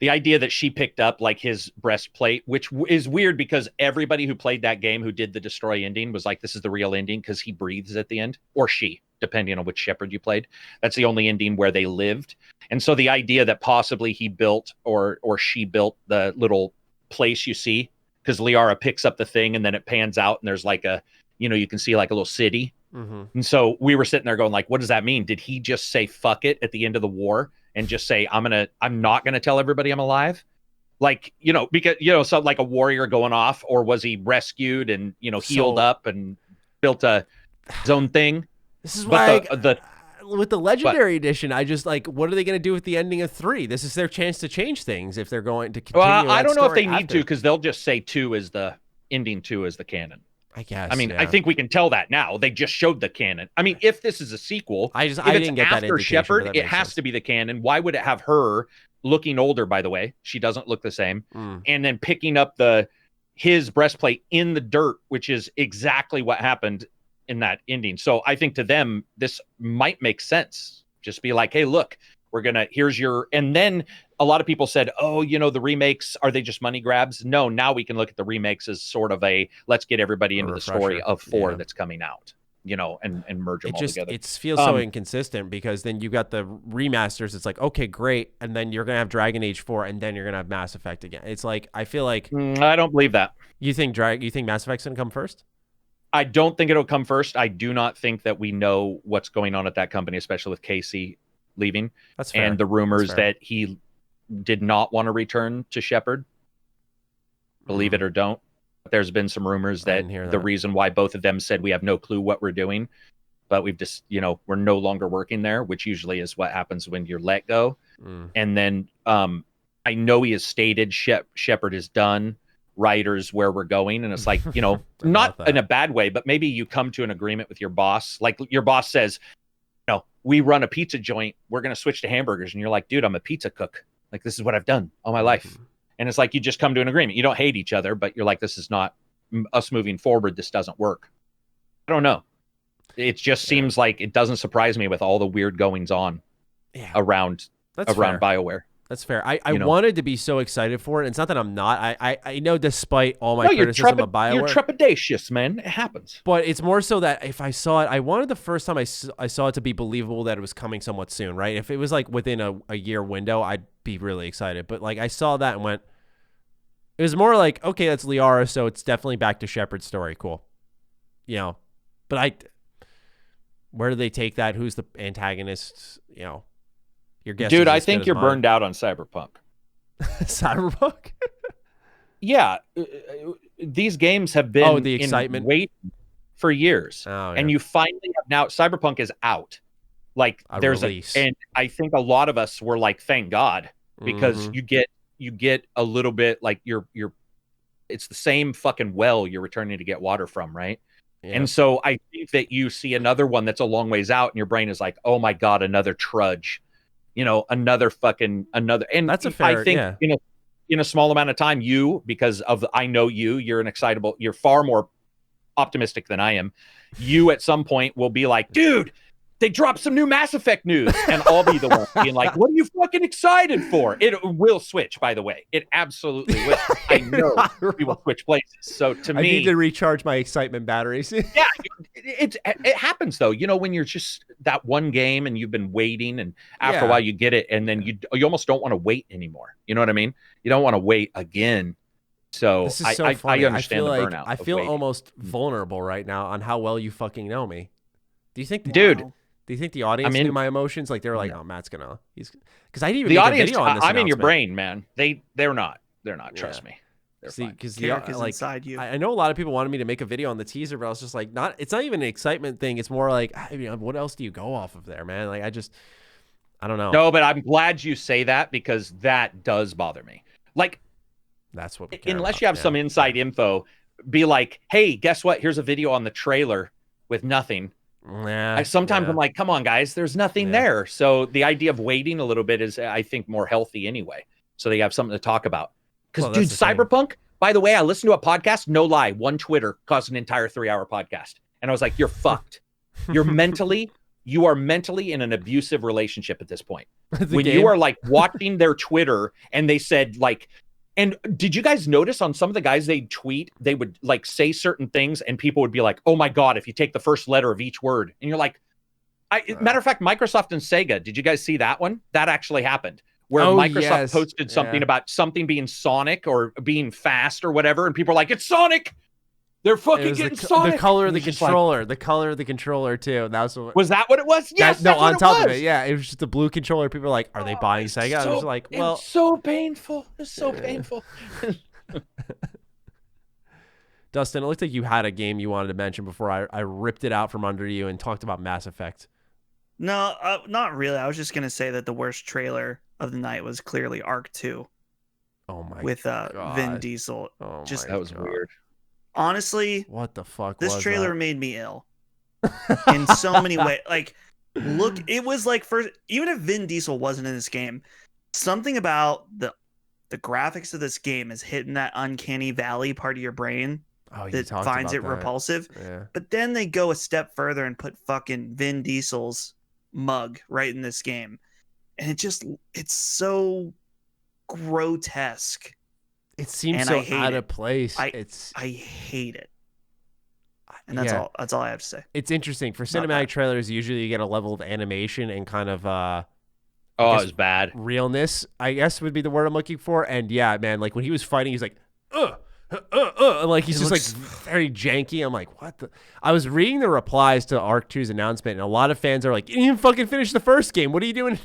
the idea that she picked up like his breastplate, which is weird because everybody who played that game who did the destroy ending was like, this is the real ending because he breathes at the end, or she, depending on which Shepard you played. That's the only ending where they lived. And so the idea that possibly he built or she built the little place you see, because Liara picks up the thing and then it pans out and there's like a, you can see like a little city. And so we were sitting there going like, what does that mean? Did he just say fuck it at the end of the war and just say, I'm not gonna tell everybody I'm alive? Like, because, so like a warrior going off, or was he rescued and, healed up and built his own thing? This is why with the Legendary Edition, I just like, what are they going to do with the ending of 3? This is their chance to change things if they're going to continue. Well, I don't know if they need to, because they'll just say 2 is the ending, 2 is the canon. I guess. I mean, I think we can tell that now. They just showed the canon. I mean, if this is a sequel, I didn't get that after Shepard, it has to be the canon. Why would it have her looking older? By the way, she doesn't look the same, and then picking up his breastplate in the dirt, which is exactly what happened in that ending. So I think to them, this might make sense. Just be like, hey, look, and then a lot of people said, oh, the remakes, are they just money grabs? No, now we can look at the remakes as sort of let's get everybody into the story of 4 that's coming out, and merge them all together. It feels so inconsistent, because then you got the remasters. It's like, okay, great. And then you're going to have Dragon Age 4 and then you're going to have Mass Effect again. It's like, I feel like. I don't believe that. You think Mass Effect's going to come first? I don't think it'll come first. I do not think that we know what's going on at that company, especially with Casey leaving. That's fair. And the rumors that he did not want to return to Shepard. Believe it or don't. There's been some rumors that the reason why both of them said we have no clue what we're doing, but we've just, we're no longer working there, which usually is what happens when you're let go. And then I know he has stated Shepard is done. Writers where we're going, and it's like, not in a bad way, but maybe you come to an agreement with your boss. Like your boss says, we run a pizza joint, we're going to switch to hamburgers, and you're like, dude, I'm a pizza cook, like this is what I've done all my life. And it's like you just come to an agreement. You don't hate each other, but you're like, this is not us moving forward, this doesn't work. I don't know, it just seems like it doesn't surprise me with all the weird goings on around BioWare. That's fair. I wanted to be so excited for it. And it's not that I'm not. I know despite all my criticism of BioWare. You're trepidatious, man. It happens. But it's more so that if I saw it, I wanted the first time I saw it to be believable that it was coming somewhat soon, right? If it was like within a year window, I'd be really excited. But like I saw that and went, it was more like, okay, that's Liara, so it's definitely back to Shepard's story. Cool. But where do they take that? Who's the antagonist? Your guess, dude. I think you're burned out on Cyberpunk. Cyberpunk. Yeah, these games have been the excitement wait for years, and you finally have now. Cyberpunk is out. Like there's and I think a lot of us were like, thank God, because you get a little bit like you're. It's the same fucking well you're returning to get water from, right? Yeah. And so I think that you see another one that's a long ways out, and your brain is like, oh my God, another trudge. another. And That's a fair, I think, yeah. In a small amount of time, because I know you're far more optimistic than I am. You at some point will be like, dude, they dropped some new Mass Effect news, and I'll be the one being like, what are you fucking excited for? It will switch, by the way. It absolutely will. I know we will switch places. So to me, I need to recharge my excitement batteries. Yeah, it happens though. When you're just that one game and you've been waiting, and after a while you get it, and then you almost don't want to wait anymore. You know what I mean? You don't want to wait again. So, this is so funny. I understand the burnout. I feel waiting. Almost vulnerable right now on how well you fucking know me. Do you think, dude? Do you think the audience knew my emotions? Like they were like, "Oh, Matt's gonna," because I didn't even the make audience. A video on this I'm in your announcement. brain, man. They're not. Trust me. They're See, fine. because like inside you. I know a lot of people wanted me to make a video on the teaser, but I was just like, it's not even an excitement thing. It's more like, what else do you go off of there, man? Like I don't know. No, but I'm glad you say that because that does bother me. Like, that's what. Unless you have some inside info, be like, hey, guess what? Here's a video on the trailer with nothing. Sometimes I'm like, come on, guys, there's nothing there. So the idea of waiting a little bit is, I think, more healthy anyway. So they have something to talk about. Because, dude, Cyberpunk, by the way, I listened to a podcast, no lie, one Twitter caused an entire 3-hour podcast. And I was like, you're fucked. You are mentally in an abusive relationship at this point. When you are like watching their Twitter and they said like, and did you guys notice on some of the guys they'd tweet, they would like say certain things and people would be like, oh my God, if you take the first letter of each word. And you're like, matter of fact, Microsoft and Sega, did you guys see that one? That actually happened. Where Microsoft posted something about something being Sonic or being fast or whatever. And people are like, it's Sonic. They're fucking getting Sonic. The color of the controller. The color of the controller, too. That was that what it was? Yes. No, on top of it. Yeah. It was just the blue controller. People are like, are they buying Sega? I was like, well. It's so painful. It's so painful. Dustin, it looked like you had a game you wanted to mention before I ripped it out from under you and talked about Mass Effect. No, not really. I was just going to say that the worst trailer of the night was clearly Arc 2. Oh, my with God. Vin Diesel. Oh, that was weird. Honestly, what the fuck? This trailer made me ill in so many ways. Like, look, it was like even if Vin Diesel wasn't in this game, something about the graphics of this game is hitting that uncanny valley part of your brain that finds it repulsive. Yeah. But then they go a step further and put fucking Vin Diesel's mug right in this game, and it's so grotesque. It seems so out of place. I hate it. And that's all I have to say. It's interesting. For cinematic trailers, usually you get a level of animation and kind of it was bad. Realness, I guess would be the word I'm looking for. And yeah, man, like when he was fighting, he's like, and like he's just like very janky. I'm like, what the? I was reading the replies to Arc 2's announcement, and a lot of fans are like, you didn't even fucking finish the first game. What are you doing in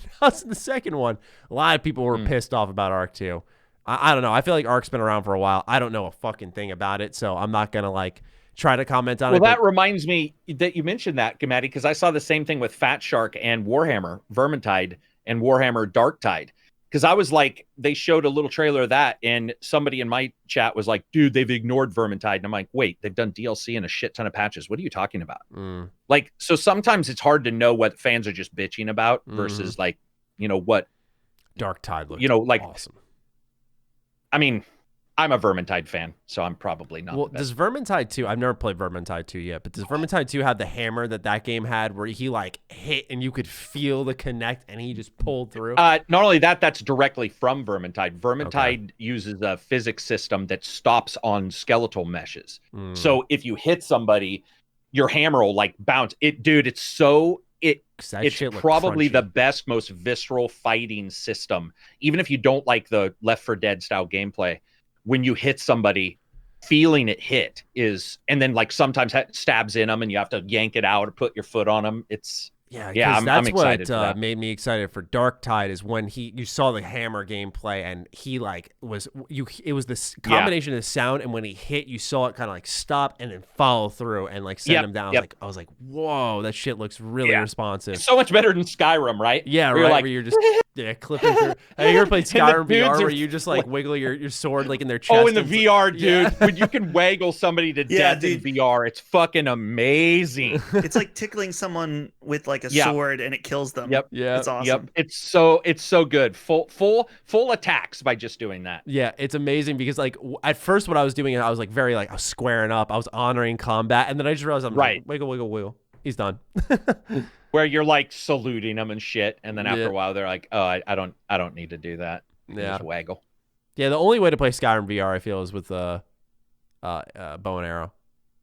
the second one? A lot of people were pissed off about Arc 2. I don't know. I feel like Arc's been around for a while. I don't know a fucking thing about it, so I'm not going to like try to comment on it. Well, that reminds me that you mentioned that, Matty, because I saw the same thing with Fat Shark and Warhammer Vermintide and Warhammer Darktide. Because I was like, they showed a little trailer of that, and somebody in my chat was like, dude, they've ignored Vermintide. And I'm like, wait, they've done DLC and a shit ton of patches. What are you talking about? Like, so sometimes it's hard to know what fans are just bitching about versus like, what Darktide looked like awesome. I mean, I'm a Vermintide fan, so I'm probably not. Well, does Vermintide 2, I've never played Vermintide 2 yet, but does Vermintide 2 have the hammer that game had where he like hit and you could feel the connect and he just pulled through? Not only that, that's directly from Vermintide. Vermintide uses a physics system that stops on skeletal meshes. So if you hit somebody, your hammer will like bounce. It's probably the best, most visceral fighting system. Even if you don't like the Left 4 Dead style gameplay, when you hit somebody, feeling it hit and then like sometimes stabs in them and you have to yank it out or put your foot on them. I'm excited. What made me excited for Darktide is when you saw the hammer gameplay and he like it was this combination of the sound, and when he hit, you saw it kind of like stop and then follow through and like send him down. I was like, whoa, that shit looks really responsive. It's so much better than Skyrim, right? Yeah, where right. Like, where you're just Yeah, clipping through. Have you ever played Skyrim dudes VR are where you just like wiggle your sword like in their chest? Oh, in the and VR, dude. Yeah. When you can waggle somebody to Yeah, death dude. in VR, it's fucking amazing. It's like tickling someone with like a sword and it kills them. Yep. Yeah. It's awesome. Yep. It's so good. Full attacks by just doing that. Yeah, it's amazing because like at first what I was doing, I was like I was squaring up, I was honoring combat, and then I just realized I'm like, wiggle, wiggle, wiggle. He's done. Where you're like saluting them and shit, and then after Yeah. a while they're like, "Oh, I don't need to do that." Yeah. Just waggle. Yeah, the only way to play Skyrim VR I feel is with bow and arrow,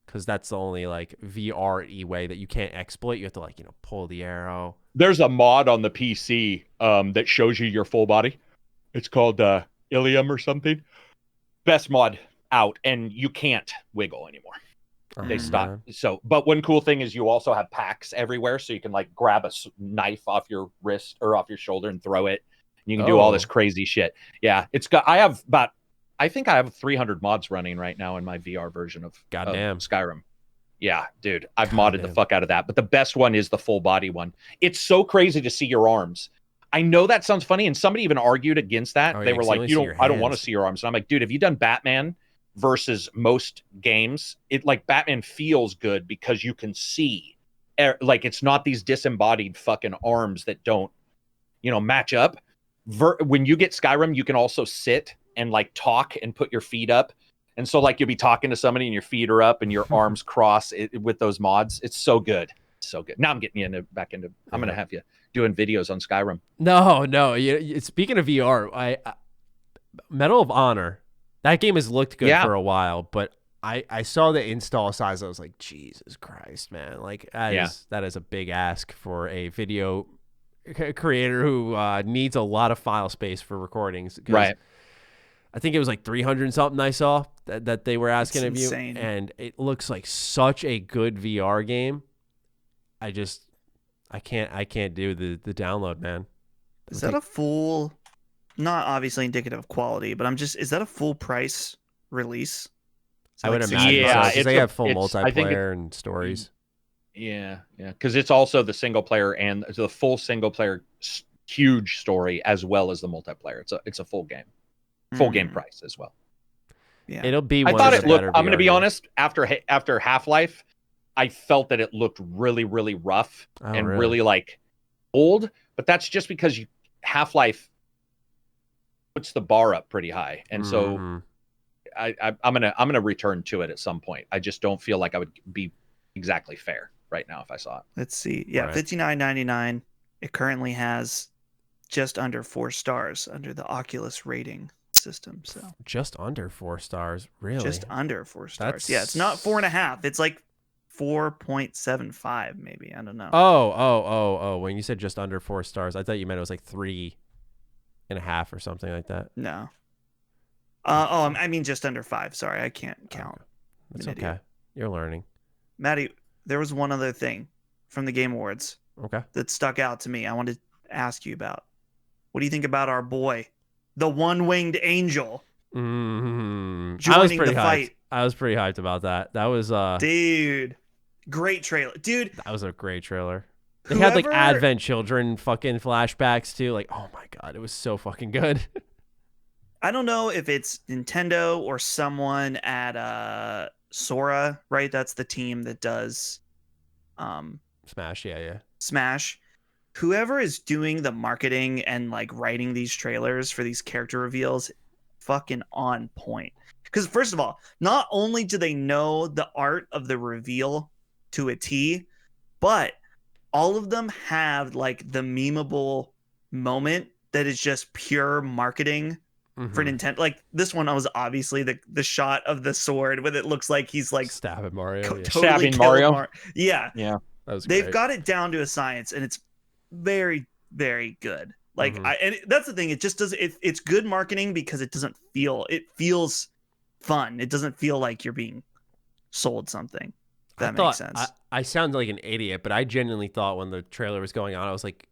because that's the only like VR-y way that you can't exploit. You have to like pull the arrow. There's a mod on the PC that shows you your full body. It's called Ilium or something. Best mod out, and you can't wiggle anymore. They stop. So, but one cool thing is you also have packs everywhere, so you can like grab a knife off your wrist or off your shoulder and throw it. You can do all this crazy shit. Yeah, it's got. I think I have 300 mods running right now in my VR version of Skyrim. Yeah, dude, I've modded the fuck out of that. But the best one is the full body one. It's so crazy to see your arms. I know that sounds funny, and somebody even argued against that. They were like, I don't want to see your arms. And I'm like, dude, have you done Batman versus most games? It like Batman feels good because you can see, like it's not these disembodied fucking arms that don't, match up. When you get Skyrim, you can also sit and like talk and put your feet up. And so like you'll be talking to somebody and your feet are up and your arms cross with those mods. It's so good. So good. Now I'm getting you back into, I'm going to have you doing videos on Skyrim. No. Speaking of VR, Medal of Honor, that game has looked good for a while, but I saw the install size. I was like, Jesus Christ, man. Like that is a big ask for a video creator who needs a lot of file space for recordings. Right. I think it was like 300 something I saw that they were asking of you. Insane. And it looks like such a good VR game. I can't do the download, man. Is that a full, not obviously indicative of quality, but is that a full price release? I would imagine. Yeah, because they have full multiplayer and stories. Yeah. Because it's also the single player and the full single player huge story as well as the multiplayer. It's a full game, game price as well. Yeah, it'll be. I thought it looked. I'm going to be games. honest. After Half-Life, I felt that it looked really, really rough really like old. But that's just because Half-Life puts the bar up pretty high, and so I'm gonna return to it at some point. I just don't feel like I would be exactly fair right now if I saw it. Let's see. Yeah, $59.99. It currently has just under 4 stars under the Oculus rating system. So just under 4 stars, really? Just under 4 stars. Yeah, it's not 4.5. It's like 4.75, maybe. I don't know. Oh. When you said just under 4 stars, I thought you meant it was like 3.5 or something like that. No. I mean just under 5. Sorry, I can't count. Okay. That's okay. You're learning. Maddie, there was one other thing from the Game Awards that stuck out to me. I wanted to ask you about. What do you think about our boy, the one-winged angel, joining the fight? I was pretty hyped about that. That was dude, great trailer, dude. That was a great trailer. They had like Advent Children fucking flashbacks too. Like, oh my god, it was so fucking good. I don't know if it's Nintendo or someone at Sora, right? That's the team that does Smash, yeah. Smash. Whoever is doing the marketing and like writing these trailers for these character reveals, fucking on point. Because first of all, not only do they know the art of the reveal to a T, but all of them have like the memeable moment that is just pure marketing for Nintendo. Like this one was obviously the shot of the sword with it looks like he's like stabbing Mario. Totally stabbing Mario. Yeah. That was They've great. got it down to a science, and it's very, very good. Like and that's the thing. It just does. It's good marketing because it feels fun. It doesn't feel like you're being sold something. That makes sense. I sound like an idiot, but I genuinely thought when the trailer was going on, I was like,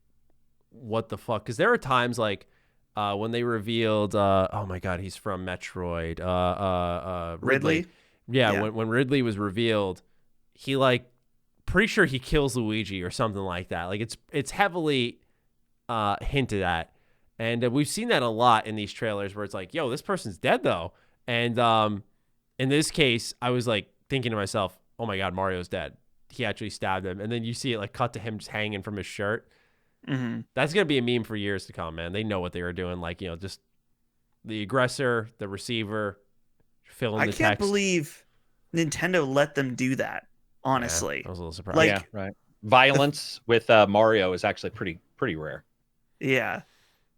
what the fuck? Because there are times like when they revealed, oh my god, he's from Metroid. Ridley. Yeah. When Ridley was revealed, he like pretty sure he kills Luigi or something like that. Like it's heavily hinted at. And we've seen that a lot in these trailers where it's like, yo, this person's dead though. And in this case, I was like thinking to myself, oh my God, Mario's dead. He actually stabbed him. And then you see it like cut to him just hanging from his shirt. Mm-hmm. That's going to be a meme for years to come, man. They know what they were doing. Like, just the aggressor, the receiver, fill in the text. I can't believe Nintendo let them do that, honestly. Yeah, I was a little surprised. Like, yeah, right. Violence with Mario is actually pretty rare. Yeah.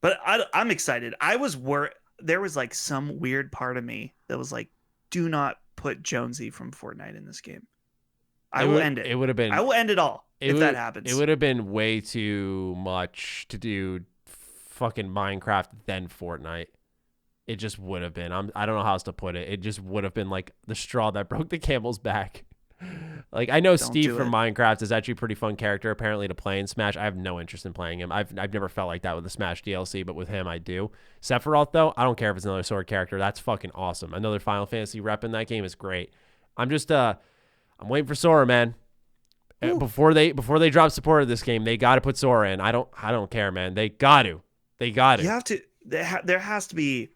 But I'm excited. I was worried. There was like some weird part of me that was like, do not put Jonesy from Fortnite in this game. I will end it. It would have been. I will end it all if that happens. It would have been way too much to do fucking Minecraft then Fortnite. It just would have been. I don't know how else to put it. It just would have been like the straw that broke the camel's back. Like, I know Steve from Minecraft is actually a pretty fun character apparently to play in Smash. I have no interest in playing him. I've never felt like that with the Smash DLC, but with him I do. Sephiroth though, I don't care if it's another sword character. That's fucking awesome. Another Final Fantasy rep in that game is great. I'm waiting for Sora, man. Ooh. Before they drop support of this game, they got to put Sora in. I don't care, man. They got to. You have to. There has to be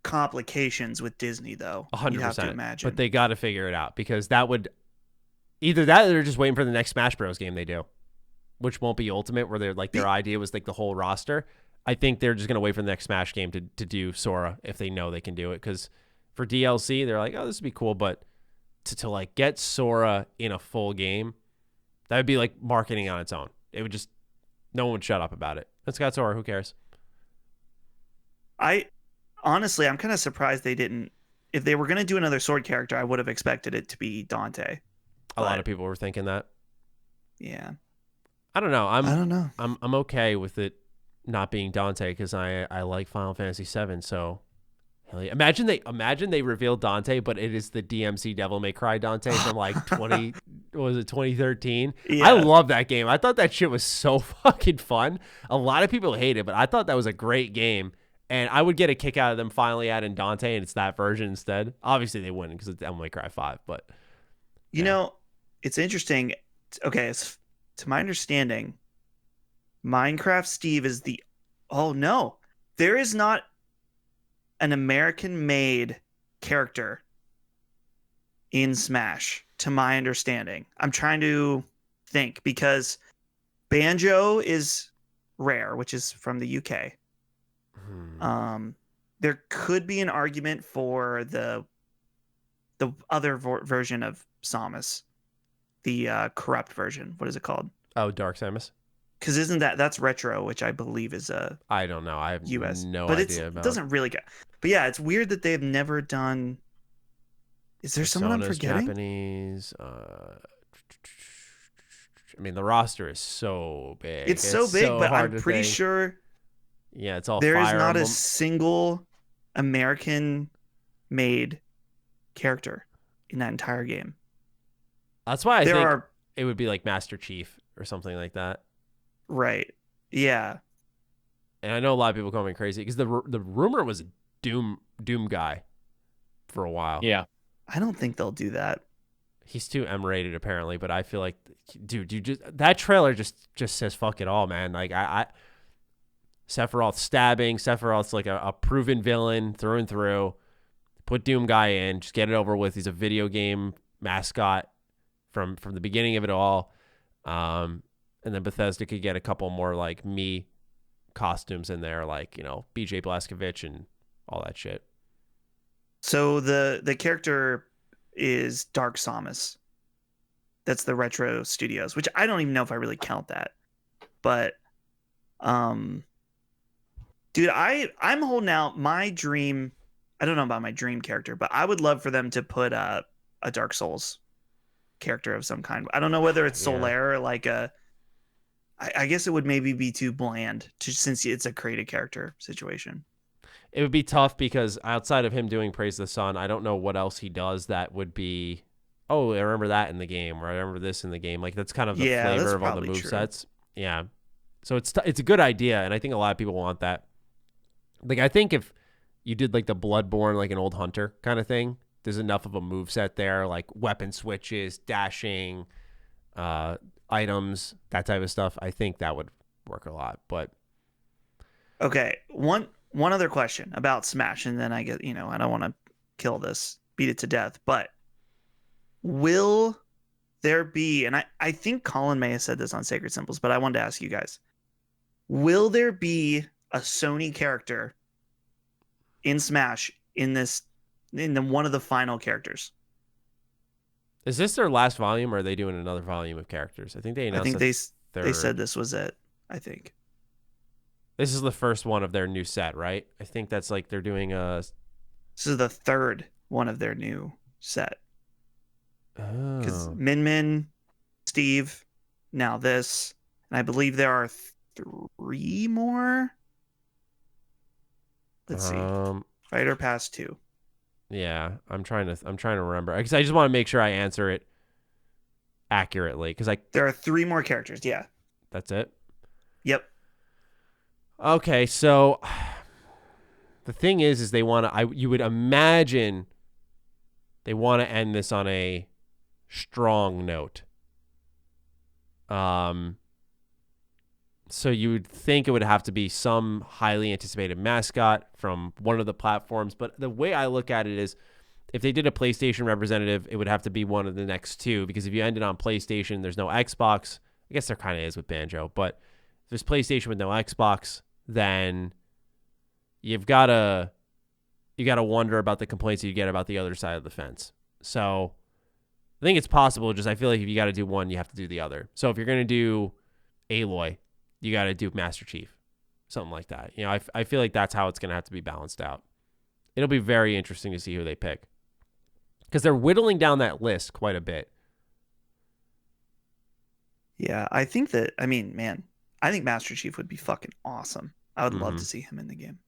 complications with Disney though. 100%. You have to imagine. But they got to figure it out because that would either that or they're just waiting for the next Smash Bros game they do, which won't be Ultimate, where they're like their idea was like the whole roster. I think they're just gonna wait for the next Smash game to do Sora if they know they can do it. Because for DLC, they're like, oh, this would be cool, but to like get Sora in a full game, that would be like marketing on its own. It would just no one would shut up about it. It's got Sora. Who cares? Honestly, I'm kind of surprised they didn't. If they were going to do another sword character, I would have expected it to be Dante. A lot of people were thinking that. Yeah. I don't know. I don't know. I'm okay with it not being Dante because I like Final Fantasy VII. So, hell yeah. Imagine they revealed Dante, but it is the DMC Devil May Cry Dante from like 2013. Yeah. I love that game. I thought that shit was so fucking fun. A lot of people hate it, but I thought that was a great game. And I would get a kick out of them finally adding Dante, and it's that version instead. Obviously, they wouldn't because it's Devil May Cry 5. But you know, it's interesting. Okay, to my understanding, Minecraft Steve is the. Oh no, there is not an American-made character in Smash. To my understanding, I'm trying to think because Banjo is Rare, which is from the UK. There could be an argument for the other version of Samus, the corrupt version. What is it called? Oh, Dark Samus. Because isn't that's retro, which I believe is a I don't know. I have US, no but idea about. It doesn't really get. But yeah, it's weird that they've never done. Is there someone I'm forgetting? Japanese. I mean, the roster is so big. It's so big, but I'm pretty sure. Yeah, it's all there Fire is not Emblem. a single American-made character in that entire game. That's why I think it would be like Master Chief or something like that. Right. Yeah. And I know a lot of people call me crazy because the rumor was Doom guy for a while. Yeah. I don't think they'll do that. He's too M-rated apparently, but I feel like, dude, that trailer just says fuck it all, man. Like Sephiroth stabbing. Sephiroth's like a proven villain through and through. Put Doom guy in. Just get it over with. He's a video game mascot from the beginning of it all. And then Bethesda could get a couple more like me costumes in there, like, BJ Blazkowicz and all that shit. So the character is Dark Samus. That's the Retro Studios, which I don't even know if I really count that. But dude, I'm holding out my dream. I don't know about my dream character, but I would love for them to put a Dark Souls character of some kind. I don't know whether it's Solaire or like I guess it would maybe be too bland since it's a created character situation. It would be tough because outside of him doing Praise the Sun, I don't know what else he does that would be, oh, I remember that in the game, or I remember this in the game. Like, that's kind of the flavor of all the movesets. Yeah. So it's a good idea, and I think a lot of people want that. Like, I think if you did like the Bloodborne, like an old hunter kind of thing, there's enough of a moveset there, like weapon switches, dashing, items, that type of stuff. I think that would work a lot. But Okay, one other question about Smash, and then I get, I don't want to kill this, beat it to death, but will there be, and I think Colin may have said this on Sacred Symbols, but I wanted to ask you guys, will there be a Sony character in Smash in one of the final characters? Is this their last volume, or are they doing another volume of characters? I think they announced. They said this was it. I think this is the first one of their new set, right? I think that's like they're doing a. This is the third one of their new set. Because Oh. Min, Steve, now this, and I believe there are 3 more. Let's see. Fighter Pass 2. Yeah, I'm trying to remember because I just want to make sure I answer it accurately because there are 3 more characters. Yeah. That's it. Yep. Okay, so the thing is they want to. You would imagine they want to end this on a strong note. So you would think it would have to be some highly anticipated mascot from one of the platforms. But the way I look at it is if they did a PlayStation representative, it would have to be one of the next 2. Because if you ended on PlayStation, there's no Xbox. I guess there kind of is with Banjo. But if there's PlayStation with no Xbox, then you've got to wonder about the complaints that you get about the other side of the fence. So I think it's possible. Just I feel like if you got to do one, you have to do the other. So if you're going to do Aloy, you got to do Master Chief, something like that. I feel like that's how it's going to have to be balanced out. It'll be very interesting to see who they pick because they're whittling down that list quite a bit. Yeah, I think that, I think Master Chief would be fucking awesome. I would love to see him in the game.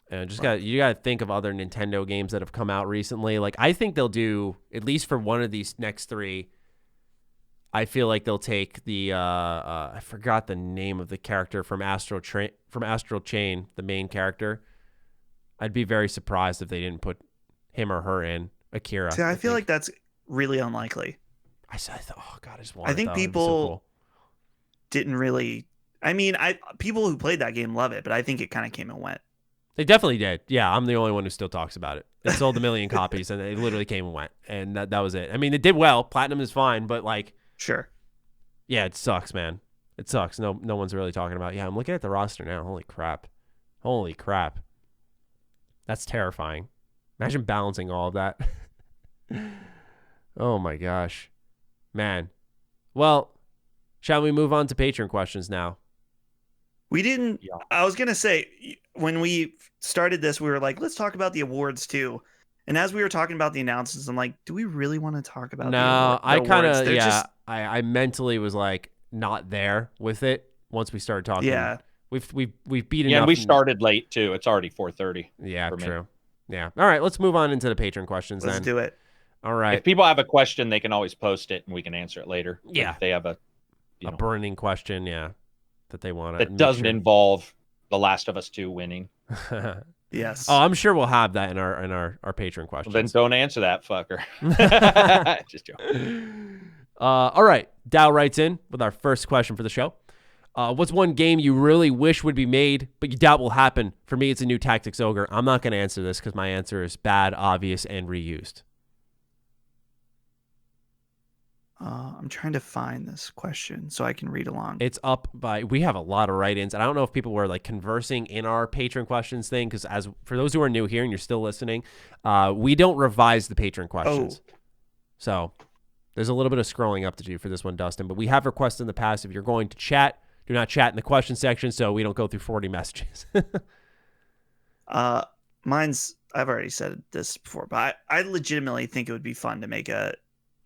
And you got to think of other Nintendo games that have come out recently. Like I think they'll do at least for one of these next 3. I feel like they'll take the I forgot the name of the character from Astral Chain, the main character. I'd be very surprised if they didn't put him or her in. Akira. See, I feel like that's really unlikely. I thought, oh god, I just want. I think people didn't really. People who played that game love it, but I think it kind of came and went. They definitely did. Yeah, I'm the only one who still talks about it. It sold 1 million copies, and it literally came and went, and that was it. It did well. Platinum is fine, but like. Sure. Yeah, it sucks, man. It sucks. No one's really talking about it. Yeah, I'm looking at the roster now. Holy crap. That's terrifying. Imagine balancing all of that. Oh my gosh. Man. Well, shall we move on to Patron questions now? We didn't. Yeah. I was going to say, when we started this, we were like, let's talk about the awards too. And as we were talking about the announcements, I'm like, do we really want to talk about I kind of, yeah. I mentally was like not there with it once we started talking. Yeah. We've beaten enough. And we started late too. It's already 4:30. Yeah, true. Yeah. All right, let's move on into the Patron questions then. Let's do it. All right. If people have a question, they can always post it and we can answer it later. Yeah. If they have a burning question, yeah, that they want to. That doesn't involve The Last of Us 2 winning. Yes. Oh, I'm sure we'll have that in our Patron questions. Well, then don't answer that, fucker. Just joking. All right. Dow writes in with our first question for the show. What's one game you really wish would be made, but you doubt will happen? For me, it's a new Tactics Ogre. I'm not going to answer this because my answer is bad, obvious, and reused. I'm trying to find this question so I can read along. It's up by, we have a lot of write-ins, and I don't know if people were like conversing in our Patron questions thing, because as for those who are new here and you're still listening, we don't revise the Patron questions. So there's a little bit of scrolling up to do for this one, Dustin, but we have requested in the past, if you're going to chat, do not chat in the question section so we don't go through 40 messages. Mine's, I've already said this before, but I legitimately think it would be fun to make a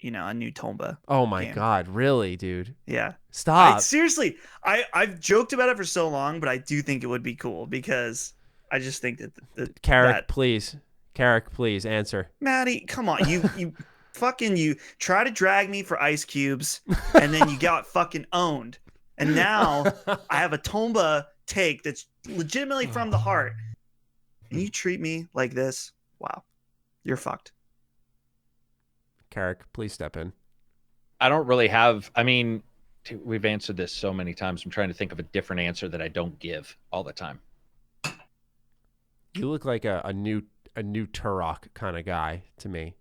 new Tomba. Oh my game. God, really, dude? Yeah. Stop. Seriously, I've joked about it for so long, but I do think it would be cool because I just think that Karak, please. Karak, please answer. Matty, come on. You fucking try to drag me for ice cubes and then you got fucking owned. And now I have a Tomba take that's legitimately from the heart. And you treat me like this. Wow. You're fucked. Karak, please step in. I don't really have, we've answered this so many times. I'm trying to think of a different answer that I don't give all the time. You look like a new Turok kind of guy to me.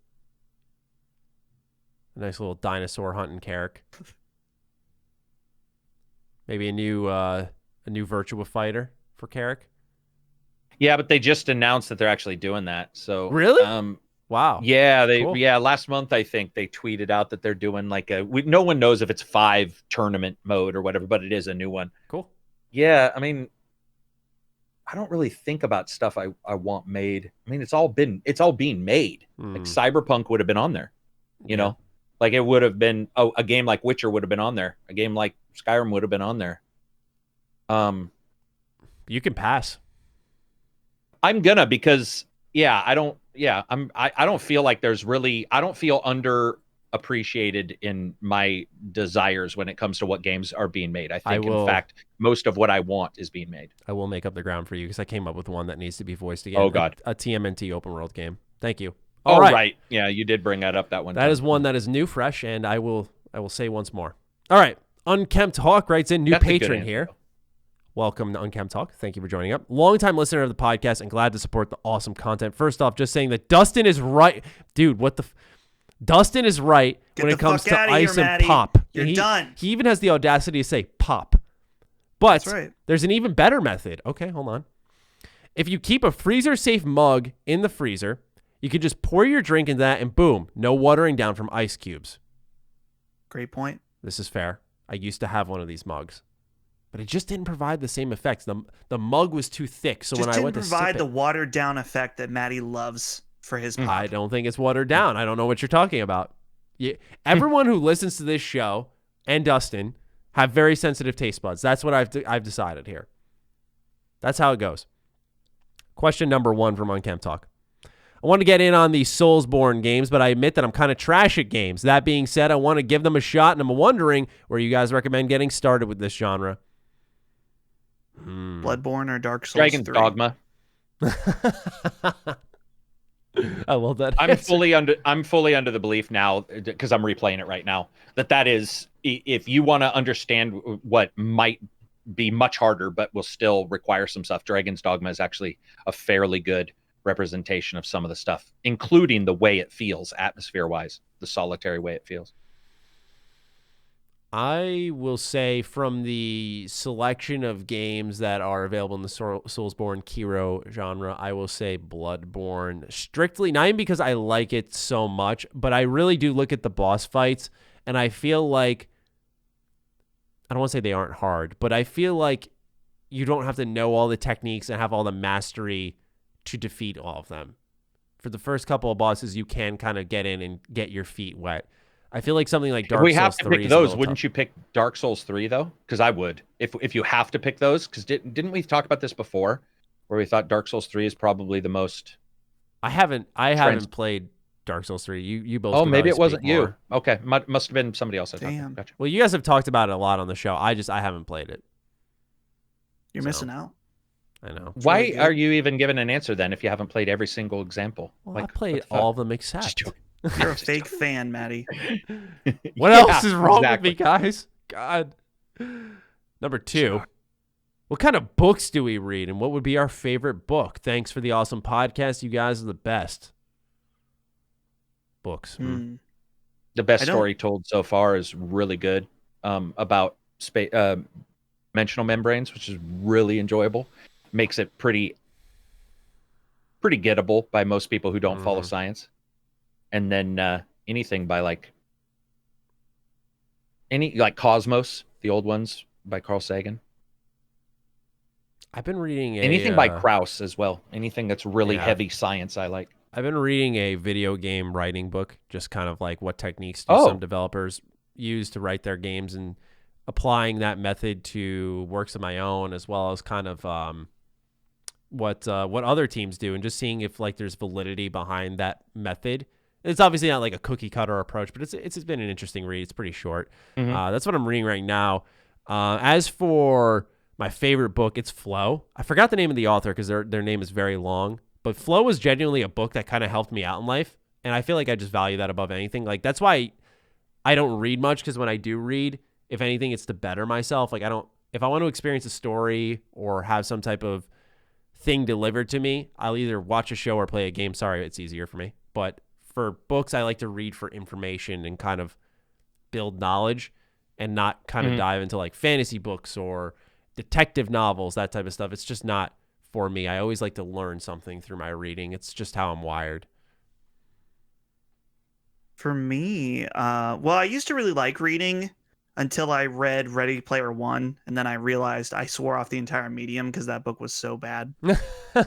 A nice little dinosaur hunting Karak. Maybe a new Virtua Fighter for Karak. Yeah, but they just announced that they're actually doing that. So really, wow. Yeah, Cool. last month I think they tweeted out that they're doing like no one knows if it's 5 tournament mode or whatever, but it is a new one. Cool. Yeah, I mean, I don't really think about stuff I want made. I mean, it's all being made. Like Cyberpunk would have been on there, you know, like it would have been. Oh, a game like Witcher would have been on there. A game like Skyrim would have been on there. You can pass. I'm gonna because I don't feel like there's really. I don't feel underappreciated in my desires when it comes to what games are being made. I think in fact most of what I want is being made. I will make up the ground for you because I came up with one that needs to be voiced again. Oh God, a TMNT open world game. Thank you. All right. Yeah, you did bring that up that one. That is one that is new, fresh, and I will say once more. All right, Unkempt Hawk writes in, new patron here. Welcome to Unkempt Talk. Thank you for joining up. Longtime listener of the podcast and glad to support the awesome content. First off, just saying that Dustin is right. Dude, what the... Dustin is right when it comes to ice and pop. You're done. He even has the audacity to say pop. But That's right. There's an even better method. Okay, hold on. If you keep a freezer-safe mug in the freezer, you can just pour your drink in that and boom, no watering down from ice cubes. Great point. This is fair. I used to have one of these mugs. But it just didn't provide the same effects. The mug was too thick, so when I went to sip it, provide the watered down effect that Matty loves for his pop. I don't think it's watered down. I don't know what you're talking about. Everyone who listens to this show and Dustin have very sensitive taste buds. That's what I've decided here. That's how it goes. Question number 1 from Unkempt Talk. I want to get in on the Soulsborne games, but I admit that I'm kind of trash at games. That being said, I want to give them a shot, and I'm wondering where you guys recommend getting started with this genre. Bloodborne or Dark Souls Dragon's 3? Dogma. I love that. I'm fully under the belief now, because I'm replaying it right now, that is, if you want to understand what might be much harder but will still require some stuff, Dragon's Dogma is actually a fairly good representation of some of the stuff, including the way it feels atmosphere wise, the solitary way it feels. I will say from the selection of games that are available in the Soulsborne Kiro genre, I will say Bloodborne. Strictly, not even because I like it so much, but I really do look at the boss fights, and I feel like, I don't want to say they aren't hard, but I feel like you don't have to know all the techniques and have all the mastery to defeat all of them. For the first couple of bosses, you can kind of get in and get your feet wet. I feel like something like Dark Souls 3 we have to pick those. Wouldn't tough. You pick Dark Souls 3 though? Because I would. If you have to pick those, because didn't we talk about this before, where we thought Dark Souls 3 is probably the most. I haven't played Dark Souls 3. You both. Oh, maybe it wasn't you. More. Okay, must have been somebody else. Damn. Gotcha. Well, you guys have talked about it a lot on the show. I haven't played it. You're missing out. I know. Why really are you even given an answer then if you haven't played every single example? Well, I played all of them except. You're a fake fan, Matty. What else is wrong with me, guys? God. Number 2. What kind of books do we read, and what would be our favorite book? Thanks for the awesome podcast. You guys are the best. Books. The best story told so far is really good, about dimensional membranes, which is really enjoyable. Makes it pretty gettable by most people who don't follow science. And then anything by Cosmos, the old ones by Carl Sagan. I've been reading anything by Krauss as well. Anything that's really heavy science, I like. I've been reading a video game writing book, just kind of like what techniques do some developers use to write their games, and applying that method to works of my own, as well as kind of what other teams do, and just seeing if there's validity behind that method. It's obviously not like a cookie cutter approach, but it's been an interesting read. It's pretty short. That's what I'm reading right now. As for my favorite book, it's Flow. I forgot the name of the author because their name is very long, but Flow was genuinely a book that kind of helped me out in life, and I feel like I just value that above anything. That's why I don't read much, because when I do read, if anything, it's to better myself. Like if I want to experience a story or have some type of thing delivered to me, I'll either watch a show or play a game. Sorry, it's easier for me. But for books, I like to read for information and kind of build knowledge and not kind of dive into like fantasy books or detective novels, that type of stuff. It's just not for me. I always like to learn something through my reading. It's just how I'm wired. For me, well, I used to really like reading until I read Ready Player One, and then I realized I swore off the entire medium because that book was so bad. No,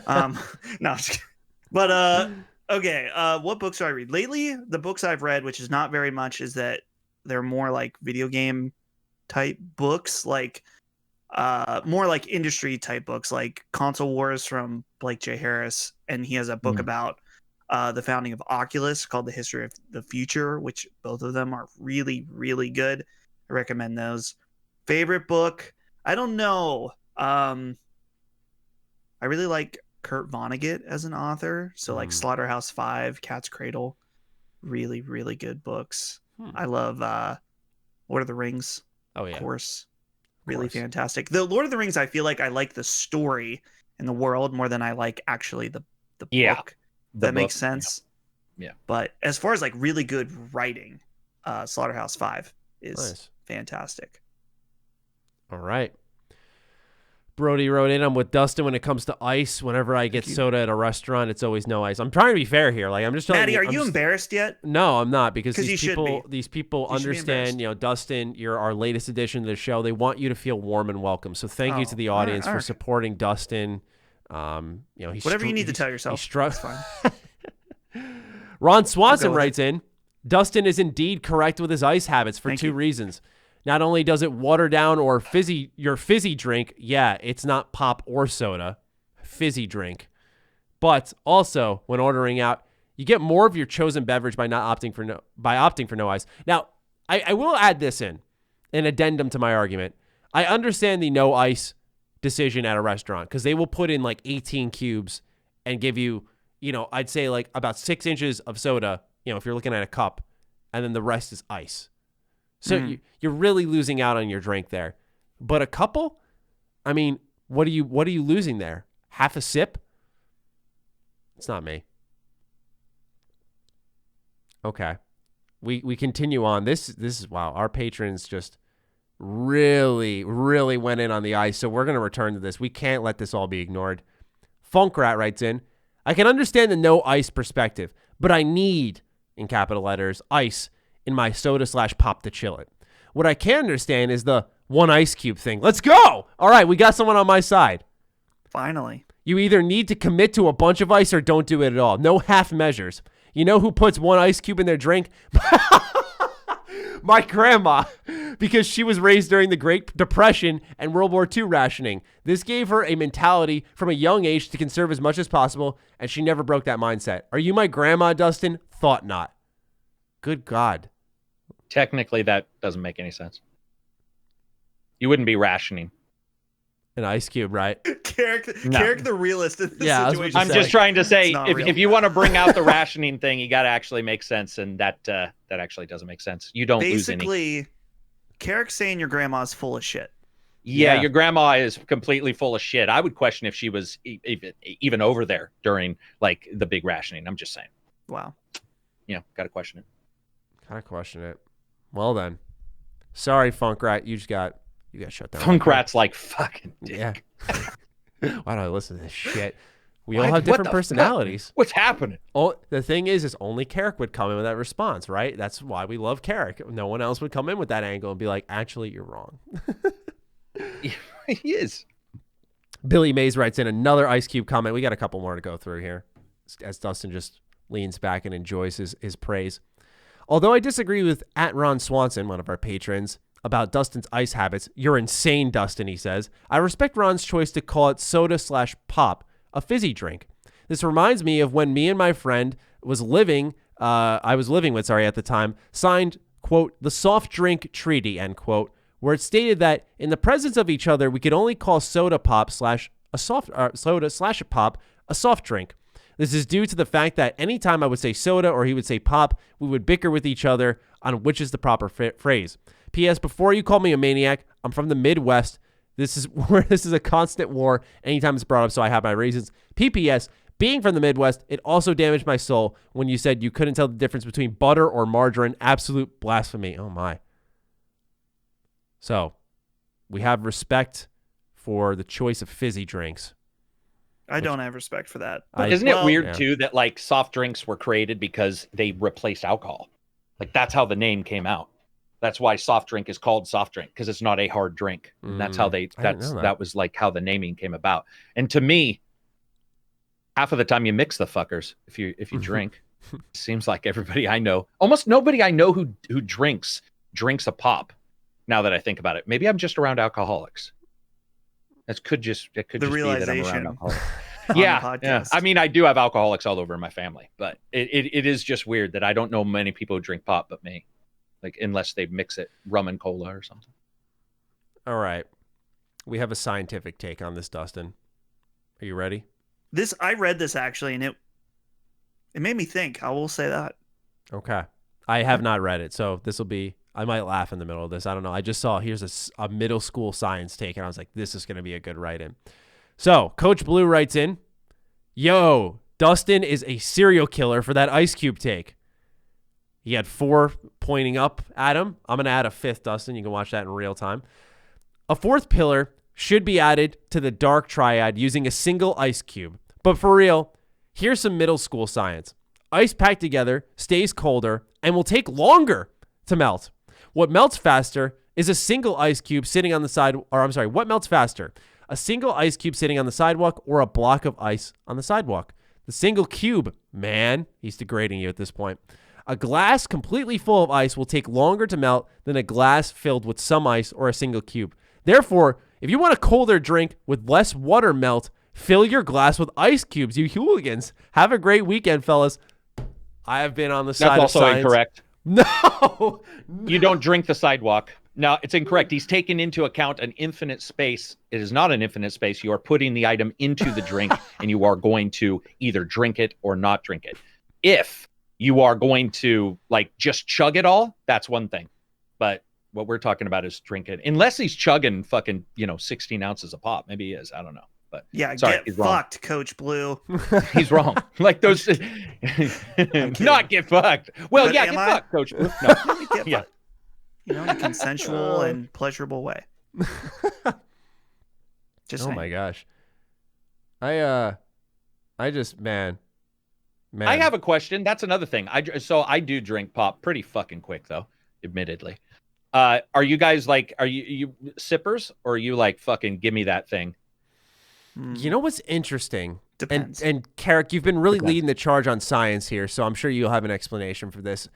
I'm just kidding. But okay, what books do I read lately? The books I've read, which is not very much, is that they're more like video game type books, like more like industry type books, like Console Wars from Blake J. Harris, and he has a book about the founding of Oculus called The History of the Future, which both of them are really, really good. I recommend those. Favorite book? I don't know. I really like Kurt Vonnegut as an author. So like Slaughterhouse-Five, Cat's Cradle, really, really good books. I love Lord of the Rings. Oh yeah, of course. Really fantastic. The Lord of the Rings, I feel like I like the story and the world more than I like actually the book. That makes sense. Yeah. But as far as like really good writing, Slaughterhouse-Five is fantastic. All right. Brody wrote in, I'm with Dustin when it comes to ice. Whenever I get soda at a restaurant, it's always no ice. I'm trying to be fair here. Like I'm just telling Maddie, you. are you embarrassed yet? No, I'm not, because these people understand, Dustin, you're our latest addition to the show. They want you to feel warm and welcome. So thank you to the audience for supporting Dustin. He's whatever you need to tell yourself. That's fine. Ron Swanson writes in, Dustin is indeed correct with his ice habits for two reasons. Not only does it water down your fizzy drink, it's not pop or soda, fizzy drink, but also when ordering out, you get more of your chosen beverage by opting for no ice. Now, I will add this in, an addendum to my argument. I understand the no ice decision at a restaurant because they will put in like 18 cubes and give you, I'd say like about 6 inches of soda, if you're looking at a cup, and then the rest is ice. So you're really losing out on your drink there. But a couple, I mean, what are you losing there? Half a sip? It's not me. Okay. We continue on. This is wow. Our patrons just really, really went in on the ice. So we're going to return to this. We can't let this all be ignored. Funkrat writes in, I can understand the no ice perspective, but I need, in capital letters, ice in my soda/pop to chill it. What I can understand is the one ice cube thing. Let's go. All right, we got someone on my side. Finally. You either need to commit to a bunch of ice or don't do it at all. No half measures. You know who puts one ice cube in their drink? My grandma, because she was raised during the Great Depression and World War II rationing. This gave her a mentality from a young age to conserve as much as possible, and she never broke that mindset. Are you my grandma, Dustin? Thought not. Good God. Technically, that doesn't make any sense. You wouldn't be rationing. An ice cube, right? Karak the realist in this situation. I'm just trying to say, if you want to bring out the rationing thing, you got to actually make sense, and that actually doesn't make sense. You don't lose any. Basically, Karak's saying your grandma's full of shit. Yeah, your grandma is completely full of shit. I would question if she was even over there during like the big rationing. I'm just saying. Wow. Got to question it. Gotta question it. Well then, sorry, Funkrat, you got shut down. Funkrat's like fucking dick. Yeah. Why do I listen to this shit? We all have different personalities. What's happening? Oh, the thing is only Karak would come in with that response, right? That's why we love Karak. No one else would come in with that angle and be like, actually, you're wrong. He is. Billy Mays writes in another Ice Cube comment. We got a couple more to go through here as Dustin just leans back and enjoys his praise. Although I disagree with @Ron Swanson, one of our patrons, about Dustin's ice habits. You're insane, Dustin, he says. I respect Ron's choice to call it soda/pop, a fizzy drink. This reminds me of when me and my friend I was living with at the time, signed, quote, the soft drink treaty, end quote, where it stated that in the presence of each other, we could only call soda/pop a soft drink. This is due to the fact that anytime I would say soda or he would say pop, we would bicker with each other on which is the proper phrase. P.S. Before you call me a maniac, I'm from the Midwest. This is a constant war anytime it's brought up, so I have my reasons. P.P.S. Being from the Midwest, it also damaged my soul when you said you couldn't tell the difference between butter or margarine. Absolute blasphemy. Oh, my. So, we have respect for the choice of fizzy drinks. I don't have respect for that. Isn't it weird, too, that, like, soft drinks were created because they replaced alcohol? Like, that's how the name came out. That's why soft drink is called soft drink, because it's not a hard drink. And that's how that was, like, how the naming came about. And to me, half of the time you mix the fuckers if you drink. Seems like everybody I know, almost nobody I know who drinks a pop. Now that I think about it, maybe I'm just around alcoholics. It could just be that I'm around alcoholics. Yeah. I mean, I do have alcoholics all over my family, but it is just weird that I don't know many people who drink pop but me, like unless they mix it rum and cola or something. All right, we have a scientific take on this, Dustin. Are you ready? I read this actually, and it made me think. I will say that. Okay. I have not read it, so this will be. I might laugh in the middle of this. I don't know. I just saw here's a middle school science take, and I was like, this is going to be a good write-in. So Coach Blue writes in, "Yo, Dustin is a serial killer for that Ice Cube take." He had 4 pointing up at him. I'm going to add a 5th, Dustin. You can watch that in real time. A 4th pillar should be added to the dark triad using a single ice cube. But for real, here's some middle school science. Ice packed together stays colder and will take longer to melt. What melts faster is a single ice cube sitting on the side, or I'm sorry, what melts faster? A single ice cube sitting on the sidewalk or a block of ice on the sidewalk? The single cube, man, he's degrading you at this point. A glass completely full of ice will take longer to melt than a glass filled with some ice or a single cube. Therefore, if you want a colder drink with less water melt, fill your glass with ice cubes, you hooligans. Have a great weekend, fellas. I have been on the side of science. That's also incorrect. No. You don't drink the sidewalk. No, it's incorrect. He's taken into account an infinite space. It is not an infinite space. You are putting the item into the drink, and you are going to either drink it or not drink it. If you are going to, like, just chug it all, that's one thing. But what we're talking about is drink it. Unless he's chugging fucking, 16 ounces of pop. Maybe he is. I don't know. But yeah, sorry, get fucked, Coach Blue. He's wrong. Like those, not get fucked. Well, but yeah, get fucked, Coach Blue. No, get fucked. In a consensual and pleasurable way. Just saying. My gosh. I just man. I have a question. That's another thing. I do drink pop pretty fucking quick though, admittedly. Are you guys like, are you sippers, or are you like fucking give me that thing? You know what's interesting? Depends. And Karak, you've been really leading the charge on science here, so I'm sure you'll have an explanation for this.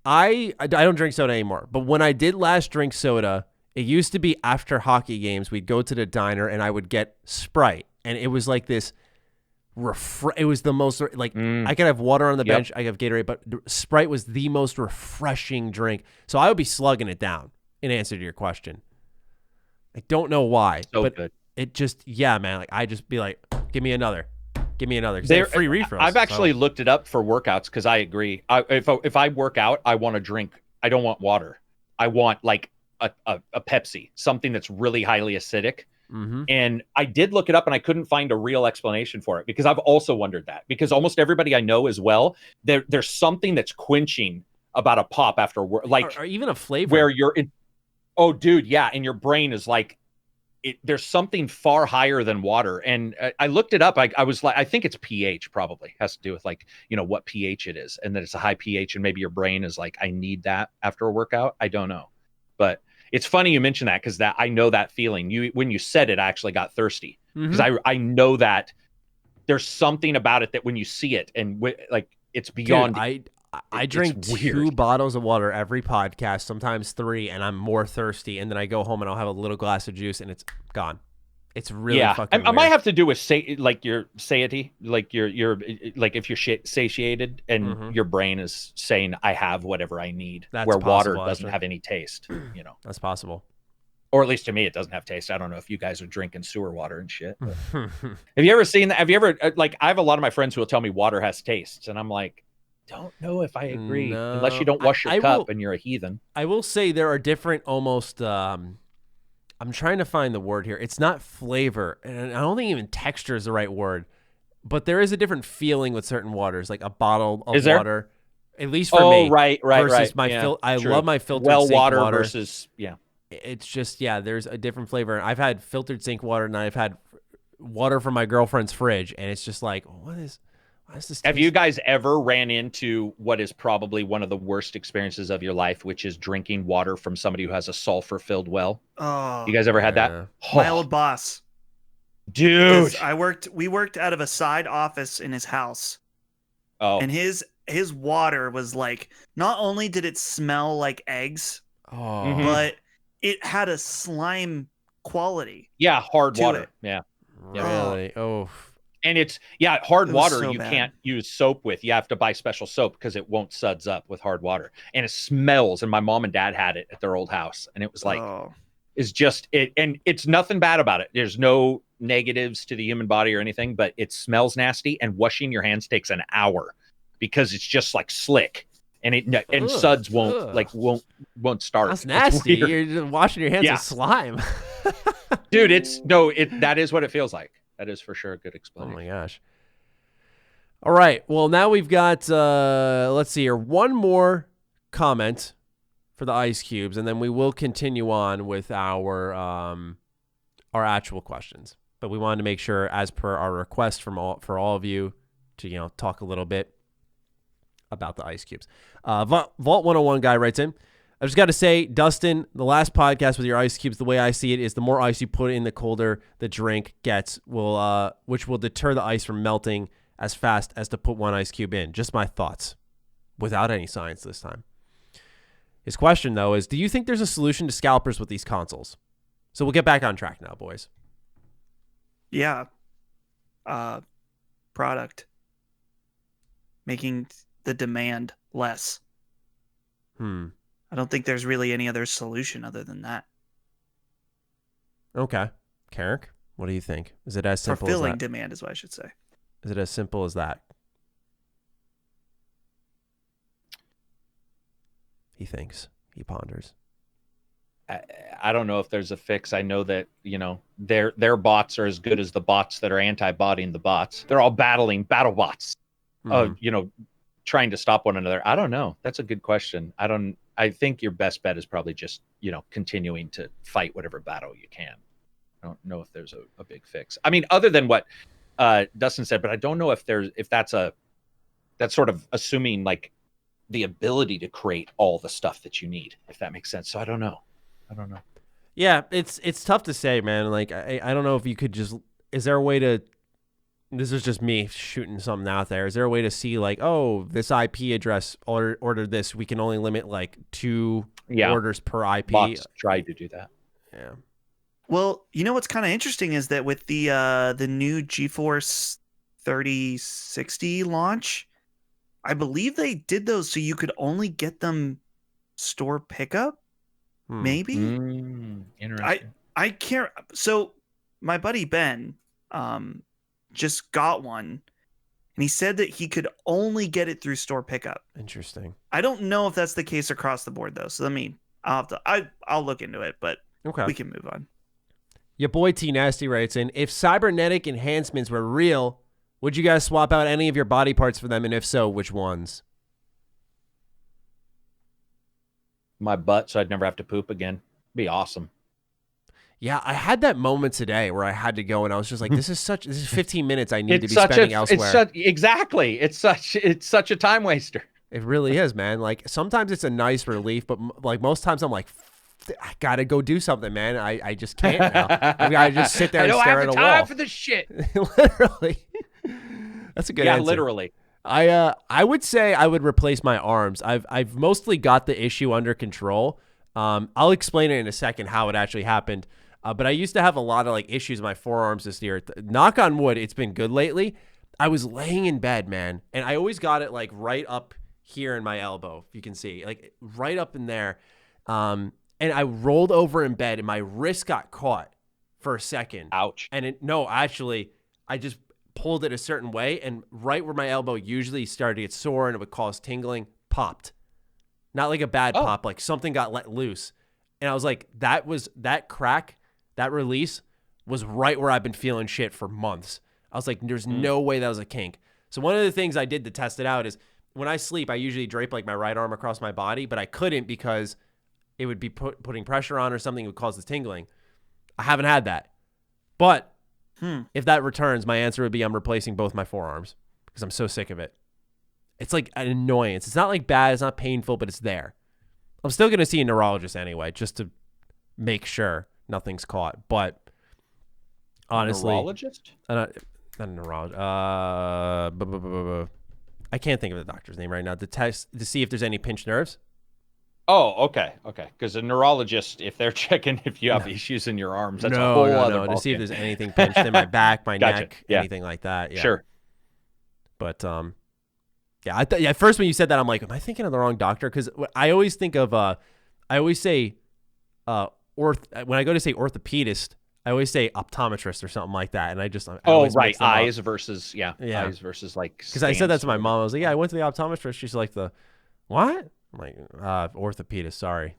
I don't drink soda anymore, but when I did last drink soda, it used to be after hockey games. We'd go to the diner and I would get Sprite, and it was like this. It was the most like I could have water on the bench, I could have Gatorade, but Sprite was the most refreshing drink. So I would be slugging it down. In answer to your question, I don't know why, but good. It just man. Like I just be like, give me another. Because they have free refills. I've actually looked it up for workouts because I agree. If I work out, I want to drink. I don't want water. I want like a Pepsi, something that's really highly acidic. Mm-hmm. And I did look it up and I couldn't find a real explanation for it because I've also wondered that because almost everybody I know as well, there's something that's quenching about a pop after work, like or even a flavor where you're in. Oh, dude, yeah, and your brain is like. There's something far higher than water. And I looked it up. I was like, I think it's pH probably has to do with like, what pH it is. And that it's a high pH and maybe your brain is like, I need that after a workout. I don't know. But it's funny you mentioned that because I know that feeling. When you said it, I actually got thirsty because I know that there's something about it that when you see it and like it's beyond. Dude, I drink 2 bottles of water every podcast, sometimes 3, and I'm more thirsty. And then I go home and I'll have a little glass of juice, and it's gone. It's really fucking weird. I might have to do with like your satiety, like your like if you're satiated and your brain is saying I have whatever I need, that's where possible, water doesn't have any taste. That's possible. Or at least to me, it doesn't have taste. I don't know if you guys are drinking sewer water and shit. Have you ever seen that? Have you ever like? I have a lot of my friends who will tell me water has tastes, and I'm like. don't know if I agree. No, Unless you don't wash your I cup will- and you're a heathen. I will say there are different almost I'm trying to find the word here. It's not flavor, and I don't think even texture is the right word, but there is a different feeling with certain waters, like a bottle of Is there? water. At least for me. Right. Versus my Yeah, I true. love my filtered well sink water water versus It's just there's a different flavor. I've had filtered sink water, and I've had water from my girlfriend's fridge, and it's just like, why is this? Have you guys ever ran into what is probably one of the worst experiences of your life, which is drinking water from somebody who has a sulfur-filled well? Oh, You guys ever had that? my old boss, dude. We worked out of a side office in his house. Oh, And his water was like, not only did it smell like eggs, but it had a slime quality. yeah, hard to water. it. Yeah. Really? Oh. And it's hard It was water so you bad. can't use soap with. You have to buy special soap because it won't suds up with hard water. And it smells. And my mom and dad had it at their old house. And it was like, it's just it. And it's nothing bad about it. There's no negatives to the human body or anything, but it smells nasty. And washing your hands takes an hour because it's just like slick. And suds won't start. That's nasty. It's weird. You're just washing your hands with slime. Dude, that is what it feels like. That is for sure a good explanation. Oh my gosh. All right. Well, now we've got let's see here, one more comment for the ice cubes, and then we will continue on with our actual questions. But we wanted to make sure, as per our request for all of you, to talk a little bit about the ice cubes. Vault 101 guy writes in, I just got to say, Dustin, the last podcast with your ice cubes, the way I see it is the more ice you put in, the colder the drink gets, which will deter the ice from melting as fast as to put one ice cube in. Just my thoughts, without any science this time. His question, though, is, do you think there's a solution to scalpers with these consoles? So we'll get back on track now, boys. Yeah. Product. Making the demand less. I don't think there's really any other solution other than that. Okay. Karak, what do you think? Is it as simple as Fulfilling that? demand is what I should say. Is it as simple as that? He thinks. He ponders. I don't know if there's a fix. I know that, their bots are as good as the bots that are anti-botting the bots. They're all battle bots. Trying to stop one another. I don't know. That's a good question. I think your best bet is probably just, continuing to fight whatever battle you can. I don't know if there's a big fix. I mean, other than what Dustin said, but I don't know if that's sort of assuming like the ability to create all the stuff that you need, if that makes sense. So I don't know. Yeah, it's tough to say, man. Like, I don't know if you could just, is there a way to, this is just me shooting something out there. Is there a way to see like, oh, this IP address ordered this, we can only limit like 2 orders per IP? Bots tried to do that. Yeah. Well, what's kind of interesting is that with the new GeForce 3060 launch, I believe they did those so you could only get them store pickup. Maybe. Interesting. I can't. So my buddy Ben just got one, and he said that he could only get it through store pickup. Interesting. I don't know if that's the case across the board though. So I'll look into it, but we can move on. Your boy T Nasty writes in, if cybernetic enhancements were real, would you guys swap out any of your body parts for them, and if so, which ones? My butt, so I'd never have to poop again. Be awesome. Yeah, I had that moment today where I had to go, and I was just like, this is 15 minutes I need to be spending elsewhere. Exactly. It's such a time waster. It really is, man. Like, sometimes it's a nice relief, but like most times I'm like, I gotta go do something, man. I just can't now. I gotta just sit there and stare at a wall. I don't have time for this shit. Literally. That's a good answer. Yeah, literally. I would say I would replace my arms. I've mostly got the issue under control. I'll explain it in a second how it actually happened. But I used to have a lot of like issues with my forearms this year. Knock on wood, it's been good lately. I was laying in bed, man, and I always got it like right up here in my elbow, if you can see, like right up in there. And I rolled over in bed, and my wrist got caught for a second. Ouch. And I just pulled it a certain way, and right where my elbow usually started to get sore and it would cause tingling, popped. Not like a bad pop, like something got let loose. And I was like, that crack, that release was right where I've been feeling shit for months. I was like, there's no way that was a kink. So one of the things I did to test it out is when I sleep, I usually drape like my right arm across my body, but I couldn't because it would be putting pressure on or something would cause the tingling. I haven't had that. But if that returns, my answer would be I'm replacing both my forearms because I'm so sick of it. It's like an annoyance. It's not like bad. It's not painful, but it's there. I'm still going to see a neurologist anyway, just to make sure nothing's caught. But honestly, neurologist? Not a neurologist. I can't think of the doctor's name right now. To see if there's any pinched nerves. Oh, okay. Because a neurologist, if they're checking if you have issues in your arms, that's a whole other ballgame. To see if there's anything pinched in my back, my neck, anything like that. Yeah. Sure. But yeah, at first when you said that, I'm like, am I thinking of the wrong doctor? Because I always think of, I always say, when I go to say orthopedist, I always say optometrist or something like that, and I always mix them eyes up. versus eyes versus like. Because I said that to my mom. I was like, yeah, I went to the optometrist. She's like, the what? I'm like, orthopedist. Sorry.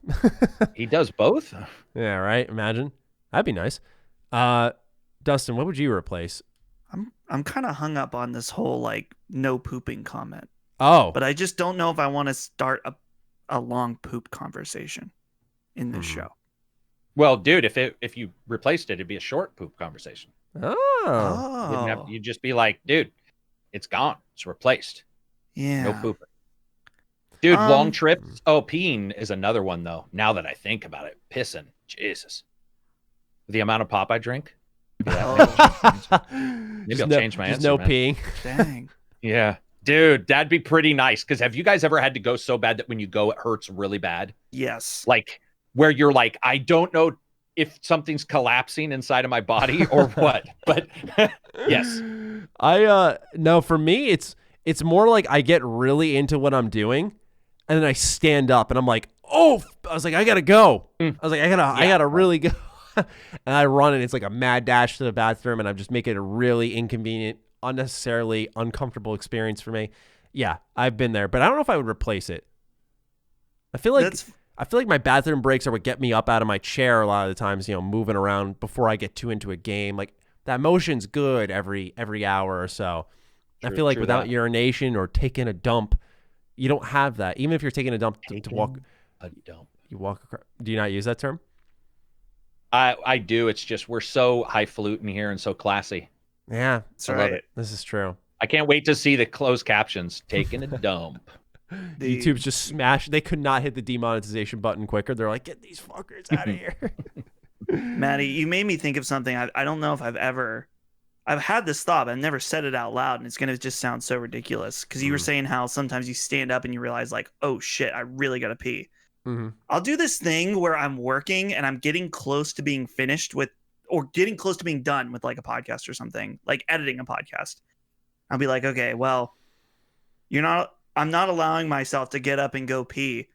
He does both. Yeah, right. Imagine that'd be nice. Dustin, what would you replace? I'm kind of hung up on this whole like no pooping comment. Oh, but I just don't know if I want to start a long poop conversation in this show. Well, dude, if you replaced it, it'd be a short poop conversation. Oh. You'd just be like, dude, it's gone. It's replaced. Yeah. No pooping. Dude, long trips. Oh, peeing is another one, though. Now that I think about it, pissing. Jesus. The amount of pop I drink. Maybe I'll change my answer. No man. peeing. Dang. Yeah. Dude, that'd be pretty nice. Because have you guys ever had to go so bad that when you go, it hurts really bad? Yes. Like, where you're like, I don't know if something's collapsing inside of my body or what. But yes. No, for me, it's more like I get really into what I'm doing. And then I stand up and I'm like, oh, I was like, I gotta go. I was like, I gotta really go. And I run and it's like a mad dash to the bathroom and I'm just making it a really inconvenient, unnecessarily uncomfortable experience for me. Yeah, I've been there, but I don't know if I would replace it. I feel like my bathroom breaks are what get me up out of my chair a lot of the times, moving around before I get too into a game. Like that motion's good every hour or so. I feel like without urination or taking a dump, you don't have that. Even if you're taking a dump to walk a dump. You walk across. Do you not use that term? I do. It's just we're so highfalutin here and so classy. Yeah, that's right. Love it. This is true. I can't wait to see the closed captions. Taking a dump. YouTube's just smashed. They could not hit the demonetization button quicker. They're like, get these fuckers out of here. Matty, you made me think of something. I don't know if I've had this thought, but I've never said it out loud, and it's going to just sound so ridiculous. Because you were saying how sometimes you stand up and you realize, like, oh, shit, I really got to pee. Mm-hmm. I'll do this thing where I'm working and I'm getting close to being finished with, or getting close to being done with, like, a podcast or something, like editing a podcast. I'll be like, okay, well, I'm not allowing myself to get up and go pee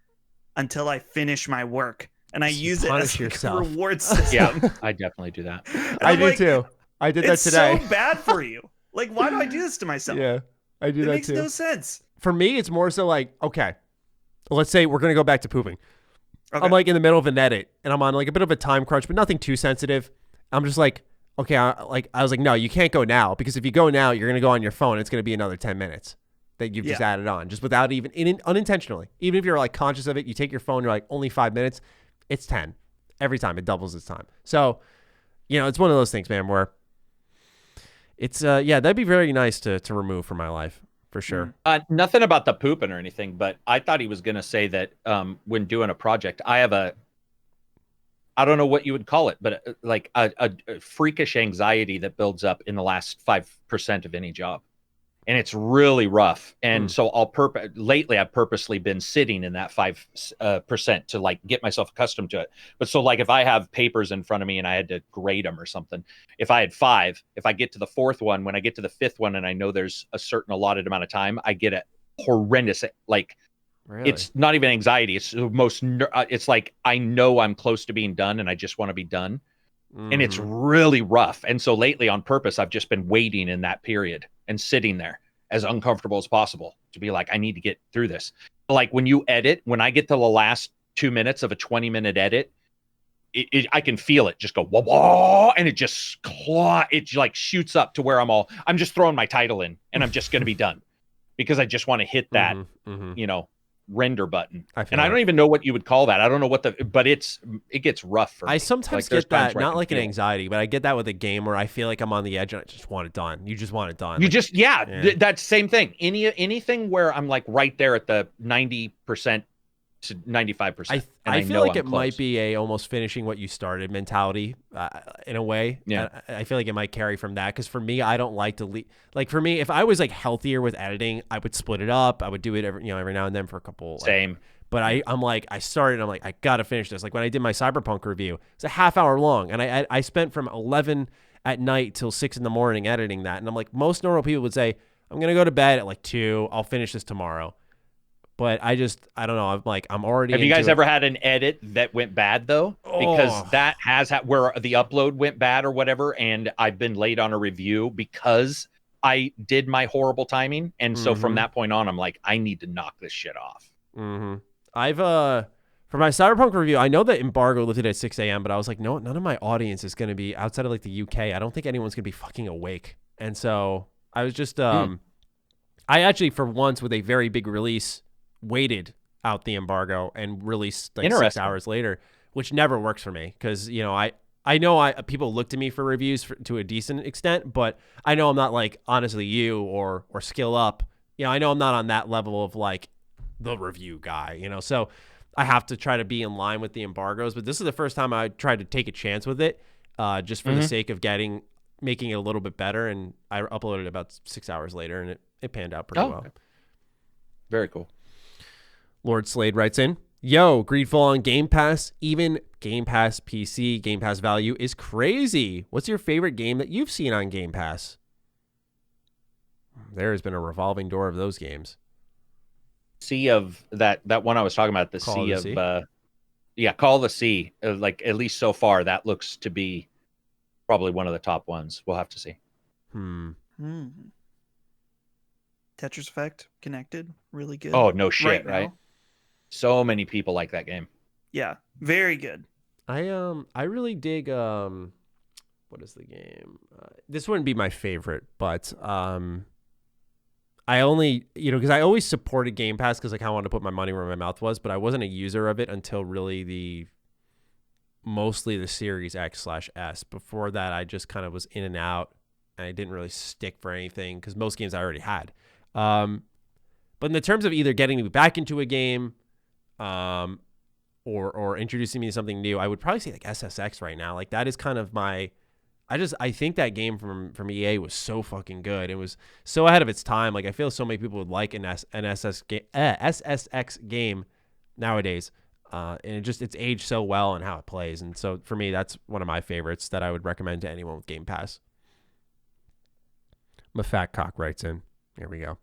until I finish my work. And I use it as a reward system. Yeah, I definitely do that. I do too. I did that today. It's so bad for you. Like, why do I do this to myself? Yeah, I do that too. It makes no sense. For me, it's more so like, okay, let's say we're going to go back to pooping. Okay. I'm like in the middle of an edit and I'm on like a bit of a time crunch, but nothing too sensitive. I'm just like, okay, I was like, no, you can't go now, because if you go now, you're going to go on your phone. It's going to be another 10 minutes that you've just added on, just without even unintentionally. Even if you're like conscious of it, you take your phone, you're like, only 5 minutes. It's 10 every time. It doubles its time. So, it's one of those things, man, where it's, that'd be very nice to remove from my life for sure. Nothing about the pooping or anything, but I thought he was going to say that when doing a project, I have I don't know what you would call it, but like a freakish anxiety that builds up in the last 5% of any job. And it's really rough. And so lately I've purposely been sitting in that 5% to like get myself accustomed to it. But so like if I have papers in front of me and I had to grade them or something, if I had 5, if I get to the 4th one, when I get to the 5th one and I know there's a certain allotted amount of time, I get a horrendous, like, really? It's not even anxiety. It's the most, it's like, I know I'm close to being done and I just want to be done. and it's really rough. And so lately on purpose, I've just been waiting in that period and sitting there as uncomfortable as possible to be like, I need to get through this. Like when you edit, when I get to the last 2 minutes of a 20-minute edit, I can feel it just go whoa, whoa, and it just it like shoots up to where I'm just throwing my title in and I'm just going to be done because I just want to hit that, render button. I don't even know what you would call that. I don't know but it gets rough for me. I sometimes get that, not like an anxiety, but I get that with a game where I feel like I'm on the edge and I just want it done. You just want it done. That's same thing. Anything where I'm like right there at the 90% to 95%. I feel like it might be a almost finishing what you started mentality in a way. Yeah. I feel like it might carry from that because for me, I don't like to like for me, if I was like healthier with editing, I would split it up. I would do it every now and then for a couple. Same. But I'm like, I started, I'm like, I got to finish this. Like when I did my Cyberpunk review, it's a half hour long. And I spent from 11 at night till 6 in the morning editing that. And I'm like, most normal people would say, I'm going to go to bed at like 2. I'll finish this tomorrow. But I don't know. I'm like, I'm already. Have you guys ever had an edit that went bad though? Because that has where the upload went bad or whatever, and I've been late on a review because I did my horrible timing, and so from that point on, I'm like, I need to knock this shit off. I've for my Cyberpunk review, I know that embargo lifted at 6 a.m., but I was like, no, none of my audience is going to be outside of like the UK. I don't think anyone's going to be fucking awake, and so I was just I actually for once with a very big release waited out the embargo and released like 6 hours later, which never works for me because I know people look to me for reviews to a decent extent, but I know I'm not like honestly you or Skill Up. I know I'm not on that level of like the review guy. So I have to try to be in line with the embargoes. But this is the first time I tried to take a chance with it, just for the sake of making it a little bit better. And I uploaded it about 6 hours later, and it panned out pretty well. Okay. Very cool. Lord Slade writes in, yo, Greedful on Game Pass, even Game Pass PC, Game Pass value is crazy. What's your favorite game that you've seen on Game Pass? There has been a revolving door of those games. Sea of that one I was talking about, Call of the Sea. Like at least so far, that looks to be probably one of the top ones. We'll have to see. Tetris Effect Connected, really good. Oh no shit, right? So many people like that game. Yeah, very good. I really dig what is the game? This wouldn't be my favorite, but I only because I always supported Game Pass because I kind of wanted to put my money where my mouth was, but I wasn't a user of it until really mostly the Series X/S. Before that, I just kind of was in and out, and I didn't really stick for anything because most games I already had. But in the terms of either getting me back into a game, or introducing me to something new, I would probably say like SSX right now. Like that is kind of my, I think that game from EA was so fucking good. It was so ahead of its time. Like I feel so many people would like an SSX game nowadays. And it's aged so well and how it plays. And so for me, that's one of my favorites that I would recommend to anyone with Game Pass. Mafatcock writes in, here we go.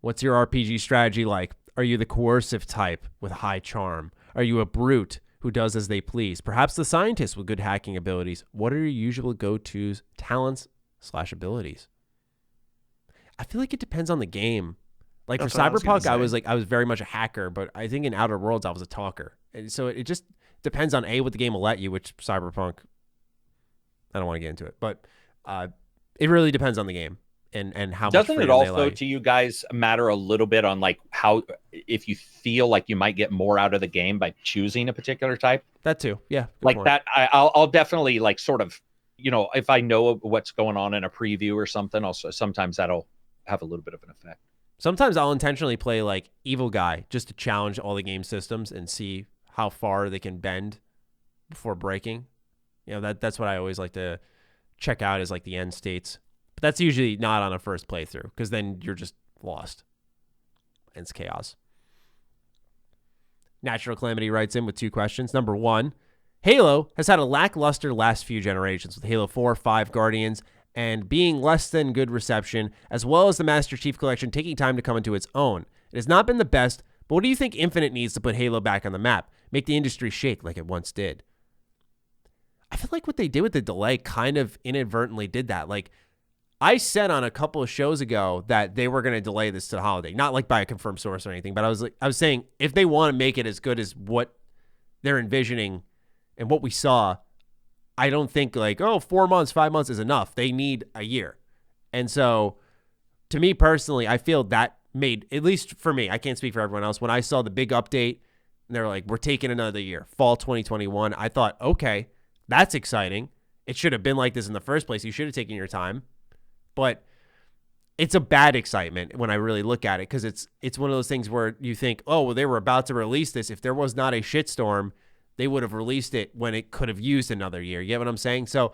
What's your RPG strategy like? Are you the coercive type with high charm? Are you a brute who does as they please? Perhaps the scientist with good hacking abilities. What are your usual go-tos, talents / abilities? I feel like it depends on the game. Like for Cyberpunk, I was very much a hacker, but I think in Outer Worlds I was a talker. And so it just depends on what the game will let you, which Cyberpunk, I don't want to get into it, but it really depends on the game. And how doesn't much it also to you guys matter a little bit on like how if you feel like you might get more out of the game by choosing a particular type? That too, yeah. Like point. That, I'll definitely like sort of if I know what's going on in a preview or something, also sometimes that'll have a little bit of an effect. Sometimes I'll intentionally play like Evil Guy just to challenge all the game systems and see how far they can bend before breaking. That's what I always like to check out is like the end states. But that's usually not on a first playthrough because then you're just lost. It's chaos. Natural Calamity writes in with 2 questions. Number 1, Halo has had a lackluster last few generations with Halo 4, 5 Guardians, and being less than good reception, as well as the Master Chief Collection taking time to come into its own. It has not been the best, but what do you think Infinite needs to put Halo back on the map? Make the industry shake like it once did. I feel like what they did with the delay kind of inadvertently did that. Like, I said on a couple of shows ago that they were going to delay this to the holiday, not like by a confirmed source or anything, but I was saying if they want to make it as good as what they're envisioning and what we saw, I don't think like, 4 months, 5 months is enough. They need a year. And so to me personally, I feel that made, at least for me, I can't speak for everyone else. When I saw the big update and they're like, we're taking another year, fall 2021, I thought, okay, that's exciting. It should have been like this in the first place. You should have taken your time. But it's a bad excitement when I really look at it, because it's one of those things where you think, oh, well, they were about to release this. If there was not a shitstorm, they would have released it when it could have used another year. You get what I'm saying? So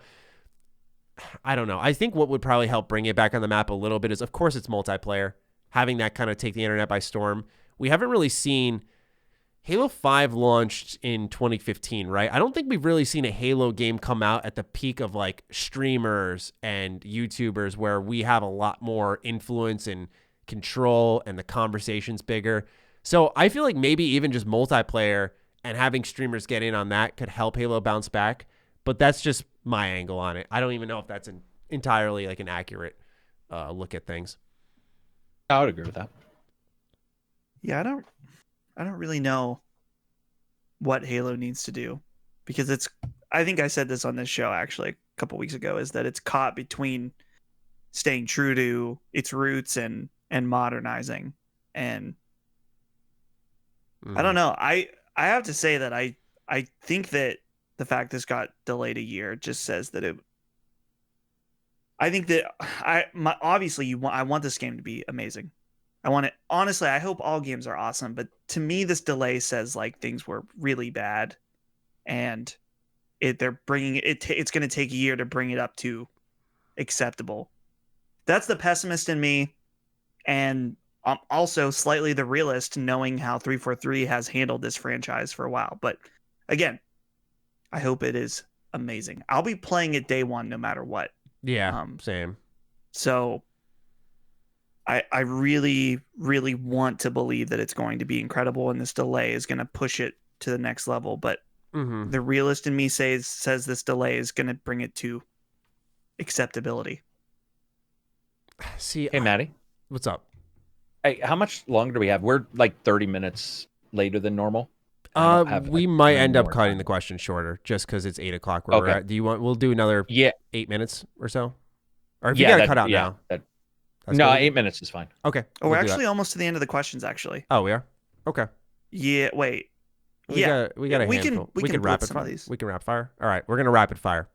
I don't know. I think what would probably help bring it back on the map a little bit is, of course, it's multiplayer, having that kind of take the internet by storm. We haven't really seen Halo 5 launched in 2015, right? I don't think we've really seen a Halo game come out at the peak of like streamers and YouTubers where we have a lot more influence and control and the conversation's bigger. So I feel like maybe even just multiplayer and having streamers get in on that could help Halo bounce back. But that's just my angle on it. I don't even know if that's entirely like an accurate look at things. I would agree with that. Yeah, I don't really know what Halo needs to do, because I think I said this on this show actually a couple weeks ago, is that it's caught between staying true to its roots and modernizing. And I don't know. I have to say that I think that the fact this got delayed a year just says that I think that obviously I want this game to be amazing. I want it. Honestly, I hope all games are awesome, but to me, this delay says like things were really bad, and they're bringing it. It's going to take a year to bring it up to acceptable. That's the pessimist in me, and I'm also slightly the realist, knowing how 343 has handled this franchise for a while. But again, I hope it is amazing. I'll be playing it day one, no matter what. Yeah, same. So I really, really want to believe that it's going to be incredible, and this delay is going to push it to the next level. But the realist in me says this delay is going to bring it to acceptability. See, hey, Maddie, what's up? Hey, how much longer do we have? We're like 30 minutes later than normal. We might end up cutting the question shorter just because it's 8 o'clock where we're at. Do you want? We'll do another 8 minutes or so, or if you gotta cut out now. No, 8 minutes is fine. Okay. Oh, we're actually almost to the end of the questions. Actually. Oh, we are. Okay. Yeah. Wait. We got a handful. We can rapid fire. We can rapid fire. All right, we're gonna rapid fire.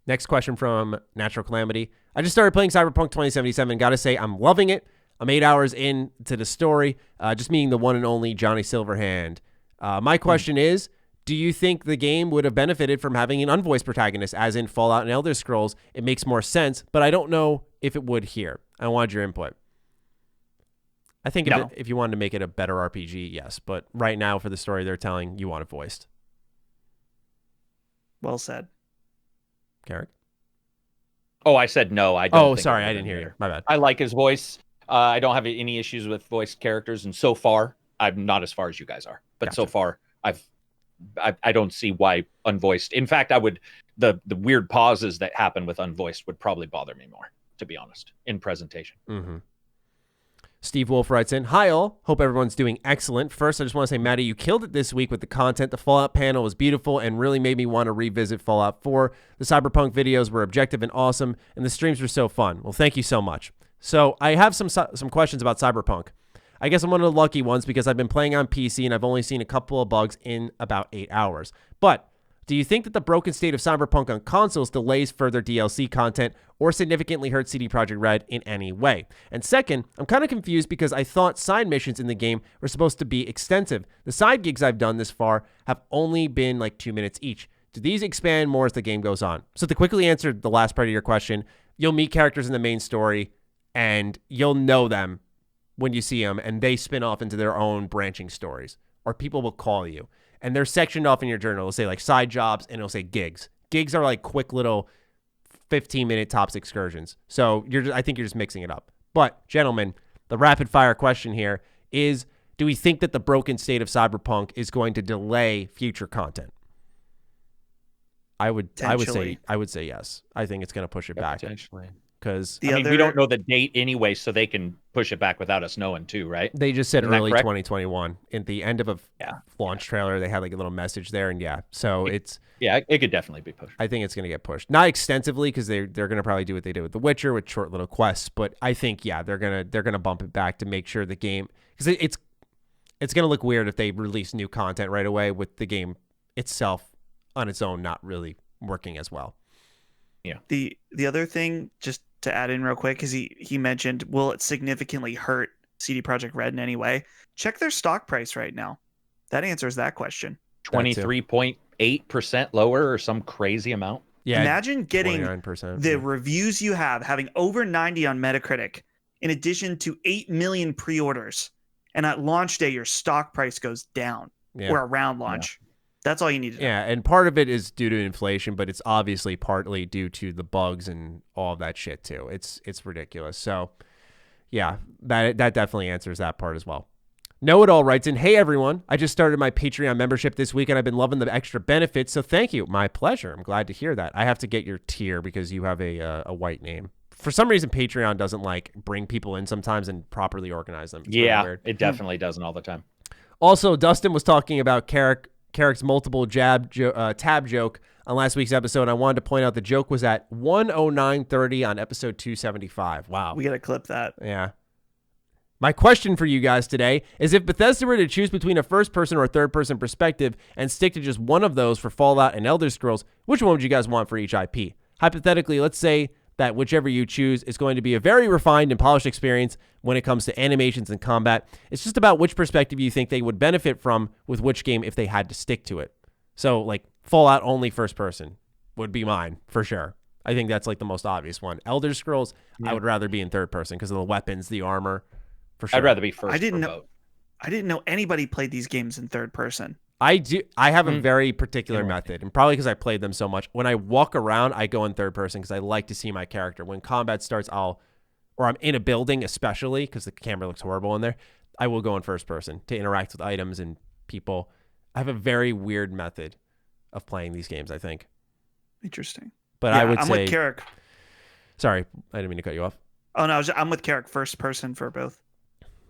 Next question from Natural Calamity. I just started playing Cyberpunk 2077. Gotta say, I'm loving it. I'm 8 hours into the story. Just meeting the one and only Johnny Silverhand. My question is, do you think the game would have benefited from having an unvoiced protagonist, as in Fallout and Elder Scrolls? It makes more sense, but I don't know if it would here. I wanted your input. I think if you wanted to make it a better RPG, yes. But right now, for the story they're telling, you want it voiced. Well said. Karak? Oh, I said no. I don't. Oh, sorry. I didn't hear you. My bad. I like his voice. I don't have any issues with voiced characters. And so far, I'm not as far as you guys are. But so far, I don't see why unvoiced. In fact, the weird pauses that happen with unvoiced would probably bother me more, to be honest, in presentation. Steve Wolf writes in, hi all, hope everyone's doing excellent. First, I just want to say, Maddie, you killed it this week with the content. The Fallout panel was beautiful and really made me want to revisit Fallout 4. The Cyberpunk videos were objective and awesome, and the streams were so fun. Well, thank you so much. So I have some questions about Cyberpunk. I guess I'm one of the lucky ones because I've been playing on PC and I've only seen a couple of bugs in about 8 hours. But do you think that the broken state of Cyberpunk on consoles delays further DLC content or significantly hurts CD Projekt Red in any way? And second, I'm kind of confused because I thought side missions in the game were supposed to be extensive. The side gigs I've done this far have only been like 2 minutes each. Do these expand more as the game goes on? So to quickly answer the last part of your question, you'll meet characters in the main story and you'll know them when you see them, and they spin off into their own branching stories, or people will call you and they're sectioned off in your journal. It'll say like side jobs and it'll say gigs. Gigs are like quick little 15-minute tops excursions. So I think you're just mixing it up. But gentlemen, the rapid fire question here is, do we think that the broken state of Cyberpunk is going to delay future content? I would Potentially. say yes. I think it's going to push it back. Potentially. Because I mean, we don't know the date anyway, so they can push it back without us knowing too, right? they just said Isn't that early correct? 2021. At the end of a launch trailer, they had like a little message there, and so it's it could definitely be pushed. I think it's going to get pushed, not extensively because they're going to probably do what they did with The Witcher with short little quests, but I think they're gonna bump it back to make sure the game, because it's going to look weird if they release new content right away with the game itself on its own not really working as well. Yeah. The other thing, just to add in real quick, because he mentioned, will it significantly hurt CD Projekt Red in any way? Check their stock price right now. That answers that question. 23.8% lower or some crazy amount. Yeah. Imagine getting 29%, the reviews you have, having over 90 on Metacritic, in addition to 8 million pre-orders, and at launch day your stock price goes down or around launch. That's all you need to know. Yeah, and part of it is due to inflation, but it's obviously partly due to the bugs and all of that shit too. It's ridiculous. So, yeah, that definitely answers that part as well. Know It All writes in, "Hey everyone, I just started my Patreon membership this week and I've been loving the extra benefits, so thank you. My pleasure. I'm glad to hear that. I have to get your tier because you have a white name. For some reason, Patreon doesn't like bring people in sometimes and properly organize them. It's really weird. It definitely doesn't all the time. Also, Dustin was talking about Karak's multiple tab joke on last week's episode. I wanted to point out the joke was at 1:09:30 on episode 275. Wow. We got to clip that. Yeah. My question for you guys today is, if Bethesda were to choose between a first-person or a third-person perspective and stick to just one of those for Fallout and Elder Scrolls, which one would you guys want for each IP? Hypothetically, let's say that whichever you choose is going to be a very refined and polished experience when it comes to animations and combat. It's just about which perspective you think they would benefit from with which game if they had to stick to it. So, like, Fallout only first person would be mine, for sure. I think that's, like, the most obvious one. Elder Scrolls, I would rather be in third person because of the weapons, the armor, for sure. I'd rather be first. I didn't know anybody played these games in third person. I do. I have a very particular method, and probably because I played them so much. When I walk around, I go in third person because I like to see my character. When combat starts, or I'm in a building, especially because the camera looks horrible in there, I will go in first person to interact with items and people. I have a very weird method of playing these games, I think. Interesting. But I would I'm say, with Karak. Sorry, I didn't mean to cut you off. Oh no, I'm with Karak. First person for both.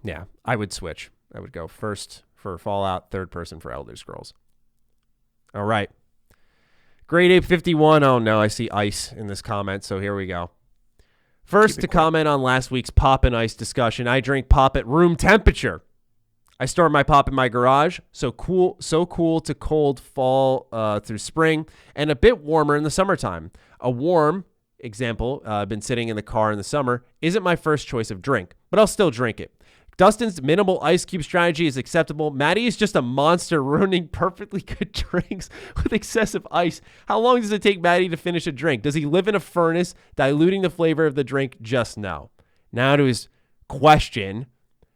Yeah, I would switch. I would go first for Fallout, third person for Elder Scrolls. All right. Grade Ape 51. Oh, no, I see ice in this comment, so here we go. First to comment on last week's pop and ice discussion, I drink pop at room temperature. I store my pop in my garage, so cool to cold fall through spring, and a bit warmer in the summertime. A warm, example, been sitting in the car in the summer, isn't my first choice of drink, but I'll still drink it. Dustin's minimal ice cube strategy is acceptable. Matty is just a monster ruining perfectly good drinks with excessive ice. How long does it take Matty to finish a drink? Does he live in a furnace diluting the flavor of the drink? Just no. Now to his question.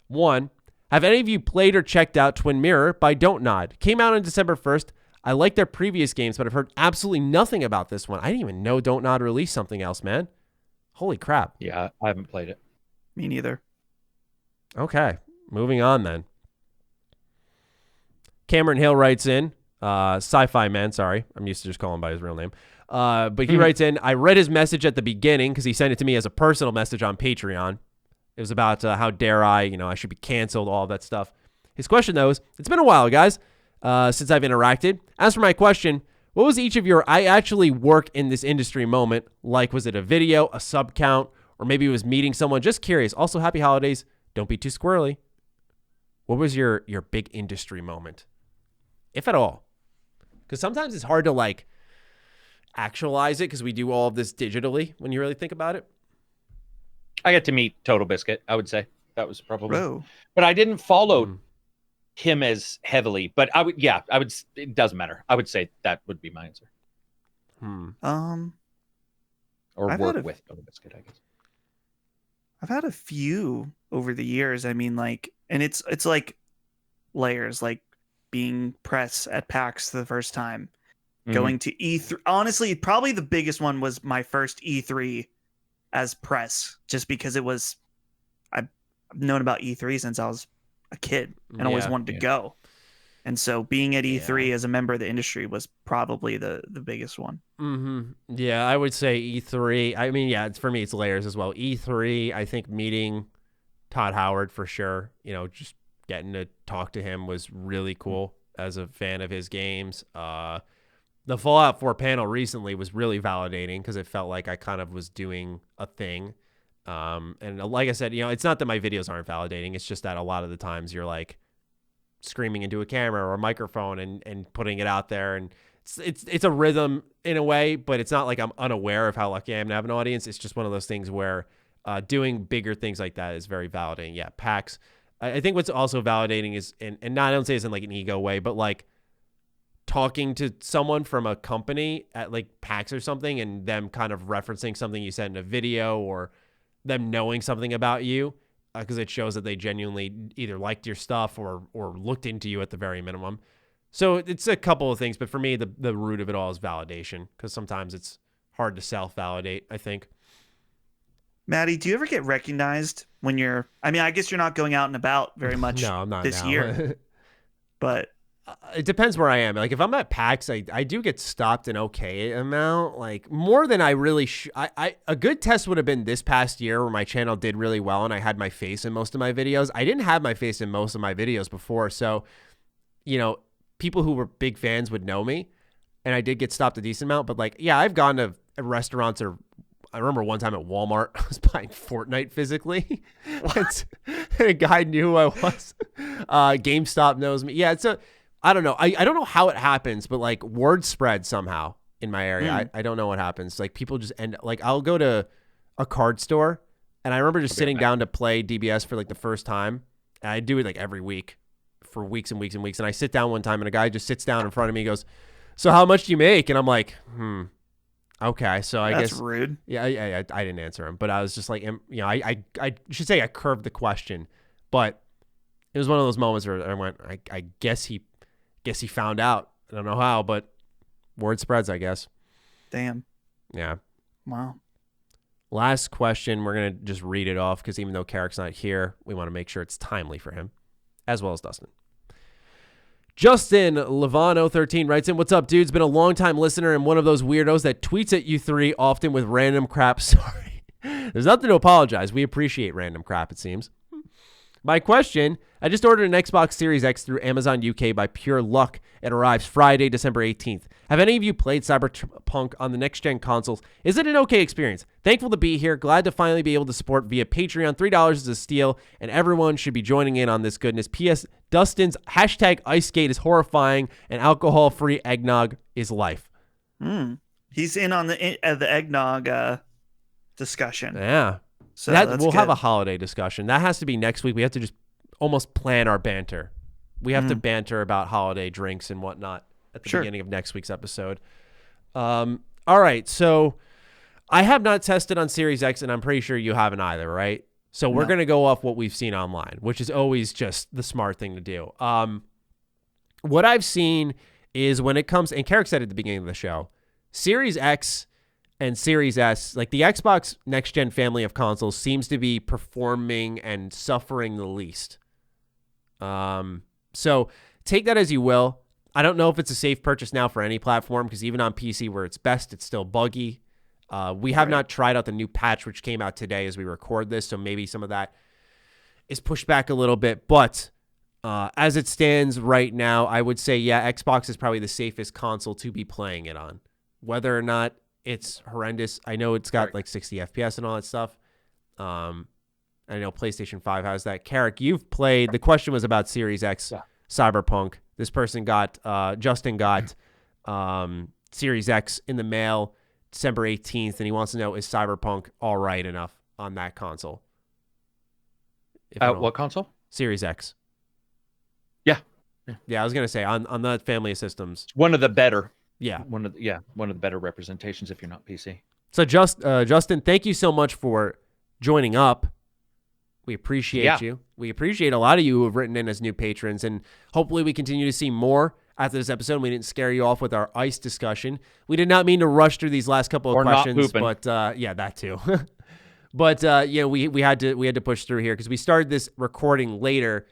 1, have any of you played or checked out Twin Mirror by Don't Nod? Came out on December 1st. I like their previous games, but I've heard absolutely nothing about this one. I didn't even know Don't Nod released something else, man. Holy crap. Yeah, I haven't played it. Me neither. Okay, moving on then. Cameron Hill writes in, Sci-Fi Man, sorry. I'm used to just calling him by his real name. But he writes in, I read his message at the beginning because he sent it to me as a personal message on Patreon. It was about how dare I should be canceled, all that stuff. His question, though, is, it's been a while, guys, since I've interacted. As for my question, what was each of your I actually work in this industry moment? Like, was it a video, a sub count, or maybe it was meeting someone? Just curious. Also, happy holidays. Don't be too squirrely. What was your big industry moment, if at all? Because sometimes it's hard to like actualize it because we do all of this digitally when you really think about it. I got to meet Total Biscuit, I would say. That was probably. Whoa. But I didn't follow him as heavily. But I would, it doesn't matter. I would say that would be my answer. Or work with Total Biscuit, I guess. I've had a few over the years. I mean, like, and it's like layers, like being press at PAX the first time, going to E3. Honestly, probably the biggest one was my first E3 as press, just because it was, I've known about E3 since I was a kid and always wanted to go. And so being at E3 as a member of the industry was probably the biggest one. Yeah, I would say E3. I mean, yeah, for me, it's layers as well. E3, I think meeting Todd Howard for sure, just getting to talk to him was really cool as a fan of his games. The Fallout 4 panel recently was really validating because it felt like I kind of was doing a thing. And like I said, it's not that my videos aren't validating. It's just that a lot of the times you're like screaming into a camera or a microphone and putting it out there. And it's a rhythm in a way, but it's not like I'm unaware of how lucky I am to have an audience. It's just one of those things where doing bigger things like that is very validating. Yeah, PAX. I think what's also validating is, and not, I don't say this in like an ego way, but like talking to someone from a company at like PAX or something and them kind of referencing something you said in a video or them knowing something about you, because it shows that they genuinely either liked your stuff or looked into you at the very minimum. So it's a couple of things, but for me, the root of it all is validation, because sometimes it's hard to self-validate, I think. Maddie, do you ever get recognized when you're, I guess you're not going out and about very much no, I'm not this now. year, but it depends where I am. Like if I'm at PAX, I do get stopped an okay amount, like more than I really a good test would have been this past year where my channel did really well and I had my face in most of my videos. I didn't have my face in most of my videos before. So, people who were big fans would know me, and I did get stopped a decent amount, but like, yeah, I've gone to restaurants, or I remember one time at Walmart, I was buying Fortnite physically. And a guy knew who I was. GameStop knows me. Yeah, I don't know. I don't know how it happens, but like word spread somehow in my area. I don't know what happens. Like people just end, like I'll go to a card store, and I remember just sitting down to play DBS for like the first time. And I do it like every week for weeks and weeks and weeks. And I sit down one time and a guy just sits down in front of me and goes, "So how much do you make?" And I'm like, okay. So I guess that's rude. Yeah, I didn't answer him, but I was just like, I should say I curved the question, but it was one of those moments where I went, I guess he found out. I don't know how, but word spreads, I guess. Damn. Yeah. Wow. Last question. We're going to just read it off because even though Karak's not here, we want to make sure it's timely for him, as well as Dustin. Justin Levano13 writes in, "What's up, dudes? Been a long-time listener and one of those weirdos that tweets at you three often with random crap." Sorry. There's nothing to apologize. We appreciate random crap, it seems. My question, I just ordered an Xbox Series X through Amazon UK by pure luck. It arrives Friday, December 18th. Have any of you played Cyberpunk on the next-gen consoles? Is it an okay experience? Thankful to be here. Glad to finally be able to support via Patreon. $3 is a steal, and everyone should be joining in on this goodness. P.S. Dustin's #IceSkate is horrifying, and alcohol-free eggnog is life. He's in on the eggnog discussion. Yeah. So we'll have a holiday discussion. That has to be next week. We have to just almost plan our banter. We have to banter about holiday drinks and whatnot at the beginning of next week's episode. All right. So I have not tested on Series X, and I'm pretty sure you haven't either, right? So we're going to go off what we've seen online, which is always just the smart thing to do. What I've seen is when it comes, and Karak said at the beginning of the show, Series X and Series S, like the Xbox next-gen family of consoles, seems to be performing and suffering the least. So take that as you will. I don't know if it's a safe purchase now for any platform, because even on PC where it's best, it's still buggy. We have not tried out the new patch, which came out today as we record this, so maybe some of that is pushed back a little bit. But as it stands right now, I would say, yeah, Xbox is probably the safest console to be playing it on. Whether or not it's horrendous, I know it's got like 60 FPS and all that stuff. I know PlayStation 5 has that. Karak, you've played. The question was about Series X Cyberpunk. This person Justin got Series X in the mail December 18th, and he wants to know, is Cyberpunk all right enough on that console? What console? Series X. Yeah, I was going to say, on that family of systems. One of the better. Yeah. One of the better representations if you're not PC. So Justin, thank you so much for joining up. We appreciate you. We appreciate a lot of you who have written in as new patrons, and hopefully we continue to see more after this episode. We didn't scare you off with our ICE discussion. We did not mean to rush through these last couple of questions, but yeah, that too. But we had to push through here because we started this recording later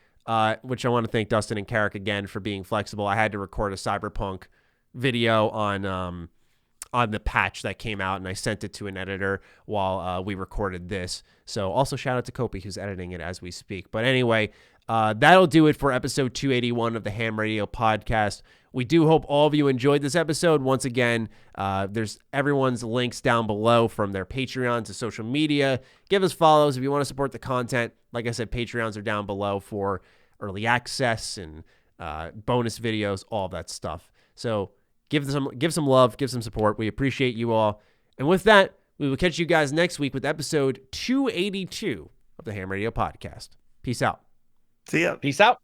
which I want to thank Dustin and Karak again for being flexible. I had to record a Cyberpunk video on the patch that came out, and I sent it to an editor while we recorded this. So also shout out to Kopi, who's editing it as we speak. But anyway, that'll do it for episode 281 of the H.A.M Radio Podcast. We do hope all of you enjoyed this episode. Once again, there's everyone's links down below, from their Patreon to social media. Give us follows if you want to support the content. Like I said, Patreons are down below for early access and bonus videos, all that stuff. So give some love, give some support. We appreciate you all. And with that, we will catch you guys next week with episode 282 of the H.A.M Radio Podcast. Peace out. See ya. Peace out.